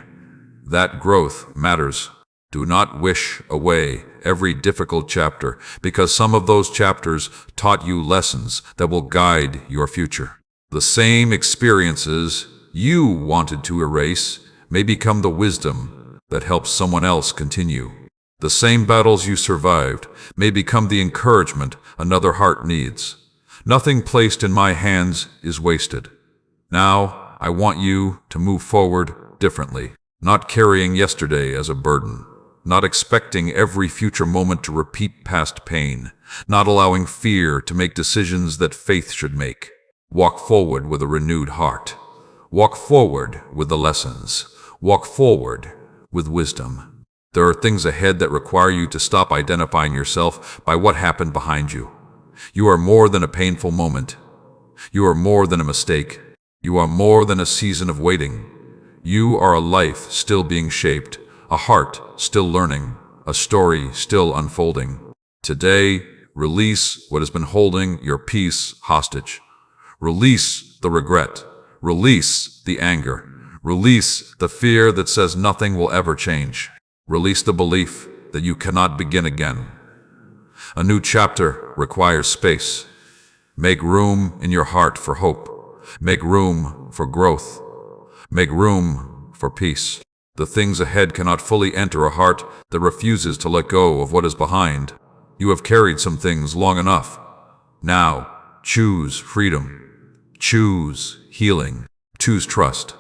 Speaker 1: That growth matters. Do not wish away every difficult chapter, because some of those chapters taught you lessons that will guide your future. The same experiences you wanted to erase may become the wisdom that helps someone else continue. The same battles you survived may become the encouragement another heart needs. Nothing placed in my hands is wasted. Now, I want you to move forward differently, not carrying yesterday as a burden, not expecting every future moment to repeat past pain, not allowing fear to make decisions that faith should make. Walk forward with a renewed heart. Walk forward with the lessons. Walk forward with wisdom. There are things ahead that require you to stop identifying yourself by what happened behind you. You are more than a painful moment. You are more than a mistake. You are more than a season of waiting. You are a life still being shaped, a heart still learning, a story still unfolding. Today, release what has been holding your peace hostage. Release the regret. Release the anger. Release the fear that says nothing will ever change. Release the belief that you cannot begin again. A new chapter requires space. Make room in your heart for hope. Make room for growth. Make room for peace. The things ahead cannot fully enter a heart that refuses to let go of what is behind. You have carried some things long enough. Now, choose freedom. Choose healing. Choose trust.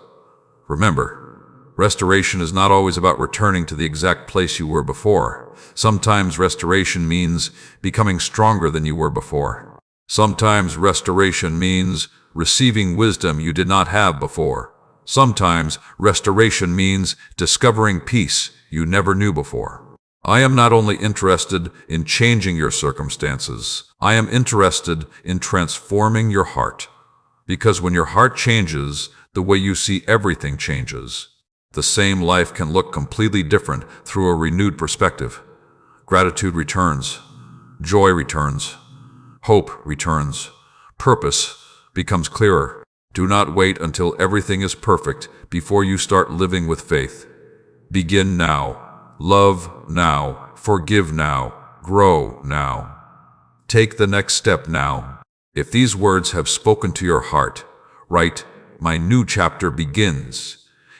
Speaker 1: Remember, restoration is not always about returning to the exact place you were before. Sometimes restoration means becoming stronger than you were before. Sometimes restoration means receiving wisdom you did not have before. Sometimes restoration means discovering peace you never knew before. I am not only interested in changing your circumstances, I am interested in transforming your heart. Because when your heart changes, the way you see everything changes. The same life can look completely different through a renewed perspective. Gratitude returns. Joy returns. Hope returns. Purpose becomes clearer. Do not wait until everything is perfect before you start living with faith. Begin now. Love now. Forgive now. Grow now. Take the next step now. If these words have spoken to your heart, write, "My new chapter begins,"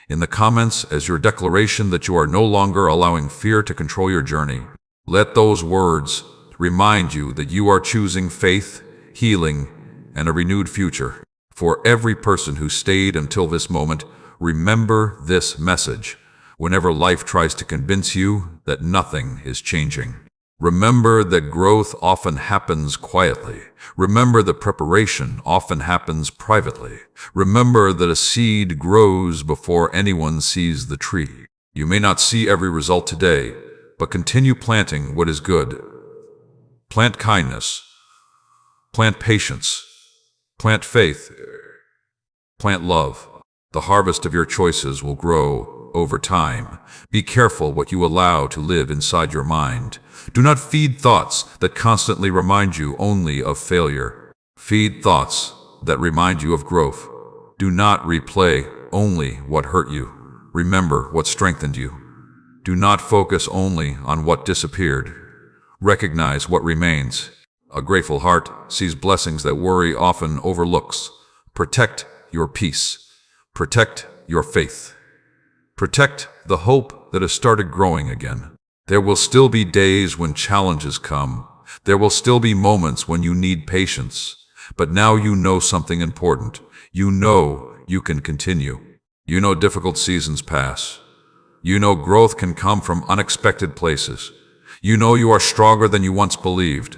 Speaker 1: in the comments as your declaration that you are no longer allowing fear to control your journey. Let those words remind you that you are choosing faith, healing, and a renewed future. For every person who stayed until this moment, remember this message whenever life tries to convince you that nothing is changing. Remember that growth often happens quietly. Remember that preparation often happens privately. Remember that a seed grows before anyone sees the tree. You may not see every result today, but continue planting what is good. Plant kindness. Plant patience. Plant faith. Plant love. The harvest of your choices will grow over time. Be careful what you allow to live inside your mind. Do not feed thoughts that constantly remind you only of failure. Feed thoughts that remind you of growth. Do not replay only what hurt you. Remember what strengthened you. Do not focus only on what disappeared. Recognize what remains. A grateful heart sees blessings that worry often overlooks. Protect your peace. Protect your faith. Protect the hope that has started growing again. There will still be days when challenges come. There will still be moments when you need patience. But now you know something important. You know you can continue. You know difficult seasons pass. You know growth can come from unexpected places. You know you are stronger than you once believed.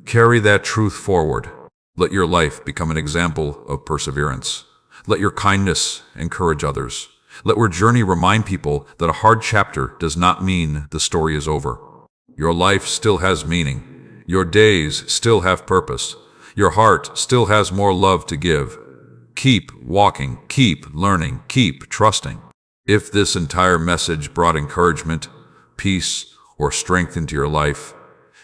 Speaker 1: Carry that truth forward. Let your life become an example of perseverance. Let your kindness encourage others. Let your journey remind people that a hard chapter does not mean the story is over. Your life still has meaning. Your days still have purpose. Your heart still has more love to give. Keep walking, keep learning, keep trusting. If this entire message brought encouragement, peace, or strength into your life,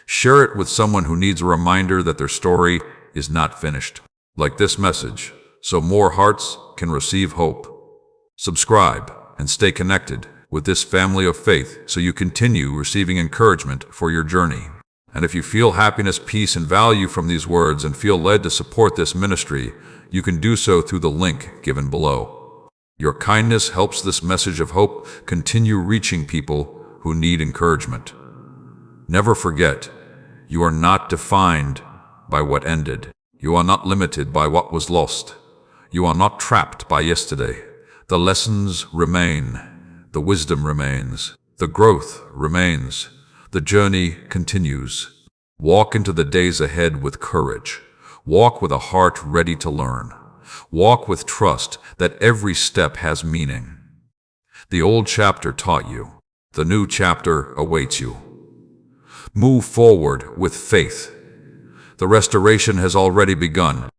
Speaker 1: share it with someone who needs a reminder that their story is not finished. Like this message, so more hearts can receive hope. Subscribe and stay connected with this family of faith so you continue receiving encouragement for your journey. And if you feel happiness, peace, and value from these words and feel led to support this ministry, you can do so through the link given below. Your kindness helps this message of hope continue reaching people who need encouragement. Never forget, you are not defined by what ended. You are not limited by what was lost. You are not trapped by yesterday. The lessons remain. The wisdom remains. The growth remains. The journey continues. Walk into the days ahead with courage. Walk with a heart ready to learn. Walk with trust that every step has meaning. The old chapter taught you. The new chapter awaits you. Move forward with faith. The restoration has already begun.